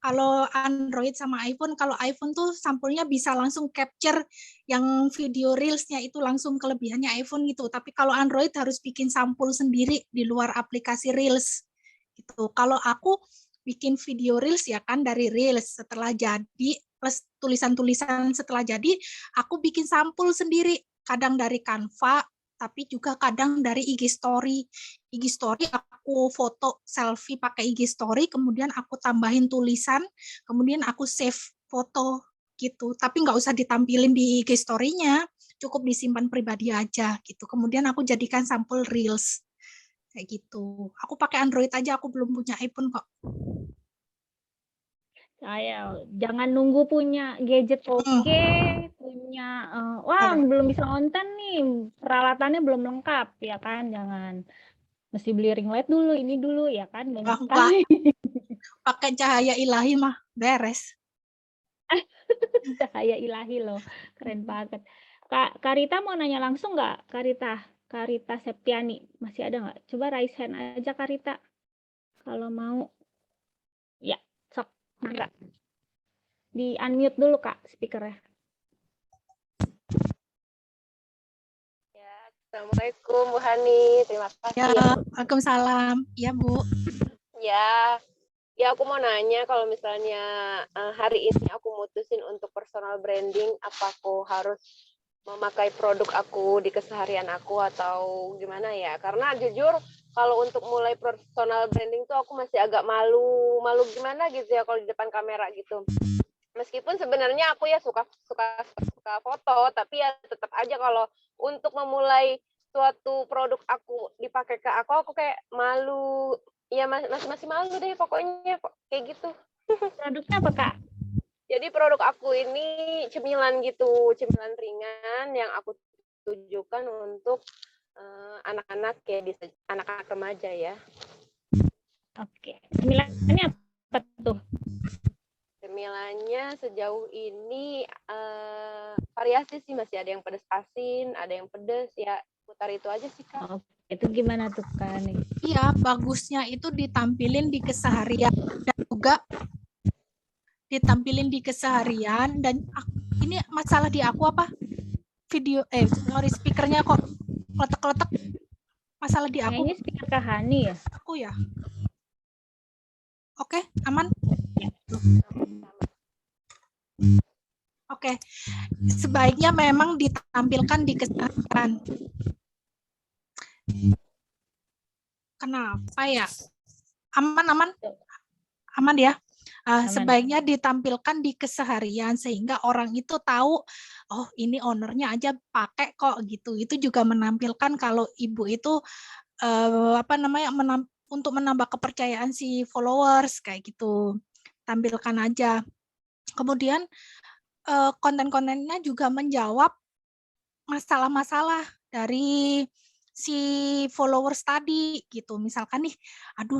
Speaker 2: Kalau Android sama iPhone, kalau iPhone tuh sampulnya bisa langsung capture yang video reels-nya itu langsung kelebihannya iPhone gitu. Tapi kalau Android harus bikin sampul sendiri di luar aplikasi Reels. Gitu. Kalau aku bikin video Reels ya kan dari Reels setelah jadi plus tulisan-tulisan setelah jadi, aku bikin sampul sendiri. Kadang dari Canva, tapi juga kadang dari IG Story. IG Story aku foto selfie pakai IG Story, kemudian aku tambahin tulisan, kemudian aku save foto gitu. Tapi nggak usah ditampilin di IG Story-nya, cukup disimpan pribadi aja gitu. Kemudian aku jadikan sampul Reels kayak gitu. Aku pakai Android aja, aku belum punya iPhone kok.
Speaker 1: Jangan nunggu punya gadget oke, punya belum bisa konten nih, peralatannya belum lengkap ya kan, jangan mesti beli ring light dulu, ini dulu ya kan, banyak sekali.
Speaker 2: Pakai cahaya ilahi mah beres.
Speaker 1: Cahaya ilahi loh, keren banget. Kak Rita mau nanya langsung nggak? Kak Rita Septiani masih ada nggak? Coba raise hand aja Kak Rita kalau mau. Ya, sok mangga. Di unmute dulu Kak speakernya.
Speaker 8: Ya, Assalamualaikum Bu Hani, terima kasih.
Speaker 2: Ya, Waalaikumsalam. Ya Bu.
Speaker 8: Ya aku mau nanya kalau misalnya hari ini aku mutusin untuk personal branding, apa aku harus memakai produk aku di keseharian aku atau gimana ya? Karena jujur kalau untuk mulai personal branding tuh aku masih agak malu gimana gitu ya kalau di depan kamera gitu. Meskipun sebenarnya aku ya suka foto, tapi ya tetap aja kalau untuk memulai suatu produk aku dipakai ke aku kayak malu. Ya masih malu deh pokoknya kayak gitu.
Speaker 1: Produknya apa Kak?
Speaker 8: Jadi produk aku ini cemilan gitu, cemilan ringan yang aku tujukan untuk anak-anak ya, anak-anak remaja ya.
Speaker 1: Oke, cemilannya apa tuh?
Speaker 8: Cemilannya sejauh ini variasi sih, masih ada yang pedas asin, ada yang pedas ya, putar itu aja sih Kak.
Speaker 1: Itu gimana tuh Kak?
Speaker 2: Iya, bagusnya itu ditampilin di keseharian dan juga ditampilin di keseharian. Dan ini masalah di aku apa? Speakernya kok letek-letek. Masalah di aku.
Speaker 1: Kayaknya speaker Kak Hani ya?
Speaker 2: Aku ya. Oke, aman? Oke. Sebaiknya memang ditampilkan di keseharian. Kenapa ya? Aman ya. Sebaiknya ditampilkan di keseharian sehingga orang itu tahu, oh ini ownernya aja pakai kok gitu. Itu juga menampilkan kalau ibu itu untuk menambah kepercayaan si followers kayak gitu. Tampilkan aja. Kemudian konten-kontennya juga menjawab masalah-masalah dari si followers tadi gitu. Misalkan nih, aduh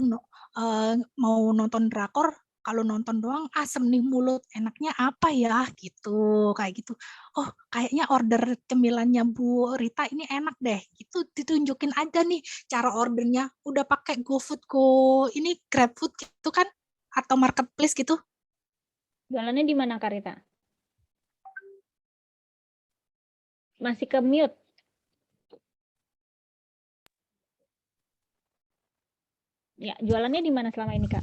Speaker 2: mau nonton drakor, kalau nonton doang asem nih mulut, enaknya apa ya gitu, kayak gitu. Oh, kayaknya order cemilannya Bu Rita ini enak deh. Gitu ditunjukin aja nih cara ordernya. Udah pakai GoFood, ini GrabFood gitu kan, atau marketplace gitu.
Speaker 1: Jualannya di mana Kak Rita? Masih ke mute. Ya, jualannya di mana selama ini Kak?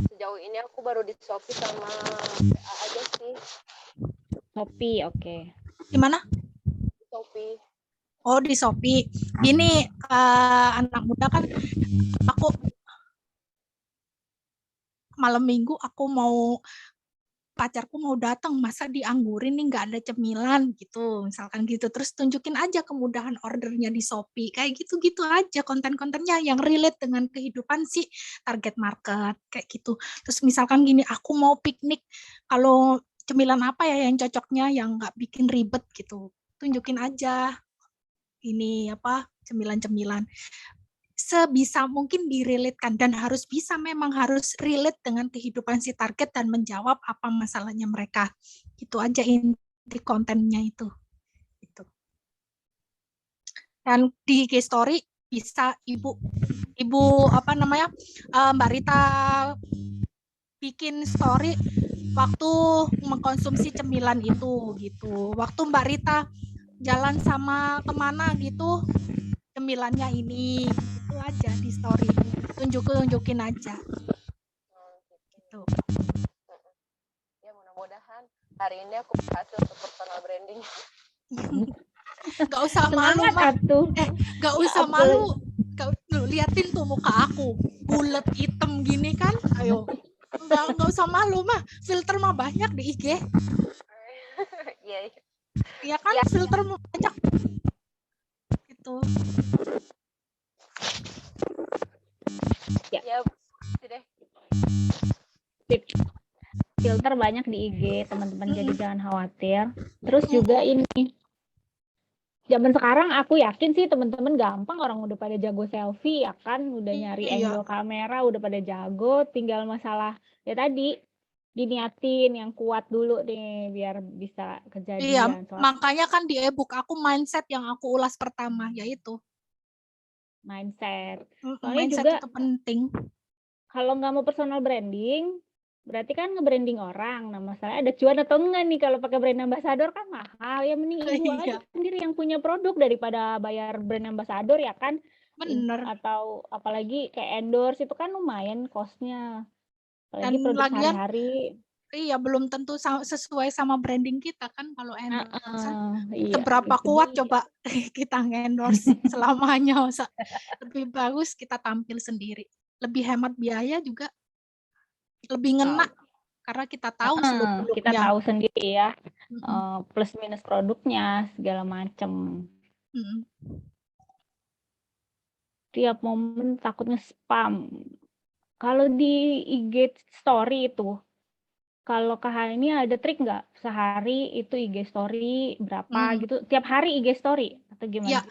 Speaker 8: Sejauh ini aku baru di Shopee sama PA aja sih.
Speaker 1: Shopee, oke.
Speaker 2: Di mana?
Speaker 8: Shopee.
Speaker 2: Oh, di Shopee. Gini, anak muda kan, aku malam minggu aku pacarku mau datang, masa dianggurin nih, nggak ada cemilan gitu, misalkan gitu. Terus tunjukin aja kemudahan ordernya di Shopee, kayak gitu-gitu aja konten-kontennya yang relate dengan kehidupan si target market, kayak gitu. Terus misalkan gini, aku mau piknik, kalau cemilan apa ya yang cocoknya, yang nggak bikin ribet gitu, tunjukin aja ini apa cemilan-cemilan. Sebisa mungkin direlatekan, dan memang harus relate dengan kehidupan si target dan menjawab apa masalahnya mereka. Itu aja inti kontennya itu. Dan di IG story bisa ibu Mbak Rita bikin story waktu mengkonsumsi cemilan itu gitu. Waktu Mbak Rita jalan sama kemana gitu, cemilannya ini, itu aja di story, tunjukin aja gitu.
Speaker 8: Ya mudah-mudahan hari ini aku berhasil untuk personal branding.
Speaker 2: Gak usah malu mah, gak usah malu, liatin tuh muka aku bulat hitam gini kan, ayo nggak usah malu mah, filter mah banyak di IG. Iya kan, filter mah banyak gitu.
Speaker 8: Ya, deh.
Speaker 1: Filter banyak di IG teman-teman, jadi jangan khawatir. Terus juga ini, zaman sekarang aku yakin sih teman-teman gampang, orang udah pada jago selfie ya kan, udah nyari angle kamera, udah pada jago, tinggal masalah ya tadi diniatin yang kuat dulu nih biar bisa kejadian.
Speaker 2: Iya, makanya kan di ebook aku mindset yang aku ulas pertama, yaitu
Speaker 1: mindset. Soalnya
Speaker 2: mindset
Speaker 1: juga
Speaker 2: itu penting.
Speaker 1: Kalau nggak mau personal branding, berarti kan nge-branding orang. Nah, masalahnya ada cuan atau enggak nih, kalau pakai brand ambassador kan mahal. Ya mending ibu aja sendiri yang punya produk daripada bayar brand ambassador ya kan.
Speaker 2: Bener.
Speaker 1: Atau apalagi kayak endorse itu kan lumayan cost-nya. Apalagi
Speaker 2: Dan
Speaker 1: produk
Speaker 2: lagian,
Speaker 1: sehari-hari.
Speaker 2: Iya, belum tentu sesuai sama branding kita kan kalau endorse.
Speaker 1: Iya,
Speaker 2: seberapa kuat coba kita nge-endorse selamanya. Lebih bagus kita tampil sendiri. Lebih hemat biaya juga. Lebih ngena karena kita tahu seluk-beluknya.
Speaker 1: Kita tahu sendiri ya. Plus minus produknya segala macam. Tiap momen takutnya spam. Kalau di IG story itu, kalau Kak ini ada trik nggak? Sehari itu IG story berapa gitu? Tiap hari IG story atau gimana?
Speaker 2: Ya,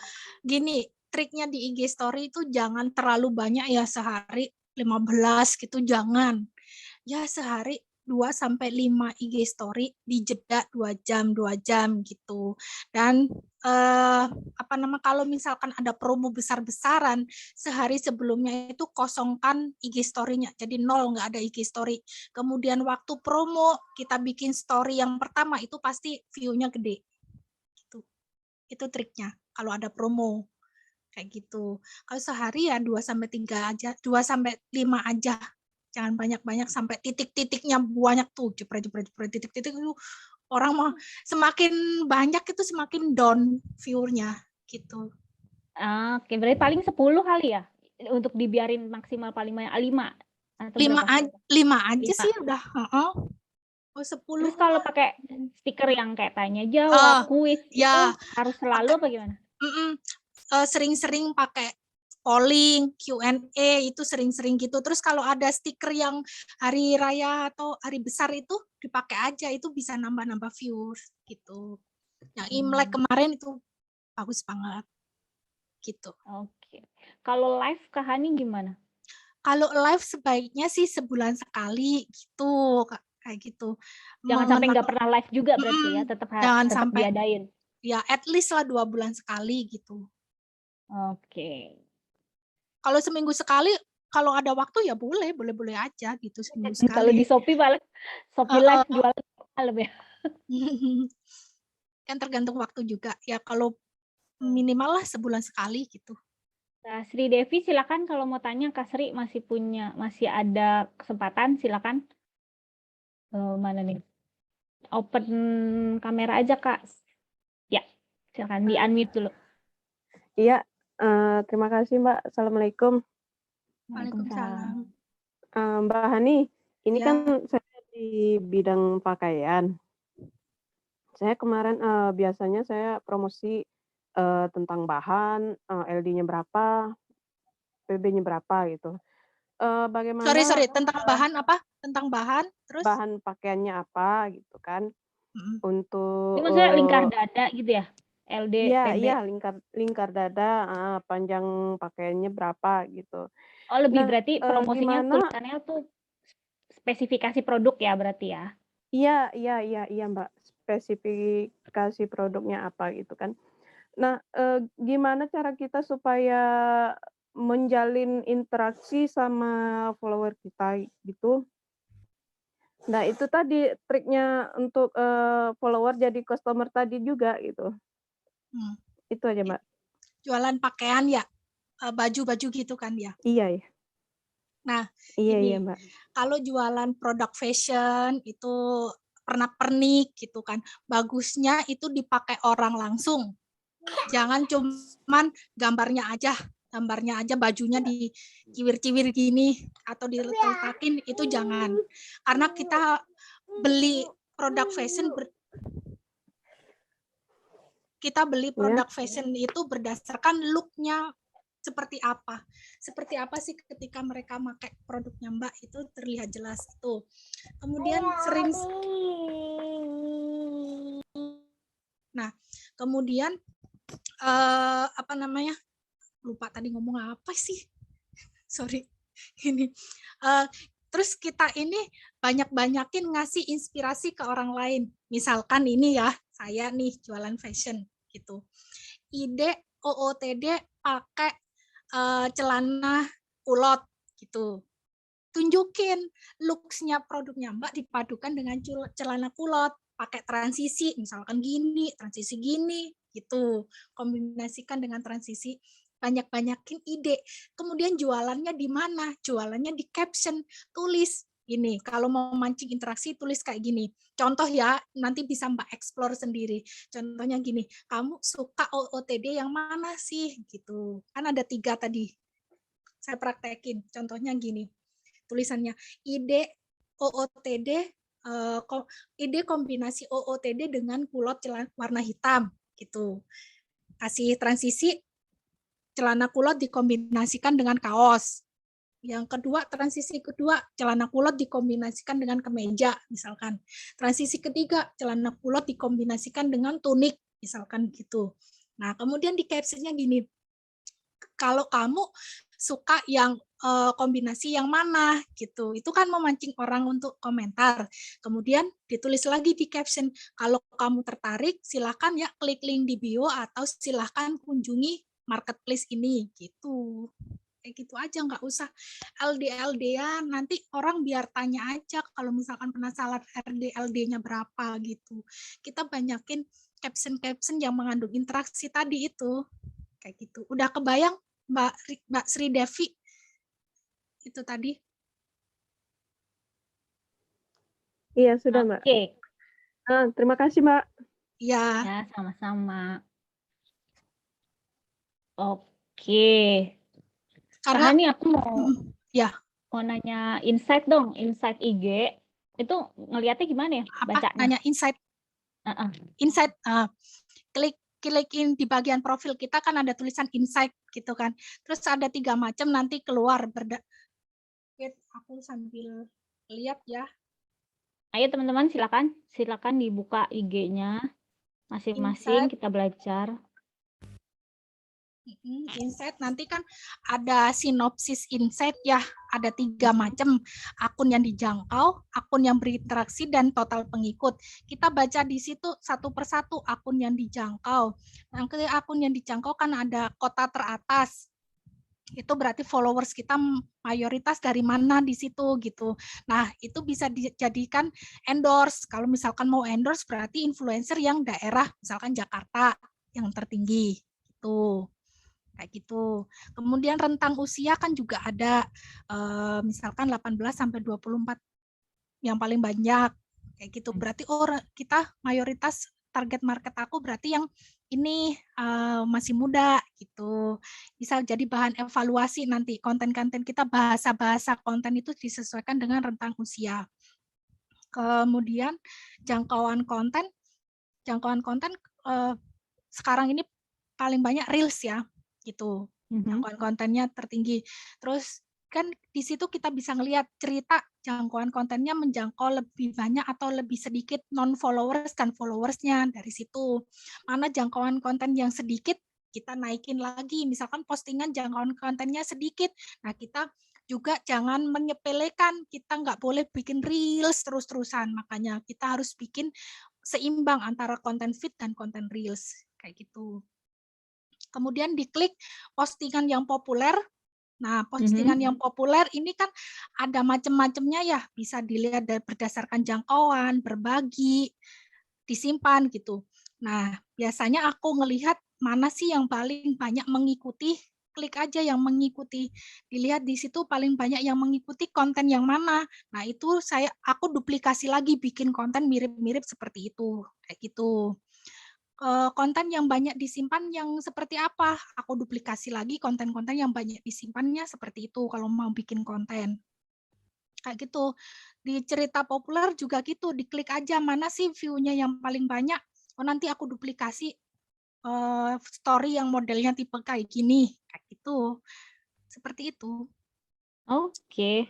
Speaker 2: gini, triknya di IG story itu jangan terlalu banyak ya, sehari 15 gitu, jangan. Ya sehari 2-5 IG story di jeda 2 jam gitu. Dan kalau misalkan ada promo besar-besaran, sehari sebelumnya itu kosongkan IG story-nya. Jadi 0, nggak ada IG story. Kemudian waktu promo kita bikin story yang pertama itu pasti view-nya gede. Gitu. Itu triknya kalau ada promo. Kayak gitu. Kalau sehari ya 2-3 aja, 2-5 aja. Jangan banyak-banyak sampai titik-titiknya banyak tuh, jepret titik-titik itu, orang mau semakin banyak itu semakin down view-nya gitu.
Speaker 1: Oke, berarti paling 10 kali ya untuk dibiarin maksimal, paling banyak 5 atau
Speaker 2: 5 aja sih udah. 10.
Speaker 1: Terus kalau pakai stiker yang kayak tanya jawab, kuis
Speaker 2: ya,
Speaker 1: itu harus selalu apa gimana?
Speaker 2: Sering-sering pakai polling, Q&A itu sering-sering gitu. Terus kalau ada stiker yang hari raya atau hari besar itu dipakai aja, itu bisa nambah-nambah views gitu. Yang Imlek kemarin itu bagus banget gitu.
Speaker 1: Oke. Kalau live Kak Hani gimana?
Speaker 2: Kalau live sebaiknya sih sebulan sekali gitu, kayak gitu.
Speaker 1: Jangan sampai nggak
Speaker 2: Mengenal
Speaker 1: pernah live juga berarti ya, tetap
Speaker 2: jangan
Speaker 1: tetap
Speaker 2: sampai
Speaker 1: diadain.
Speaker 2: ya at least lah 2 bulan sekali gitu.
Speaker 1: Oke.
Speaker 2: Kalau seminggu sekali, kalau ada waktu ya boleh aja gitu seminggu
Speaker 1: Kalau di
Speaker 2: sekali.
Speaker 1: Shopee malah Shopee
Speaker 2: Heeh.
Speaker 1: live jualan malam ya.
Speaker 2: Kan tergantung waktu juga. Ya kalau minimal lah sebulan sekali gitu.
Speaker 1: Nah, Sri Devi silakan kalau mau tanya Kak Sri masih ada kesempatan silakan. Mana nih? Open kamera aja Kak. Ya, silakan di unmute dulu.
Speaker 11: Iya, terima kasih Mbak. Assalamualaikum.
Speaker 2: Waalaikumsalam.
Speaker 11: Mbak Hani, ini
Speaker 2: Ya.
Speaker 11: kan saya di bidang pakaian. Saya kemarin biasanya saya promosi tentang bahan, LD-nya berapa, PB-nya berapa gitu. Bagaimana
Speaker 2: Sorry, tentang bahan apa? Tentang bahan, terus?
Speaker 11: bahan pakaiannya apa gitu kan? Untuk
Speaker 1: Ini maksudnya lingkar dada gitu ya? LD, PB.
Speaker 11: Iya, lingkar dada, panjang pakaiannya berapa gitu.
Speaker 1: Oh, lebih
Speaker 11: Nah,
Speaker 1: berarti promosinya
Speaker 11: gimana
Speaker 1: tulisannya tuh spesifikasi produk ya berarti ya?
Speaker 11: Iya, Mbak, spesifikasi produknya apa gitu kan. Nah, gimana cara kita supaya menjalin interaksi sama follower kita gitu? Nah, itu tadi triknya untuk, follower jadi customer tadi juga gitu. Itu aja, Mbak.
Speaker 2: Jualan pakaian ya? Baju-baju gitu kan ya?
Speaker 11: Iya ya.
Speaker 2: Nah,
Speaker 11: Iya,
Speaker 2: ini
Speaker 11: Mbak.
Speaker 2: kalau jualan produk fashion itu pernak-pernik gitu kan, bagusnya itu dipakai orang langsung. Jangan cuman gambarnya aja bajunya dikiwir-kiwir gini atau diletakin, itu jangan. Karena kita beli produk fashion produk fashion itu berdasarkan look-nya seperti apa. Seperti apa sih ketika mereka pakai produknya Mbak, itu terlihat jelas itu. Kemudian kemudian apa namanya? Lupa tadi ngomong apa sih? Sorry. Ini terus kita ini banyak-banyakin ngasih inspirasi ke orang lain. Misalkan ini ya, saya nih jualan fashion gitu. Ide OOTD pakai celana kulot gitu. Tunjukin looks-nya produknya Mbak dipadukan dengan celana kulot, pakai transisi, misalkan gini, transisi gini, gitu. Kombinasikan dengan transisi, banyak-banyakin ide. Kemudian jualannya di mana? Jualannya di caption, tulis ini. Kalau mau mancing interaksi, tulis kayak gini. Contoh ya, nanti bisa Mbak explore sendiri. Contohnya gini, kamu suka OOTD yang mana sih? Gitu. Kan ada 3 tadi. Saya praktekin. Contohnya gini. Tulisannya ide OOTD, ide kombinasi OOTD dengan kulot celana warna hitam gitu. Kasih transisi celana kulot dikombinasikan dengan kaos. Yang kedua, transisi kedua, celana kulot dikombinasikan dengan kemeja misalkan. Transisi ketiga, celana kulot dikombinasikan dengan tunik misalkan gitu. Nah, kemudian di caption-nya gini. Kalau kamu suka yang kombinasi yang mana gitu, itu kan memancing orang untuk komentar. Kemudian ditulis lagi di caption, kalau kamu tertarik silahkan ya klik link di bio atau silahkan kunjungi marketplace ini gitu. Kayak gitu aja, nggak usah LD-LD-an, nanti orang biar tanya aja kalau misalkan penasaran LD-LD-nya berapa gitu. Kita banyakin caption-caption yang mengandung interaksi tadi itu. Kayak gitu. Udah kebayang Mbak Sri Devi itu tadi?
Speaker 11: Iya, sudah, Mbak.
Speaker 1: Oke.
Speaker 11: Terima kasih, Mbak.
Speaker 2: Iya.
Speaker 1: Ya, sama-sama. Oke.
Speaker 2: Karena
Speaker 1: Kak Hani, aku mau
Speaker 2: ya
Speaker 1: nanya insight dong, insight IG. Itu ngelihatnya gimana ya bacanya?
Speaker 2: Nanya insight. Insight, klikin di bagian profil kita kan ada tulisan insight gitu kan. Terus ada 3 macam nanti keluar. Aku sambil lihat ya.
Speaker 1: Ayo teman-teman silakan dibuka IG-nya masing-masing, kita belajar.
Speaker 2: Insight nanti kan ada sinopsis insight ya, ada 3 macam akun yang dijangkau, akun yang berinteraksi, dan total pengikut. Kita baca di situ satu persatu akun yang dijangkau. Nanti akun yang dijangkau kan ada kota teratas. Itu berarti followers kita mayoritas dari mana di situ gitu. Nah, itu bisa dijadikan endorse. Kalau misalkan mau endorse berarti influencer yang daerah, misalkan Jakarta yang tertinggi gitu. Kayak gitu. Kemudian rentang usia kan juga ada, misalkan 18 sampai 24 yang paling banyak kayak gitu. Berarti kita mayoritas target market aku berarti yang ini masih muda gitu. Bisa jadi bahan evaluasi nanti konten-konten kita, bahasa-bahasa konten itu disesuaikan dengan rentang usia. Kemudian jangkauan konten sekarang ini paling banyak reels ya gitu. Jangkauan kontennya tertinggi. Terus kan di situ kita bisa ngelihat cerita jangkauan kontennya menjangkau lebih banyak atau lebih sedikit non-followers dan followersnya. Dari situ mana jangkauan konten yang sedikit kita naikin lagi. Misalkan postingan jangkauan kontennya sedikit, nah kita juga jangan menyepelekan, kita nggak boleh bikin reels terus-terusan, makanya kita harus bikin seimbang antara konten feed dan konten reels kayak gitu. Kemudian diklik postingan yang populer. Nah, postingan yang populer ini kan ada macam-macamnya ya, bisa dilihat berdasarkan jangkauan, berbagi, disimpan gitu. Nah, biasanya aku ngelihat mana sih yang paling banyak mengikuti, klik aja yang mengikuti. Dilihat di situ paling banyak yang mengikuti konten yang mana. Nah, itu aku duplikasi lagi bikin konten mirip-mirip seperti itu, kayak gitu. Konten yang banyak disimpan yang seperti apa? Aku duplikasi lagi konten-konten yang banyak disimpannya seperti itu kalau mau bikin konten. Kayak gitu. Di cerita populer juga gitu, diklik aja mana sih view-nya yang paling banyak. Oh, nanti aku duplikasi story yang modelnya tipe kayak gini, kayak gitu. Seperti itu.
Speaker 1: Oke.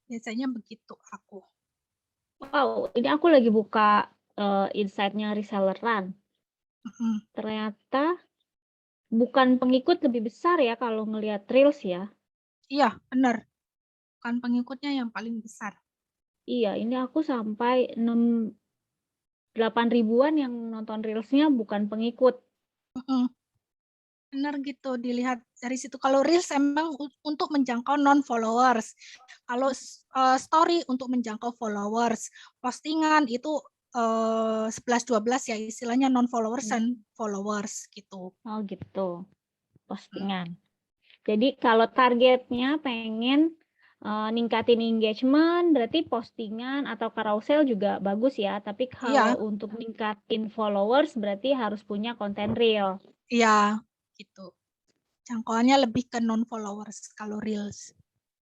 Speaker 2: Biasanya begitu aku.
Speaker 1: Wow, ini aku lagi buka insight-nya reselleran. Ternyata bukan pengikut lebih besar ya kalau ngelihat reels ya.
Speaker 2: Iya, benar. Bukan pengikutnya yang paling besar.
Speaker 1: Iya, ini aku sampai 8 ribuan yang nonton reelsnya bukan pengikut.
Speaker 2: Benar gitu, dilihat dari situ. Kalau reels emang untuk menjangkau non-followers. Kalau story untuk menjangkau followers. Postingan itu 11-12 ya, istilahnya non-followers dan followers gitu.
Speaker 1: Oh gitu, postingan. Jadi kalau targetnya pengen ningkatin engagement, berarti postingan atau carousel juga bagus ya. Tapi kalau untuk ningkatin followers, berarti harus punya konten reel.
Speaker 2: Iya, gitu. Jangkauannya lebih ke non-followers kalau reels.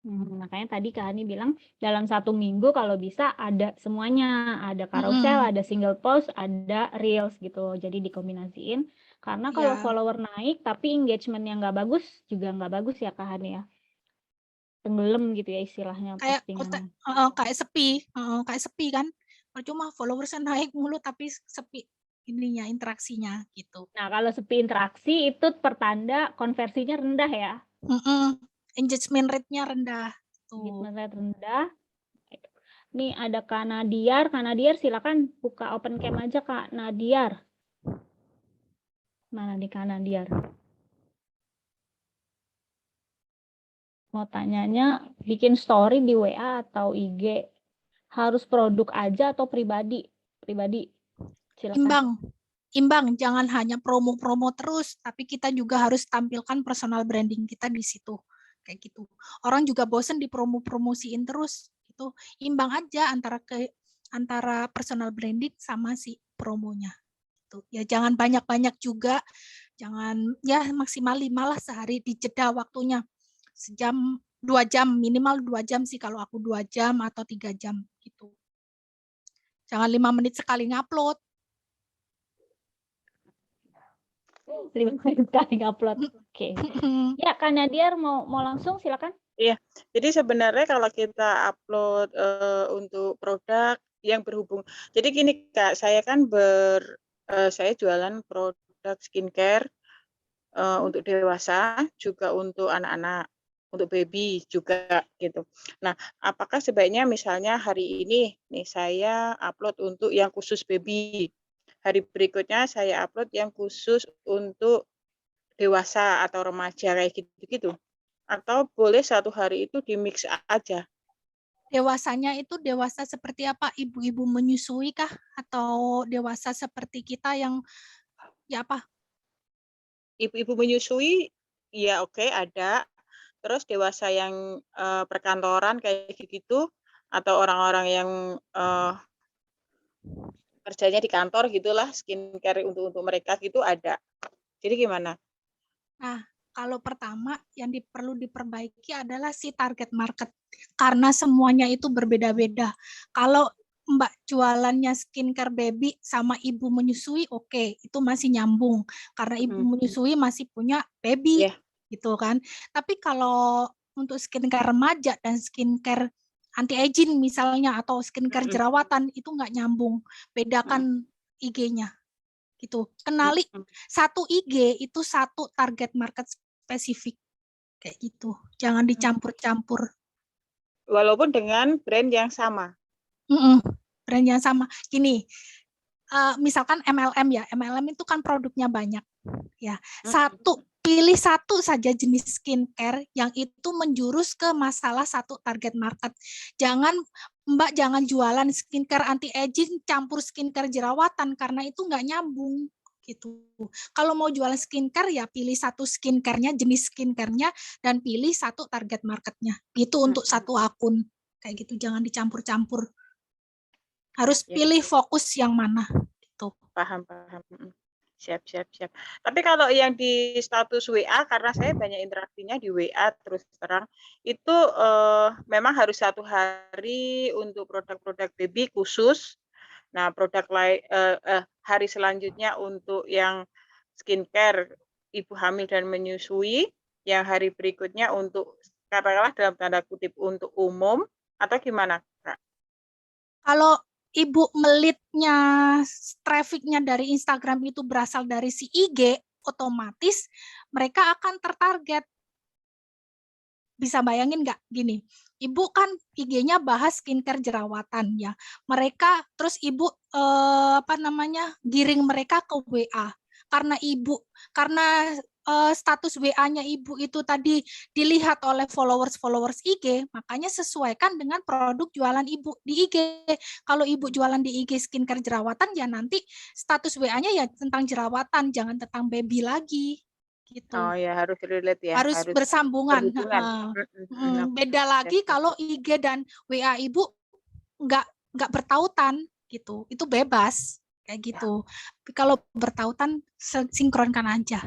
Speaker 1: Makanya tadi Kak Hani bilang dalam 1 minggu kalau bisa ada semuanya, ada carousel, ada single post, ada reels gitu. Jadi dikombinasiin. Karena kalau follower naik tapi engagementnya nggak bagus, juga nggak bagus ya Kak Hani ya. Tenggelam gitu ya istilahnya postingannya.
Speaker 2: Kayak sepi kan. Percuma followersnya naik mulu tapi sepi ininya interaksinya gitu.
Speaker 1: Nah, kalau sepi interaksi itu pertanda konversinya rendah ya.
Speaker 2: Engagement rate-nya rendah.
Speaker 1: Engagement rate rendah. Nih ada Kak Nadiar. Kak Nadiar silakan buka open cam aja Kak Nadiar. Mana nih Kak Nadiar? Mau tanyanya bikin story di WA atau IG harus produk aja atau pribadi? Pribadi. Silakan.
Speaker 2: Imbang, jangan hanya promo-promo terus, tapi kita juga harus tampilkan personal branding kita di situ. Kayak gitu. Orang juga bosen dipromo-promosiin terus. Itu imbang aja antara personal branding sama si promonya. Gitu. Ya jangan banyak-banyak juga. Jangan ya maksimal 5 lah sehari di jeda waktunya. Sejam, 2 jam, minimal 2 jam sih kalau aku 2 jam atau 3 jam gitu. Jangan 5 menit sekali ngupload.
Speaker 1: 5 menit sekali ngupload. Oke. Ya, Kak Nadiar mau langsung silakan.
Speaker 12: Iya, jadi sebenarnya kalau kita upload untuk produk yang berhubung, jadi gini Kak, saya kan saya jualan produk skincare untuk dewasa, juga untuk anak-anak, untuk baby juga gitu. Nah, apakah sebaiknya misalnya hari ini nih saya upload untuk yang khusus baby, hari berikutnya saya upload yang khusus untuk dewasa atau remaja kayak gitu-gitu? Atau boleh satu hari itu di-mix aja?
Speaker 13: Dewasanya itu dewasa seperti apa? Ibu-ibu menyusui kah? Atau dewasa seperti kita yang ya apa?
Speaker 12: Ibu-ibu menyusui, ya oke ada. Terus dewasa yang perkantoran kayak gitu, atau orang-orang yang kerjanya di kantor gitulah, skincare untuk mereka gitu ada. Jadi gimana?
Speaker 13: Nah, kalau pertama yang perlu diperbaiki adalah si target market. Karena semuanya itu berbeda-beda. Kalau Mbak jualannya skincare baby sama ibu menyusui, oke, itu masih nyambung. Karena ibu menyusui masih punya baby, gitu kan. Tapi kalau untuk skincare remaja dan skincare anti-aging misalnya, atau skincare jerawatan, itu nggak nyambung. Bedakan IG-nya. Gitu. Kenali satu IG itu satu target market spesifik. Kayak gitu. Jangan dicampur-campur.
Speaker 12: Walaupun dengan brand yang sama.
Speaker 13: Brand yang sama. Gini, misalkan MLM ya, MLM itu kan produknya banyak. Ya, pilih satu saja jenis skincare yang itu menjurus ke masalah satu target market. Mbak jangan jualan skincare anti-aging campur skincare jerawatan karena itu nggak nyambung gitu. Kalau mau jualan skincare ya pilih satu skincare-nya, jenis skincare-nya, dan pilih satu target market-nya. Itu untuk satu akun. Kayak gitu, jangan dicampur-campur. Harus pilih fokus yang mana. Gitu.
Speaker 12: Paham. Siap. Tapi kalau yang di status WA, karena saya banyak interaksinya di WA terus terang, itu memang harus satu hari untuk produk-produk baby khusus. Nah, produk lain hari selanjutnya untuk yang skincare ibu hamil dan menyusui, yang hari berikutnya untuk katakanlah dalam tanda kutip untuk umum, atau gimana, Kak?
Speaker 13: Kalau ibu melitnya, trafficnya dari Instagram itu berasal dari si IG, otomatis mereka akan tertarget. Bisa bayangin nggak? Gini, ibu kan IG-nya bahas skincare jerawatan ya. Mereka terus ibu giring mereka ke WA. Karena status WA-nya ibu itu tadi dilihat oleh followers IG, makanya sesuaikan dengan produk jualan ibu di IG. Kalau ibu jualan di IG skincare jerawatan, ya nanti status WA-nya ya tentang jerawatan, jangan tentang baby lagi. Gitu.
Speaker 12: Oh ya, harus relate ya.
Speaker 13: Harus bersambungan. Beda lagi kalau IG dan WA ibu nggak bertautan gitu. Itu bebas kayak gitu. Kalau bertautan sinkronkan aja.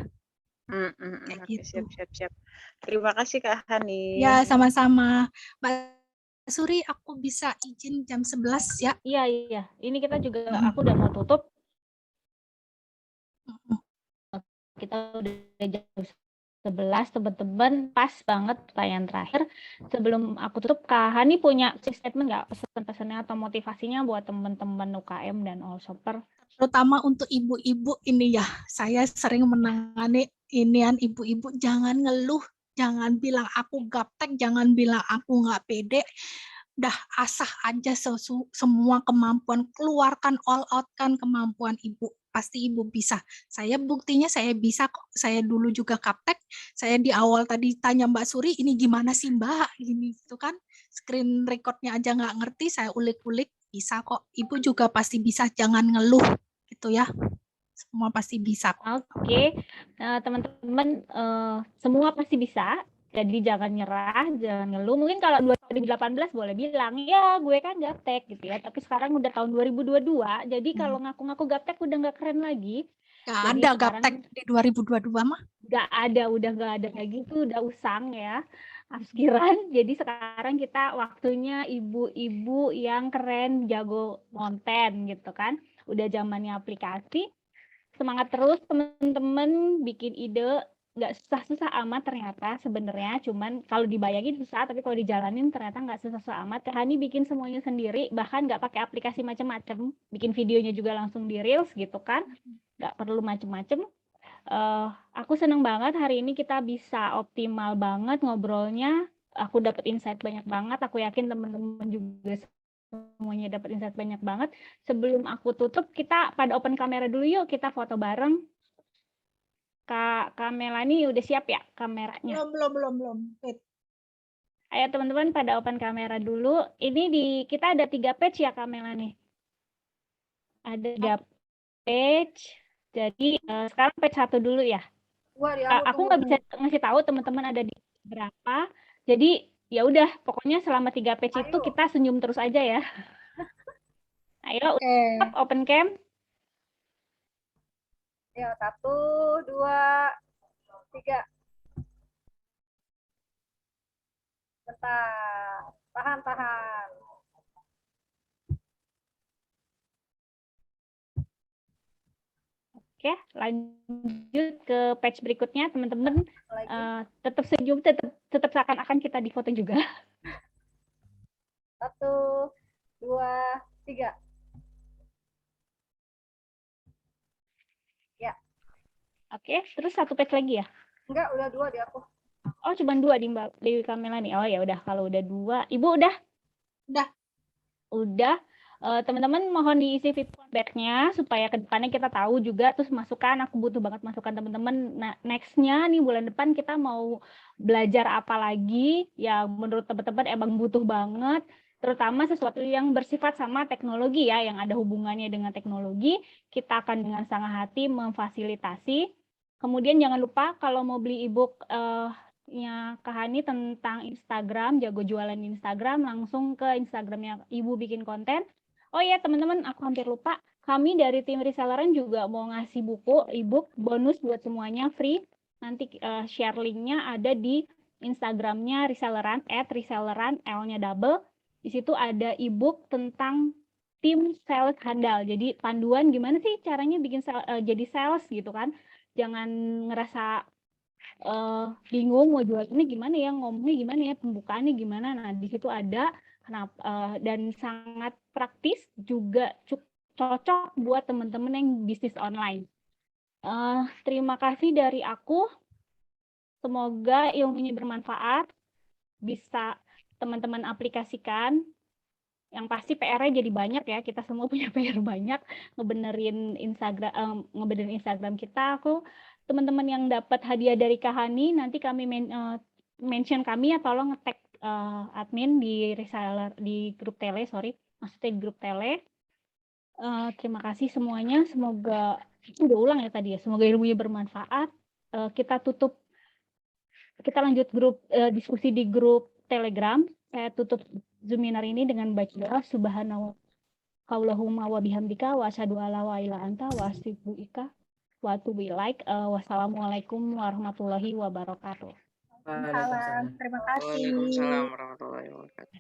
Speaker 13: Kayak gitu.
Speaker 12: Siap. Terima kasih Kak Hani.
Speaker 13: Ya, sama-sama. Mbak Suri, aku bisa izin jam 11 ya?
Speaker 1: Iya. Ini kita juga, aku udah mau tutup. Kita udah jam 11, teman-teman, pas banget pertanyaan terakhir. Sebelum aku tutup, Kak Hani punya statement nggak, pesan-pesannya atau motivasinya buat teman-teman UKM dan all shopper?
Speaker 13: Terutama untuk ibu-ibu ini ya, saya sering menangani inian ibu-ibu, jangan ngeluh, jangan bilang aku gaptek, jangan bilang aku nggak pede, udah asah aja semua kemampuan, keluarkan all out kan kemampuan ibu, pasti ibu bisa. Saya buktinya saya bisa kok, saya dulu juga gaptek, saya di awal tadi tanya Mbak Suri, ini gimana sih Mbak, gini gitu kan, screen recordnya aja nggak ngerti, saya ulik-ulik, bisa kok, ibu juga pasti bisa, jangan ngeluh gitu ya, semua pasti bisa.
Speaker 1: Oke, teman-teman, semua pasti bisa, jadi jangan nyerah, jangan ngeluh. Mungkin kalau 2018 boleh bilang, ya gue kan gaptek gitu ya, tapi sekarang udah tahun 2022, jadi kalau ngaku-ngaku gaptek udah nggak keren lagi.
Speaker 13: Nggak ada gaptek di 2022 mah.
Speaker 1: Nggak ada, udah nggak ada kayak gitu, udah usang ya. Askiran, jadi sekarang kita waktunya ibu-ibu yang keren, jago konten gitu kan. Udah zamannya aplikasi. Semangat terus teman-teman, bikin ide, nggak susah-susah amat ternyata sebenarnya, cuman kalau dibayangin susah, tapi kalau dijalanin ternyata nggak susah-susah amat. Teh Hani bikin semuanya sendiri, bahkan nggak pakai aplikasi macam-macam, bikin videonya juga langsung di Reels gitu kan, nggak perlu macam-macam. Aku seneng banget hari ini kita bisa optimal banget ngobrolnya, aku dapat insight banyak banget, aku yakin teman-teman juga semuanya dapat insight banyak banget. Sebelum aku tutup, kita pada open kamera dulu yuk, kita foto bareng. Kak Melani udah siap ya kameranya?
Speaker 13: Belum. Wait.
Speaker 1: Ayo teman-teman pada open kamera dulu. Ini kita ada 3 page ya Kak Melani? Ada 3 page. Jadi sekarang page 1 dulu ya. Aku nggak bisa ngasih tahu teman-teman ada di berapa. Jadi ya udah, pokoknya selama 3 page itu kita senyum terus aja ya. Ayo, open cam.
Speaker 3: Ya, 1, 2, 3. Bentar, tahan.
Speaker 1: Oke, lanjut ke page berikutnya teman-teman. Tetap senyum, tetap seakan-akan kita di foto juga.
Speaker 3: 1, 2, 3. Ya.
Speaker 1: Oke, terus 1 page lagi ya?
Speaker 3: Enggak, udah 2 di aku.
Speaker 1: Oh, cuma 2 di Mbak Dewi Kamelani. Oh ya udah, kalau udah 2. Ibu udah? Udah. Teman-teman mohon diisi feedback-nya supaya ke depannya kita tahu juga, terus masukan, aku butuh banget masukan teman-teman. Nah, next-nya nih bulan depan kita mau belajar apa lagi yang menurut teman-teman emang butuh banget, terutama sesuatu yang bersifat sama teknologi ya, yang ada hubungannya dengan teknologi, kita akan dengan sangat hati memfasilitasi. Kemudian jangan lupa kalau mau beli e-book nya Kak Hani tentang Instagram, jago jualan Instagram, langsung ke Instagramnya Ibu Bikin Konten. Oh ya teman-teman, aku hampir lupa. Kami dari tim reselleran juga mau ngasih buku e-book bonus buat semuanya free. Nanti share linknya ada di Instagramnya reselleran @reselleran L-nya double. Di situ ada e-book tentang tim sales handal. Jadi panduan gimana sih caranya bikin jadi sales gitu kan. Jangan ngerasa bingung mau jual ini gimana ya, ngomongnya gimana ya, pembukaannya gimana. Nah, di situ ada dan sangat praktis juga cocok buat teman-teman yang bisnis online. Terima kasih dari aku. Semoga ilmunya bermanfaat, bisa teman-teman aplikasikan. Yang pasti PR-nya jadi banyak ya, kita semua punya PR banyak ngebenerin Instagram kita. Teman-teman yang dapat hadiah dari Kak Hani, nanti kami mention kami ya, tolong nge-tag admin di reseller di grup tele, maksudnya di grup tele. Terima kasih semuanya, semoga udah ulang ya tadi ya, semoga ilmunya bermanfaat. Kita lanjut grup diskusi di grup Telegram. Saya tutup Zoominar ini dengan baca doa subhanallahumma wa bihamdika wa asyhadu alla ilaha illa anta wa astaghfiruka wa atubu ilaik. Wassalamualaikum warahmatullahi wabarakatuh.
Speaker 12: Waalaikumsalam.
Speaker 13: Terima kasih.
Speaker 9: Waalaikumsalam warahmatullahi wabarakatuh.